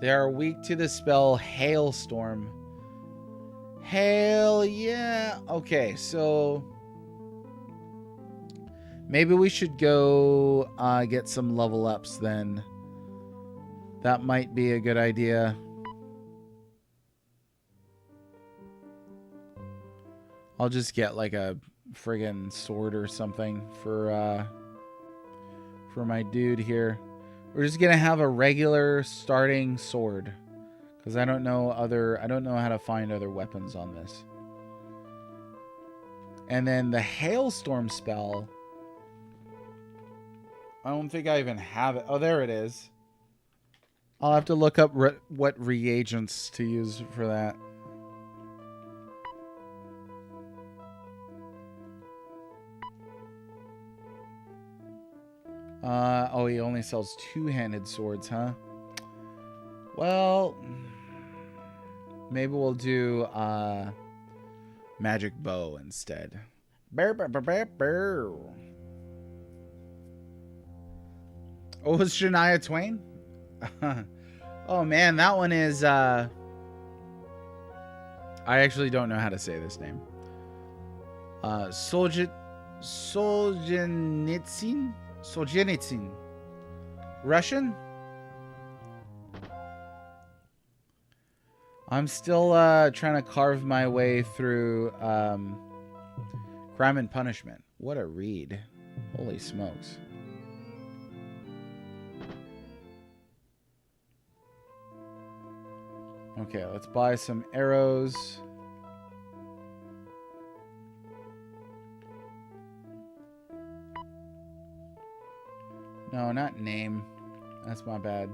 They are weak to the spell Hailstorm. Hail, yeah. Okay, so maybe we should go get some level ups then. That might be a good idea. I'll just get like a friggin' sword or something for my dude here. We're just gonna have a regular starting sword, because I don't know how to find other weapons on this. And then the hailstorm spell, I don't think I even have it. Oh, there it is. I'll have to look up what reagents to use for that. Oh, he only sells two-handed swords, huh? Well, maybe we'll do magic bow instead. Burr, burr, burr, burr, burr. Oh, was Shania Twain? Oh man, that one is I actually don't know how to say this name. Solzhenitsyn? Russian? I'm still trying to carve my way through Crime and Punishment. What a read. Holy smokes. Okay, let's buy some arrows. No, not name. That's my bad.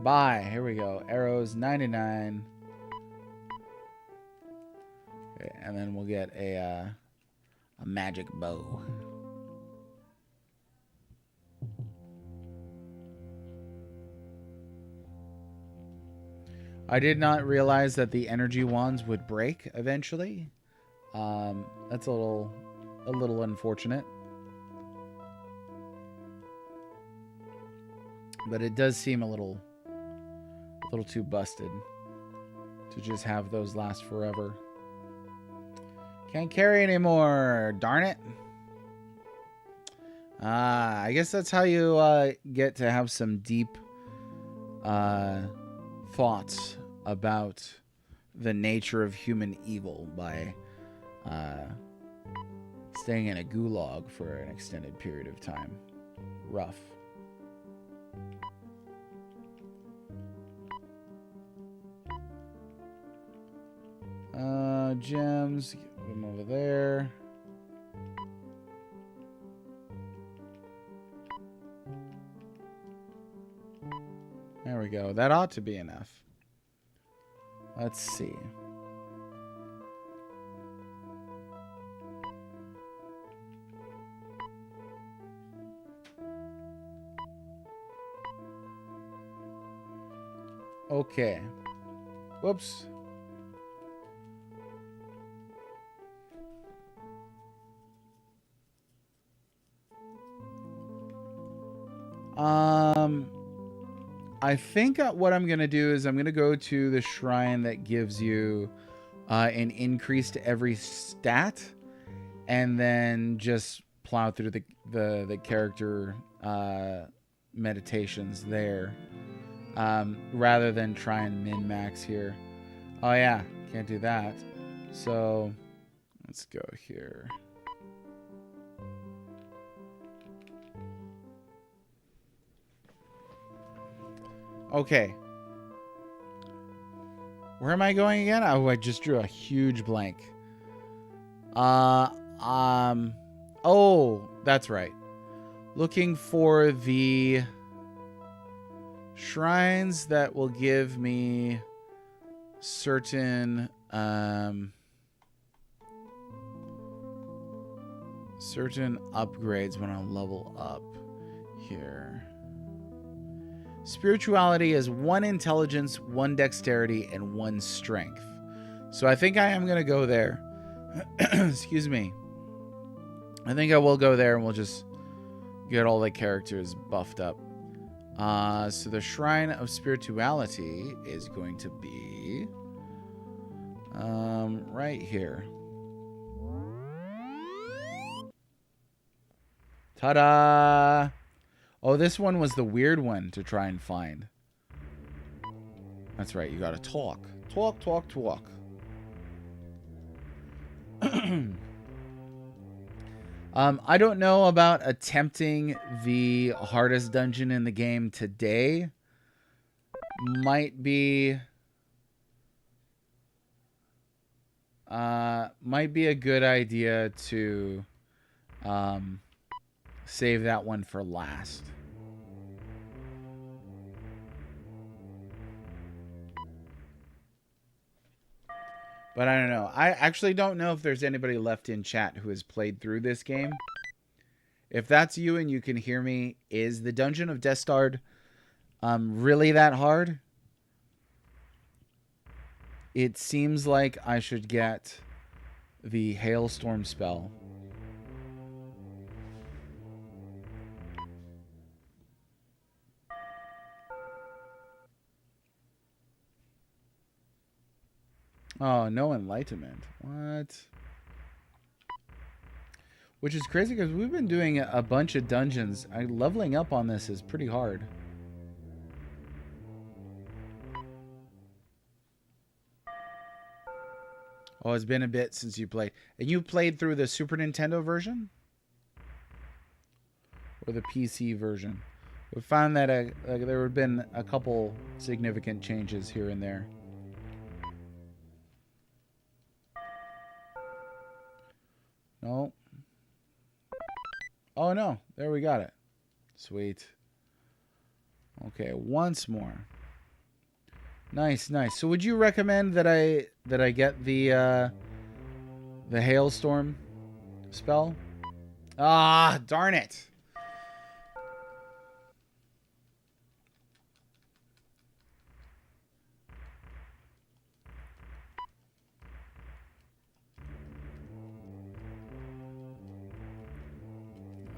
Buy. Here we go. Arrows, 99. Okay, and then we'll get a magic bow. I did not realize that the energy wands would break eventually. That's a little unfortunate. But it does seem a little too busted to just have those last forever. Can't carry anymore, darn it. I guess that's how you get to have some deep thoughts about the nature of human evil by staying in a gulag for an extended period of time. Rough. Gems, get them over there. There we go. That ought to be enough. Let's see. Okay. Whoops. I think what I'm going to do is I'm going to go to the shrine that gives you an increase to every stat, and then just plow through the character meditations there, rather than try and min-max here. Oh yeah, can't do that. So let's go here. Okay. Where am I going again? Oh, I just drew a huge blank. Oh, that's right. Looking for the shrines that will give me certain certain upgrades when I level up here. Spirituality is 1 intelligence, 1 dexterity, and 1 strength. So I think I am going to go there. Excuse me. I think I will go there and we'll just get all the characters buffed up. So the Shrine of Spirituality is going to be right here. Ta-da! Oh, this one was the weird one to try and find. That's right, you gotta talk. Talk, talk, talk. I don't know about attempting the hardest dungeon in the game today. Might be a good idea to save that one for last. But I don't know. I actually don't know if there's anybody left in chat who has played through this game. If that's you and you can hear me, is the Dungeon of Destard really that hard? It seems like I should get the Hailstorm spell. Oh, no enlightenment. What? Which is crazy because we've been doing a bunch of dungeons. Leveling up on this is pretty hard. Oh, it's been a bit since you played. And you played through the Super Nintendo version? Or the PC version? We found that there have been a couple significant changes here and there. No. Oh, no. There we got it. Sweet. Okay, once more. Nice, nice. So would you recommend that I get the Hailstorm spell? Ah, darn it.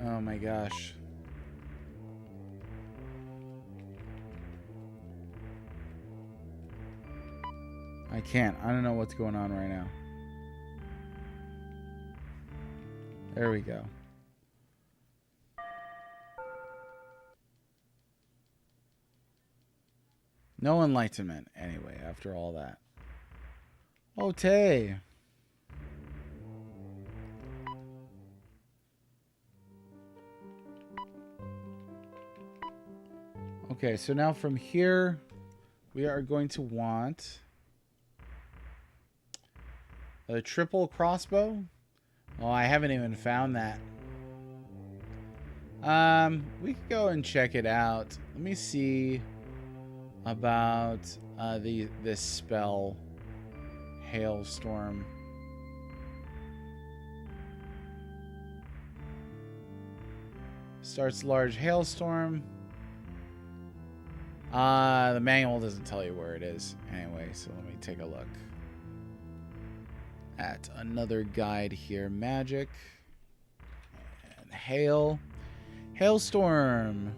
Oh my gosh. I can't. I don't know what's going on right now. There we go. No enlightenment, anyway, after all that. Okay. Okay, so now from here, we are going to want a triple crossbow. Oh, I haven't even found that. We could go and check it out. Let me see about this spell, Hailstorm. Starts large hailstorm. The manual doesn't tell you where it is. Anyway, so let me take a look at another guide here. Magic and hail. Hailstorm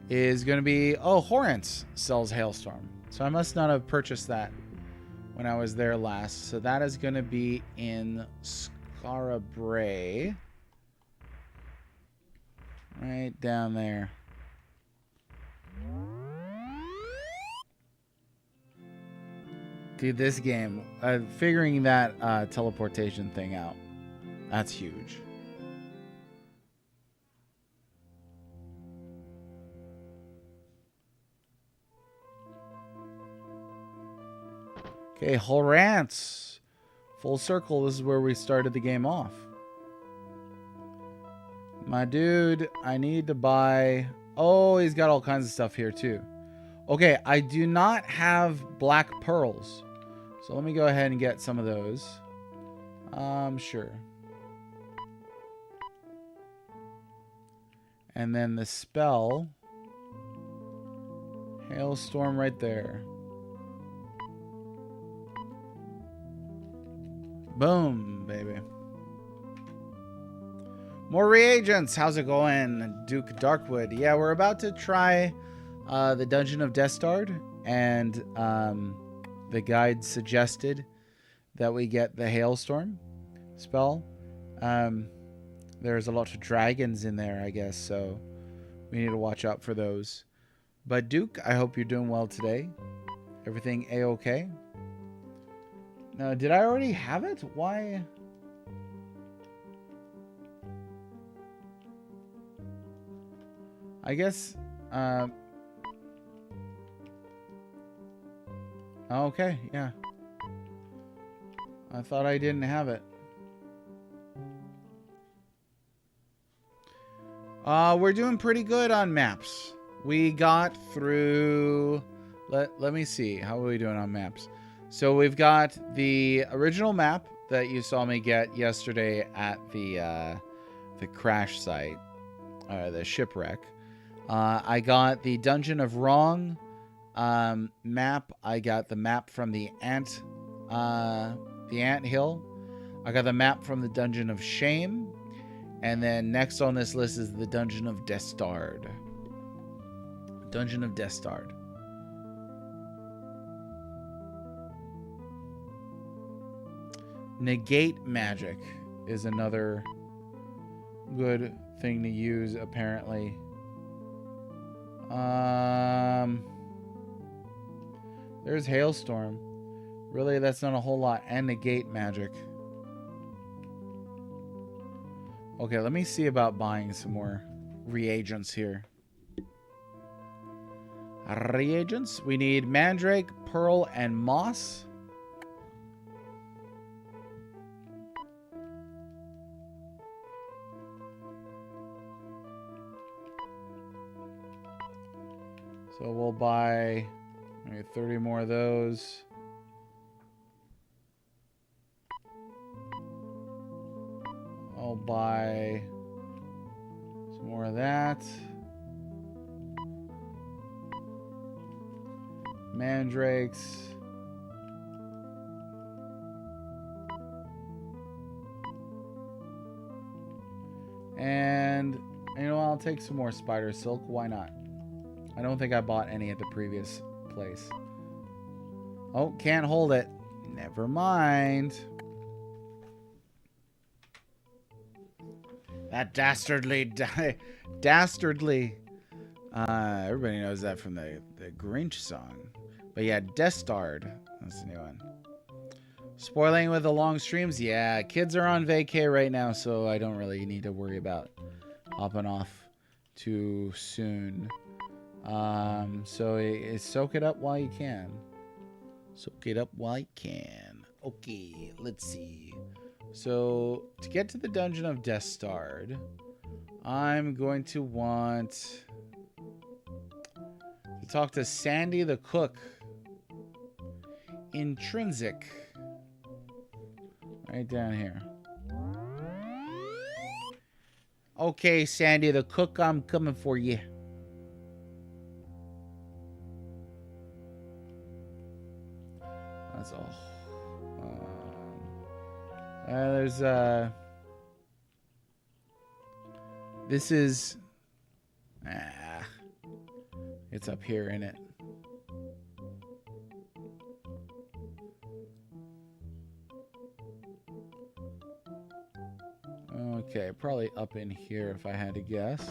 is going to be... Oh, Horrence sells Hailstorm. So I must not have purchased that when I was there last. So that is going to be in Scarabray. Right down there. Dude, this game, figuring that teleportation thing out, that's huge. Okay, Horance. Full circle, this is where we started the game off. My dude, I need to buy... Oh, he's got all kinds of stuff here too. Okay, I do not have black pearls. So let me go ahead and get some of those. Sure. And then the spell. Hailstorm right there. Boom, baby. More reagents. How's it going, Duke Darkwood? Yeah, we're about to try the Dungeon of Destard, and the guide suggested that we get the Hailstorm spell. There's a lot of dragons in there, I guess, so we need to watch out for those. But Duke, I hope you're doing well today. Everything A-okay? Now, did I already have it? Why? I guess... okay, yeah. I thought I didn't have it. We're doing pretty good on maps. We got through... Let me see. How are we doing on maps? So we've got the original map that you saw me get yesterday at the crash site, the shipwreck. I got the Dungeon of Wrong map. I got the map from the ant hill. I got the map from the Dungeon of Shame, and then next on this list is the Dungeon of Destard. Dungeon of Destard. Negate magic is another good thing to use, apparently. There's Hailstorm. Really, that's not a whole lot. And negate magic. Okay, let me see about buying some more reagents here. Reagents. We need Mandrake, Pearl, and Moss. So we'll buy maybe 30 more of those. I'll buy some more of that. Mandrakes. And, you know, I'll take some more spider silk. Why not? I don't think I bought any at the previous place. Oh, can't hold it. Never mind. That dastardly... everybody knows that from the Grinch song. But yeah, Destard. That's the new one. Spoiling with the long streams? Yeah, kids are on vacay right now, so I don't really need to worry about hopping off too soon. So soak it up while you can. Soak it up while you can. Okay, let's see. So, to get to the Dungeon of Destard, I'm going to want to talk to Sandy the Cook. Intrinsic. Right down here. Okay, Sandy the Cook, I'm coming for you. That's all. There's this is it's up here in it. Okay, probably up in here if I had to guess.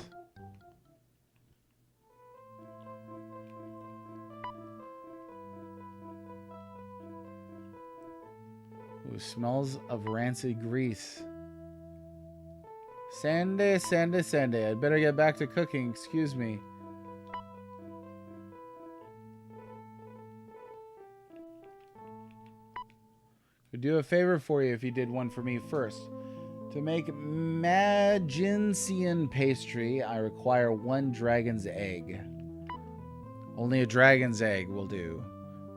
Ooh, smells of rancid grease. Sandy, Sandy, Sandy. I'd better get back to cooking. Excuse me. Could do a favor for you if you did one for me first. To make Magincian pastry, I require 1 dragon's egg. Only a dragon's egg will do.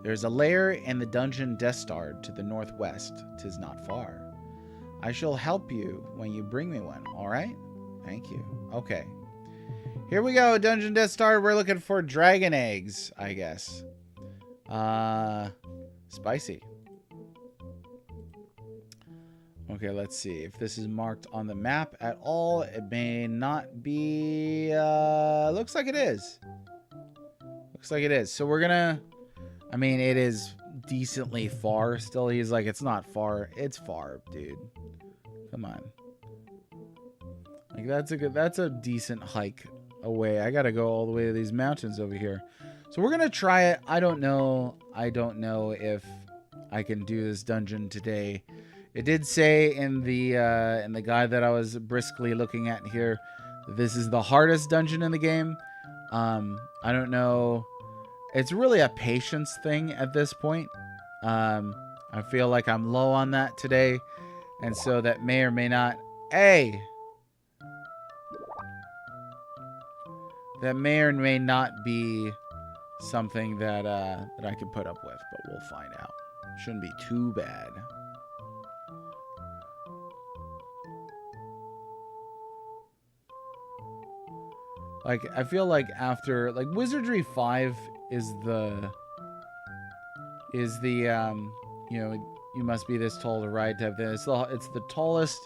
There's a lair in the dungeon Destard to the northwest. 'Tis not far. I shall help you when you bring me one, alright? Thank you. Okay. Here we go, Dungeon Destard. We're looking for dragon eggs, I guess. Spicy. Okay, let's see. If this is marked on the map at all, it may not be... looks like it is. Looks like it is. So we're gonna... I mean, it is decently far still. He's like, it's not far. It's far, dude. Come on. Like, that's a decent hike away. I gotta go all the way to these mountains over here. So we're gonna try it. I don't know if I can do this dungeon today. It did say in the guide that I was briskly looking at here, this is the hardest dungeon in the game. I don't know. It's really a patience thing at this point. I feel like I'm low on that today, and so that may or may not. Hey, that may or may not be something that I can put up with, but we'll find out. Shouldn't be too bad. Like, I feel like after, like, Wizardry 5 is the you know, you must be this tall to ride type thing. It's the tallest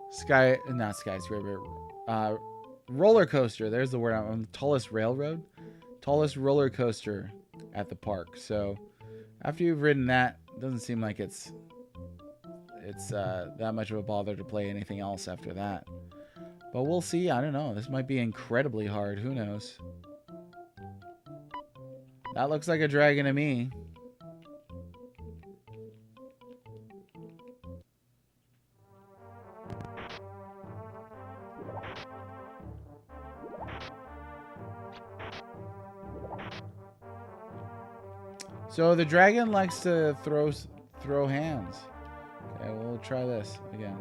skyscraper, roller coaster. There's the word. Tallest railroad, tallest roller coaster at the park. So after you've ridden that, it doesn't seem like it's that much of a bother to play anything else after that. But we'll see. I don't know. This might be incredibly hard. Who knows? That looks like a dragon to me. So the dragon likes to throw hands. Okay, we'll try this again.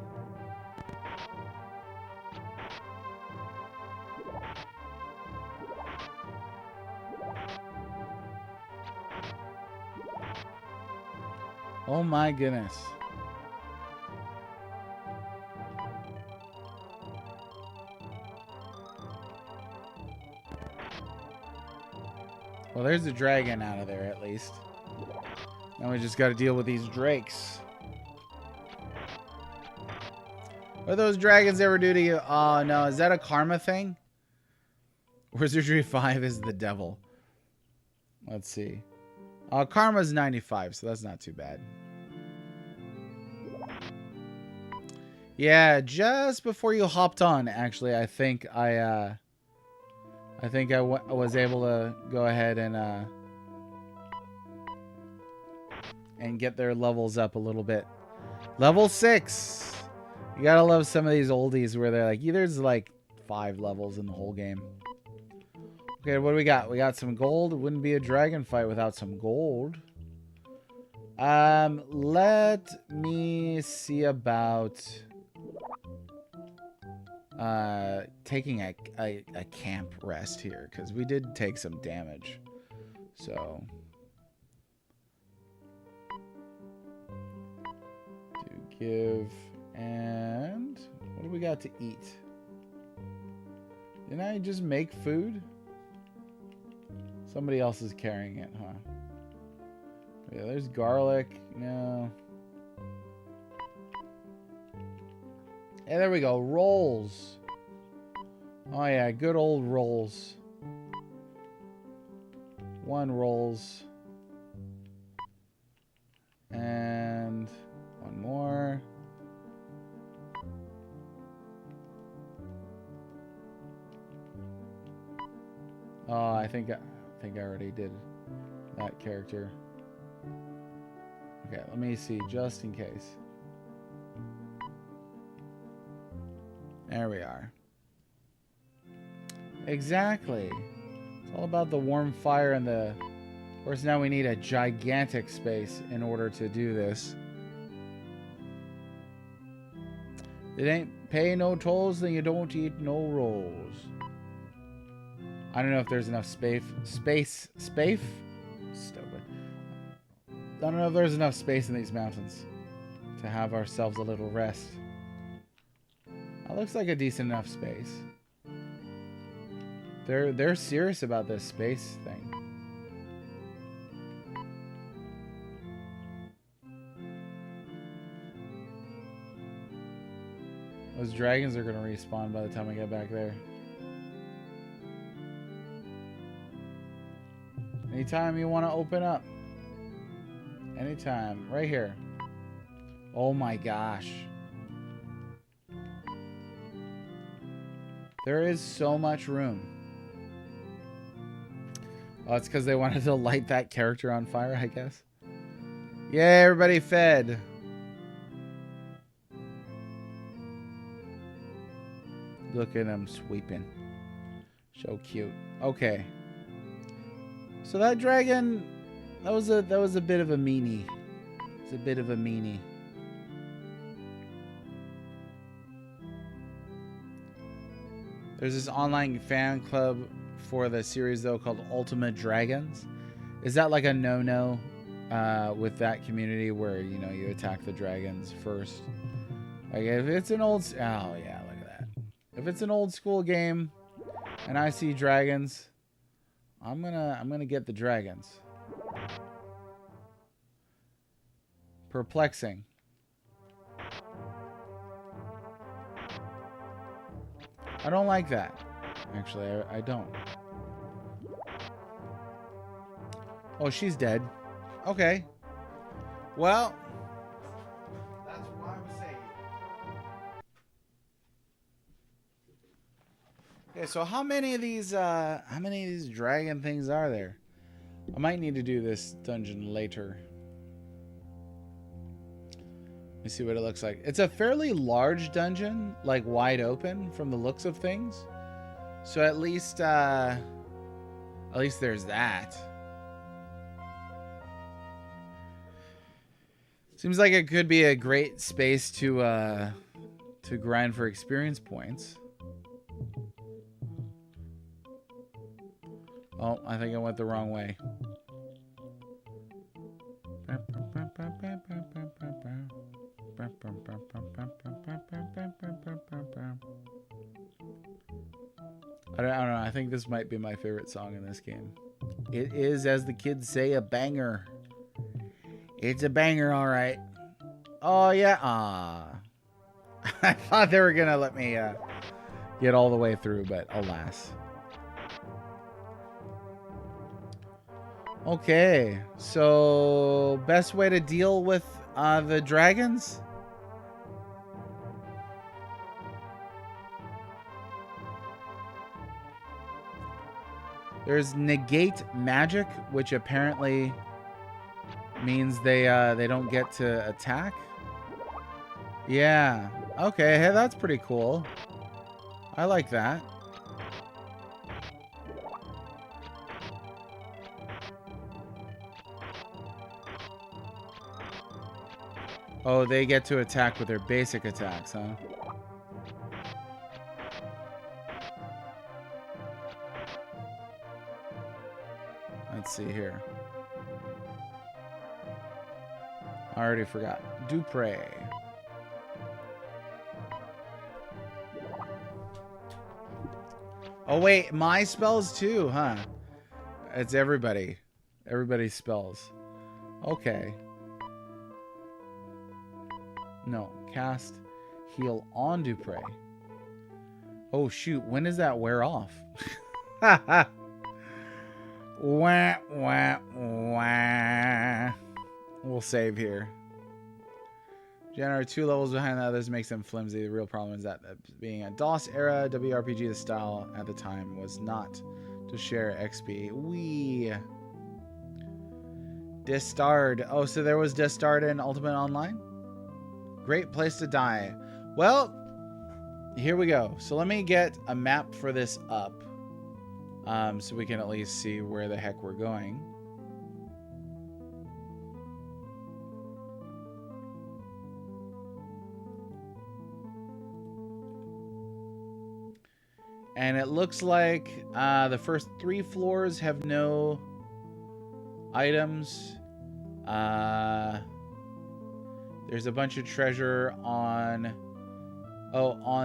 Oh my goodness. Well, there's the dragon out of there at least. Now we just got to deal with these drakes. What do those dragons ever do to you? Oh no, is that a karma thing? Wizardry 5 is the devil. Let's see. Karma's 95, so that's not too bad. Yeah, just before you hopped on, actually, I think I was able to go ahead and get their levels up a little bit. Level 6. You gotta love some of these oldies where they're like, there's like 5 levels in the whole game. Okay, what do we got? We got some gold. It wouldn't be a dragon fight without some gold. Let me see about taking a camp rest here, because we did take some damage. So to give, and what do we got to eat? Didn't I just make food? Somebody else is carrying it, huh? Yeah, there's garlic. No. Hey, there we go. Rolls. Oh, yeah. Good old rolls. 1 rolls. And 1 more. Oh, I think I already did that character. Okay, let me see, just in case. There we are. Exactly. It's all about the warm fire and the... Of course, now we need a gigantic space in order to do this. It ain't pay no tolls, then you don't eat no rolls. I don't know if there's enough space. Stupid. I don't know if there's enough space in these mountains to have ourselves a little rest. That looks like a decent enough space. They're serious about this space thing. Those dragons are gonna respawn by the time I get back there. Anytime you want to open up. Anytime. Right here. Oh my gosh. There is so much room. Oh, it's because they wanted to light that character on fire, I guess. Yay, everybody fed. Look at them sweeping. So cute. Okay. So that dragon, that was a bit of a meanie. It's a bit of a meanie. There's this online fan club for the series though called Ultima Dragons. Is that like a no-no with that community where, you know, you attack the dragons first? Like if it's an old... Oh yeah, look at that. If it's an old school game and I see dragons, I'm gonna get the dragons. Perplexing. I don't like that. Actually, I don't. Oh, she's dead. Okay. Well, that's what I was saying. Okay, so how many of these dragon things are there? I might need to do this dungeon later. Let me see what it looks like. It's a fairly large dungeon, like wide open from the looks of things. So at least there's that. Seems like it could be a great space to grind for experience points. Oh, I think I went the wrong way. I don't know. I think this might be my favorite song in this game. It is, as the kids say, a banger. It's a banger, all right. Oh, yeah. I thought they were going to let me get all the way through, but alas. Okay. So, best way to deal with the dragons? There's negate magic, which apparently means they don't get to attack. Yeah. Okay, hey, that's pretty cool. I like that. Oh, they get to attack with their basic attacks, huh? Let's see here. I already forgot. Dupre. Oh wait, my spells too, huh? It's everybody. Everybody's spells. Okay. No, cast heal on Dupre. Oh shoot, when does that wear off? Wah, wah, wah. We'll save here. Generate 2 levels behind the others makes them flimsy. The real problem is that being a DOS era WRPG, the style at the time was not to share XP. Discard. Oh, so there was discard in Ultimate Online? Great place to die. Well, here we go. So let me get a map for this up. So we can at least see where the heck we're going. And it looks like the first 3 floors have no items. There's a bunch of treasure on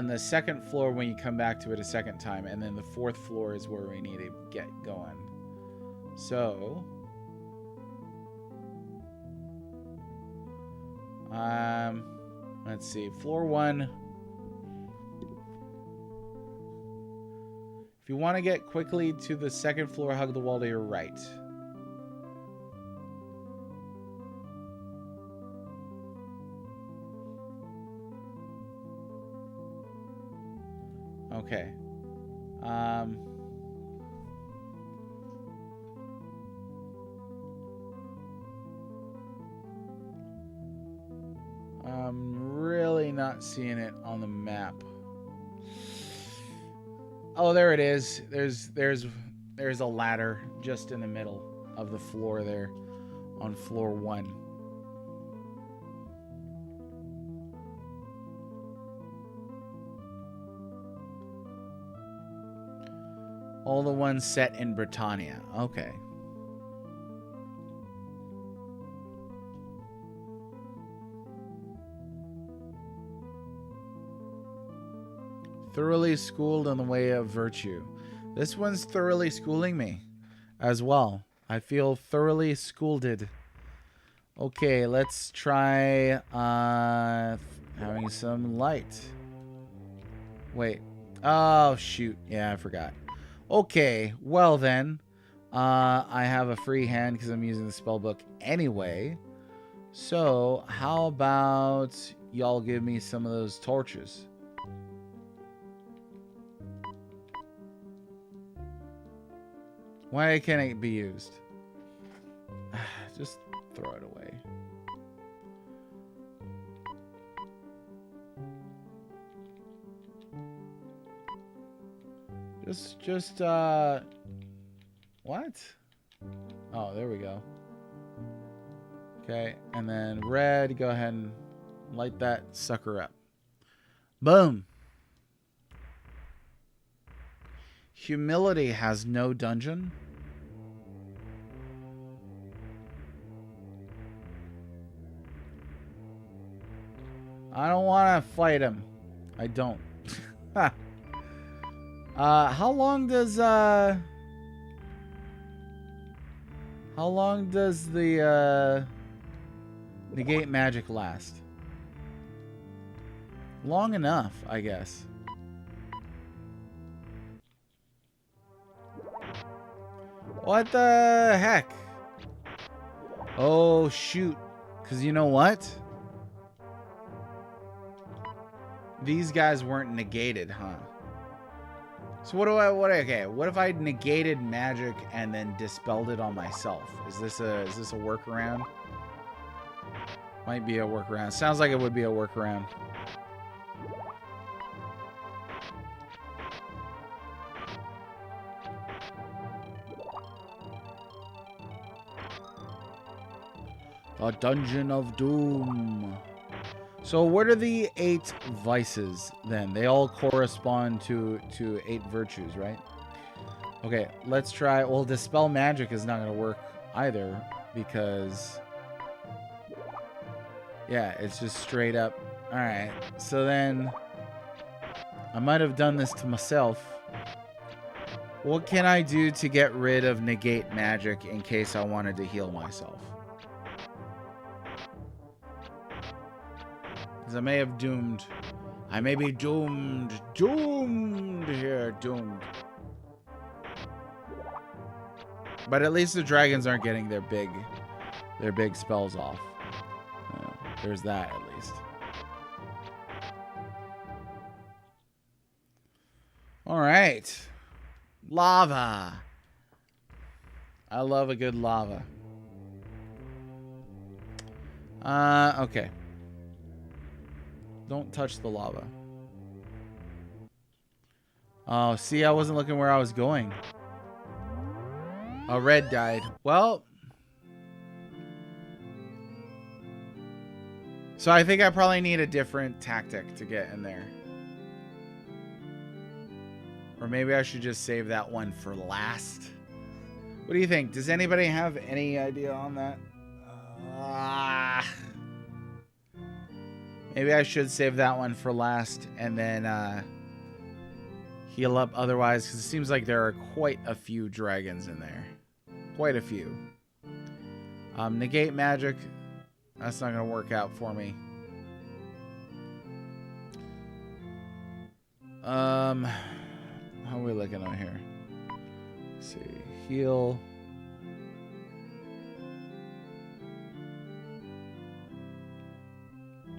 the second floor when you come back to it a second time, and then the 4th floor is where we need to get going. So let's see, floor 1. If you want to get quickly to the 2nd floor, hug the wall to your right. Okay. I'm really not seeing it on the map. Oh, there it is. There's a ladder just in the middle of the floor there on floor 1. All the ones set in Britannia. Okay. Thoroughly schooled on the way of virtue. This one's thoroughly schooling me as well. I feel thoroughly schooled. Okay, let's try having some light. Wait. Oh, shoot. Yeah, I forgot. Okay, well then. I have a free hand because I'm using the spell book anyway. So, how about y'all give me some of those torches? Why can't it be used? Just throw it away. Just what? Oh, there we go. Okay, and then red, go ahead and light that sucker up. Boom. Humility has no dungeon. I don't want to fight him. I don't. How long does the negate magic last? Long enough, I guess. What the heck? Oh, shoot. Because you know what? These guys weren't negated, huh? So what if I negated magic and then dispelled it on myself? Is this a workaround? Might be a workaround. Sounds like it would be a workaround. The Dungeon of Doom. So what are the 8 vices then? They all correspond to 8 virtues, right? Okay, let's try. Well, dispel magic is not going to work either because yeah, it's just straight up. All right. So then I might have done this to myself. What can I do to get rid of negate magic in case I wanted to heal myself? Because I may have doomed. I may be doomed. Doomed here. Doomed. But at least the dragons aren't getting their big spells off. There's that at least. All right. Lava. I love a good lava. Okay. Don't touch the lava. Oh, see, I wasn't looking where I was going. Oh, red died. Well. So I think I probably need a different tactic to get in there. Or maybe I should just save that one for last. What do you think? Does anybody have any idea on that? Maybe I should save that one for last and then heal up otherwise, because it seems like there are quite a few dragons in there. Quite a few. Negate magic. That's not going to work out for me. How are we looking on here? Let's see. Heal.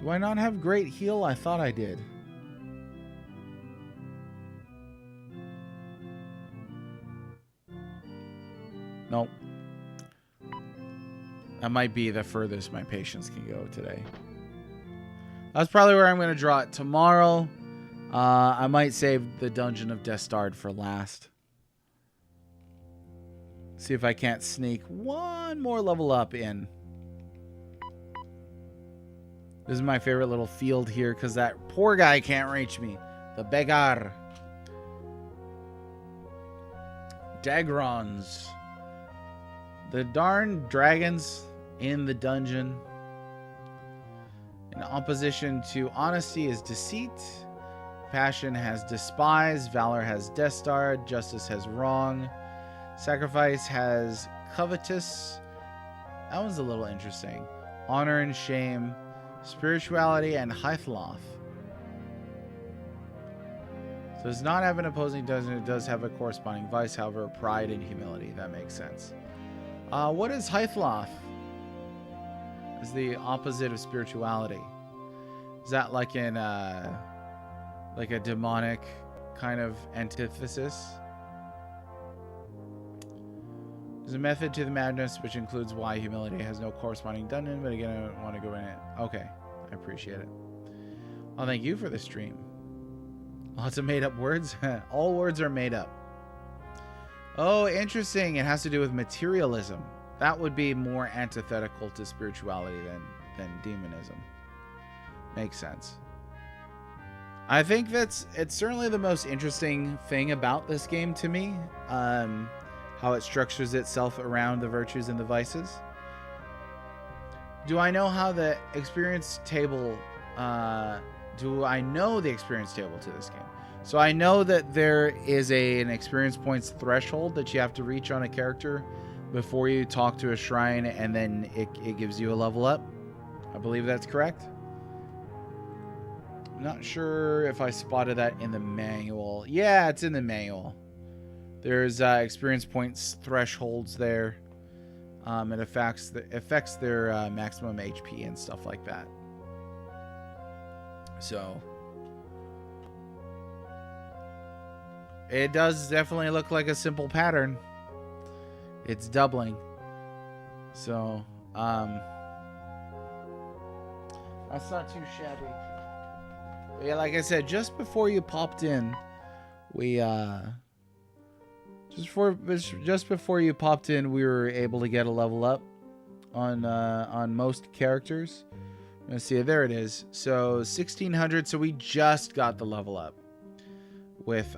Do I not have great heal? I thought I did. Nope. That might be the furthest my patience can go today. That's probably where I'm going to draw it tomorrow. I might save the Dungeon of Destard for last. See if I can't sneak one more level up in. This is my favorite little field here because that poor guy can't reach me. The beggar. Dagrons. The darn dragons in the dungeon. In opposition to honesty is deceit. Passion has despise. Valor has destard. Justice has wrong. Sacrifice has covetous. That one's a little interesting. Honor and shame. Spirituality and Hythloth. So it does not have an opposing dungeon. It does have a corresponding vice, however, pride and humility. That makes sense. What is Hythloth? Is the opposite of spirituality. Is that like in like a demonic kind of antithesis? There's a method to the madness which includes why humility has no corresponding dungeon, but again, I don't want to go in it. Okay, I appreciate it. Well, thank you for the stream. Lots of made up words. All words are made up. Oh, interesting. It has to do with materialism. That would be more antithetical to spirituality than demonism. Makes sense. I think it's certainly the most interesting thing about this game to me. How it structures itself around the virtues and the vices. Do I know how the experience table... do I know the experience table to this game? So I know that there is an experience points threshold that you have to reach on a character before you talk to a shrine, and then it gives you a level up. I believe that's correct. I'm not sure if I spotted that in the manual. Yeah, it's in the manual. There's experience points thresholds there. It affects their maximum HP and stuff like that. So it does definitely look like a simple pattern. It's doubling. So that's not too shabby. But yeah, like I said, just before you popped in, we just before you popped in, we were able to get a level up on most characters. Let's see, there it is. So 1600. So we just got the level up with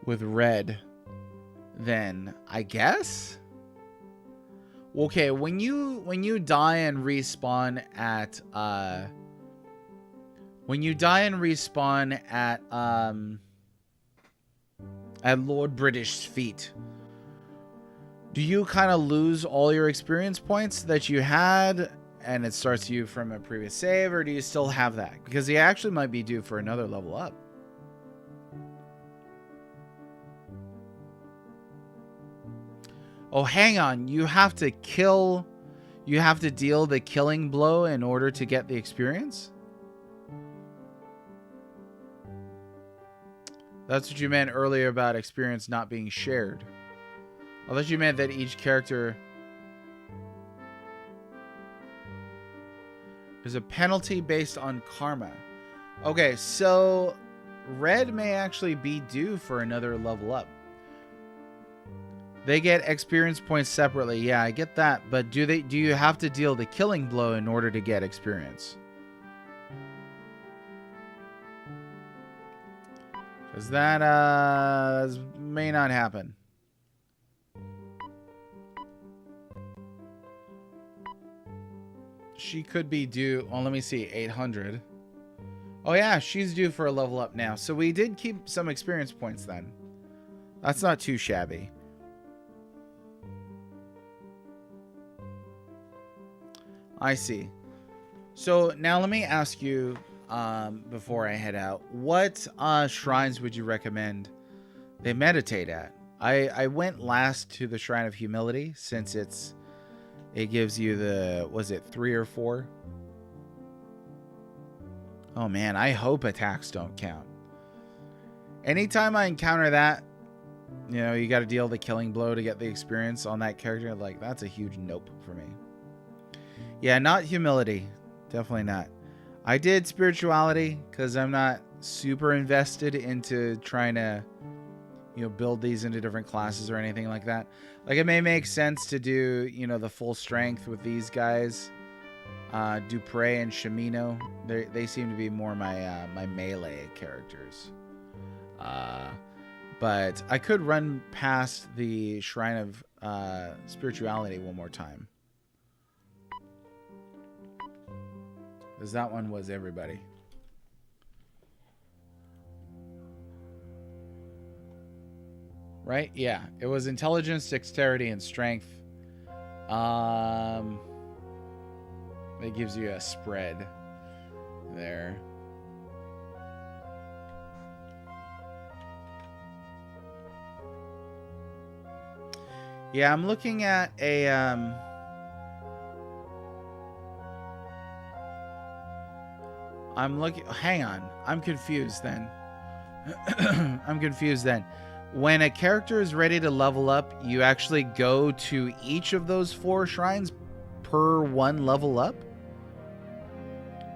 red. Then I guess. Okay, when you die and respawn at at Lord British's feet, do you kind of lose all your experience points that you had and it starts you from a previous save, or do you still have that? Because he actually might be due for another level up. Oh, hang on. You have to deal the killing blow in order to get the experience? That's what you meant earlier about experience not being shared. I thought you meant that each character... There's a penalty based on karma. Okay, so red may actually be due for another level up. They get experience points separately. Yeah, I get that. But do you have to deal the killing blow in order to get experience? Because that may not happen. She could be due. Oh, let me see. 800. Oh, yeah. She's due for a level up now. So we did keep some experience points then. That's not too shabby. I see. So now let me ask you, before I head out, what shrines would you recommend they meditate at? I went last to the Shrine of Humility since it gives you the, was it 3 or 4? Oh man, I hope attacks don't count. Anytime I encounter that, you know, you got to deal the killing blow to get the experience on that character. Like, that's a huge nope for me. Yeah, not humility. Definitely not. I did spirituality because I'm not super invested into trying to, you know, build these into different classes or anything like that. Like, it may make sense to do, you know, the full strength with these guys. Dupre and Shimino. They seem to be more my melee characters. But I could run past the Shrine of Spirituality one more time. Because that one was everybody. Right? Yeah. It was intelligence, dexterity, and strength. It gives you a spread there. Yeah, I'm looking at a hang on. I'm confused then. I'm confused then. When a character is ready to level up, you actually go to each of those 4 shrines per 1 level up?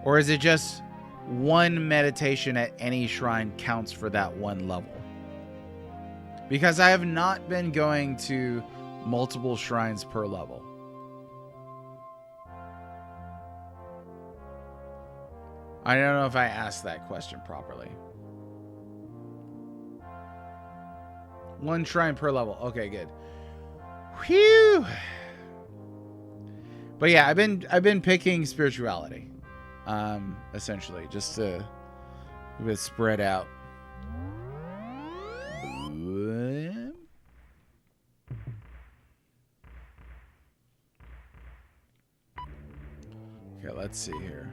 Or is it just one meditation at any shrine counts for that 1 level? Because I have not been going to multiple shrines per level. I don't know if I asked that question properly. 1 shrine per level. Okay, good. Whew. But yeah, I've been picking spirituality, essentially, just to be spread out. Okay, let's see here.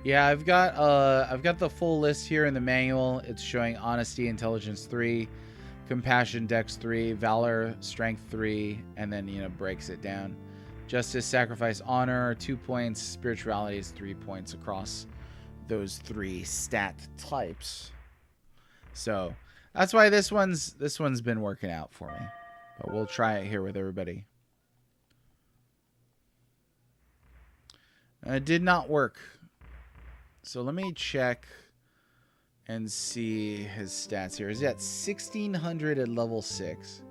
Yeah, I've got the full list here in the manual. It's showing honesty, intelligence 3, compassion, dex 3, valor, strength 3, and then, you know, breaks it down. Justice, sacrifice, honor 2 points, spirituality is 3 points across those 3 stat types. So that's why this one's been working out for me. But we'll try it here with everybody. It did not work. So let me check and see his stats here. He's at 1600 at level 6.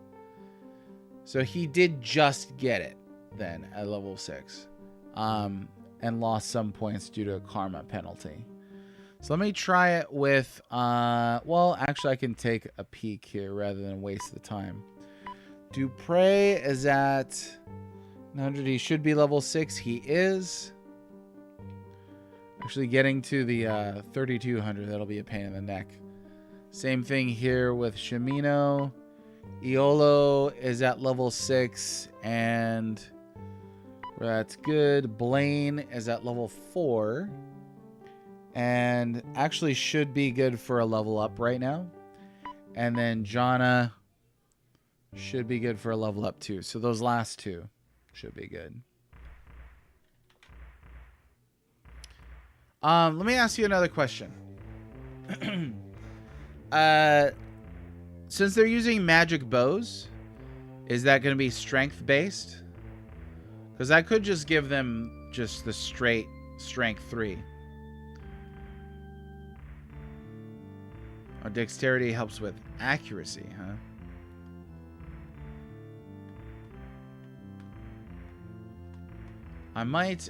So he did just get it then at level 6. And lost some points due to a karma penalty. So let me try it with, well, actually I can take a peek here rather than waste the time. Dupre is at 100. He should be level 6. He is. Actually getting to the 3200, that'll be a pain in the neck. Same thing here with Shimino. Iolo is at level 6, and that's good. Blaine is at level 4, and actually should be good for a level up right now. And then Jana should be good for a level up too. So those last 2 should be good. Let me ask you another question. since they're using magic bows, is that going to be strength based? Because I could just give them just the straight strength 3. Oh, dexterity helps with accuracy, huh? I might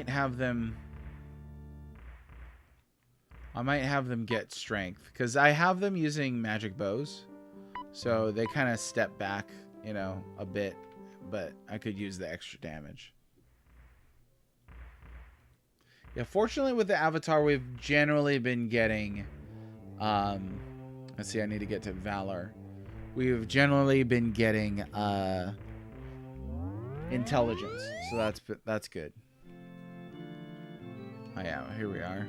have them get strength, because I have them using magic bows, so they kind of step back, you know, a bit, but I could use the extra damage. Yeah, fortunately with the avatar, we've generally been getting, let's see, I need to get to Valor. We've generally been getting, intelligence, so that's good. Oh yeah, here we are.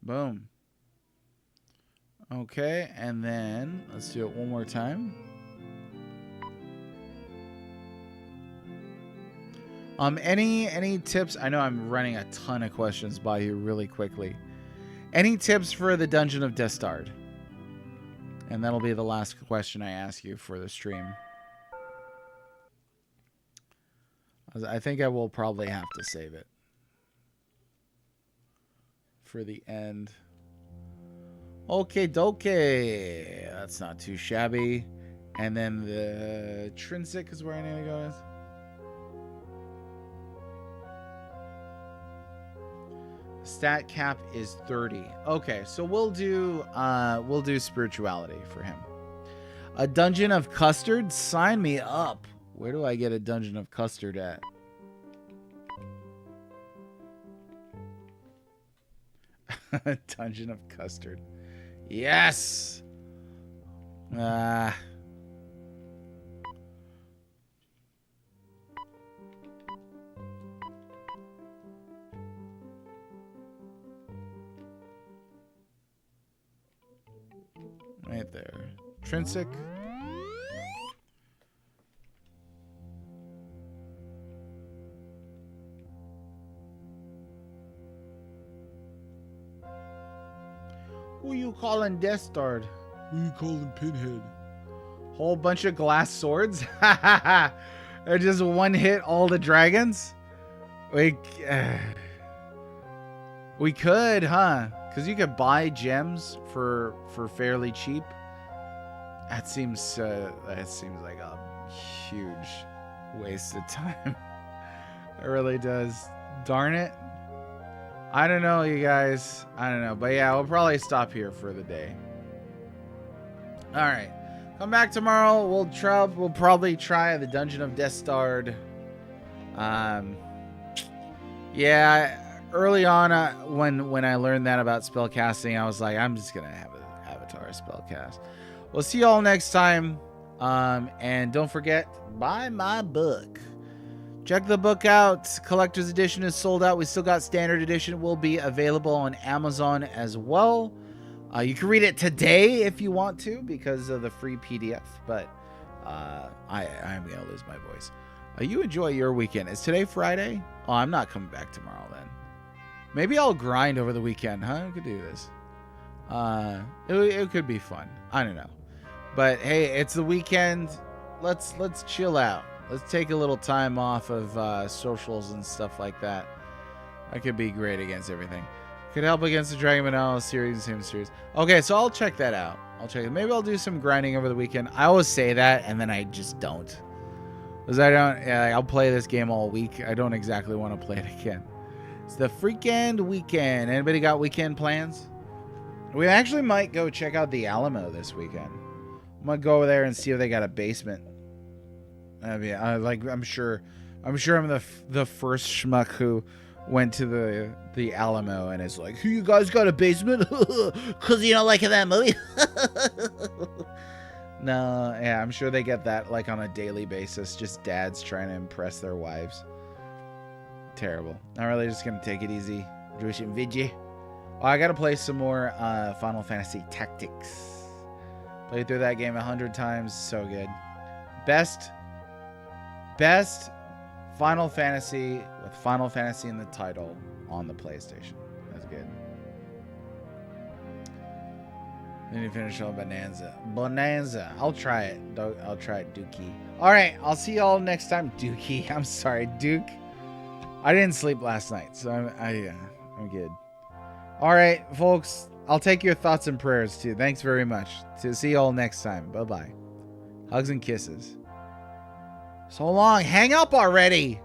Boom. Okay, and then let's do it one more time. Any tips? I know I'm running a ton of questions by you really quickly. Any tips for the Dungeon of Destard? And that'll be the last question I ask you for the stream. I think I will probably have to save it for the end. Okay, dokie. That's not too shabby. And then the Trinsic is where I need to go. Stat cap is 30. Okay, so we'll do spirituality for him. A Dungeon of Custard? Sign me up. Where do I get a Dungeon of Custard at? Dungeon of Custard. Yes. Right there. Trinsic. Who you calling Destard? We call him Pinhead. Whole bunch of glass swords? And just one hit all the dragons? We could, huh? Because you could buy gems for fairly cheap. That seems like a huge waste of time. It really does. Darn it. I don't know, you guys. I don't know. But yeah, we'll probably stop here for the day. Alright. Come back tomorrow. We'll probably try the Dungeon of Destard. Yeah, early on when I learned that about spellcasting, I was like, I'm just gonna have an avatar spellcast. We'll see you all next time. And don't forget, buy my book. Check the book out. Collector's edition is sold out. We still got standard edition. It will be available on Amazon as well. You can read it today if you want to because of the free PDF. But I'm going to lose my voice. You enjoy your weekend. Is today Friday? Oh, I'm not coming back tomorrow then. Maybe I'll grind over the weekend, huh? We could do this. It could be fun. I don't know. But hey, it's the weekend. Let's chill out. Let's take a little time off of socials and stuff like that. That could be great against everything. Could help against the Dragon Manila series, same series. Okay, so I'll check that out. Maybe I'll do some grinding over the weekend. I always say that, and then I just don't. Because I'll play this game all week. I don't exactly want to play it again. It's the freaking weekend. Anybody got weekend plans? We actually might go check out the Alamo this weekend. I'm gonna go over there and see if they got a basement. I'm sure I'm the first schmuck who went to the Alamo and is like, you guys got a basement? Cause you don't like that movie. No, yeah, I'm sure they get that like on a daily basis. Just dads trying to impress their wives. Terrible. Not really, just gonna take it easy. Jewish and Vigi. Oh, I gotta play some more Final Fantasy Tactics. Played through that game 100 times. So good. Best Final Fantasy with Final Fantasy in the title on the PlayStation. That's good. Then you finish on Bonanza. I'll try it. I'll try it, Dookie. All right, I'll see y'all next time, Dookie. I'm sorry, Duke. I didn't sleep last night, so I'm good. All right, folks. I'll take your thoughts and prayers too. Thanks very much. To see y'all next time. Bye bye. Hugs and kisses. So long. Hang up already.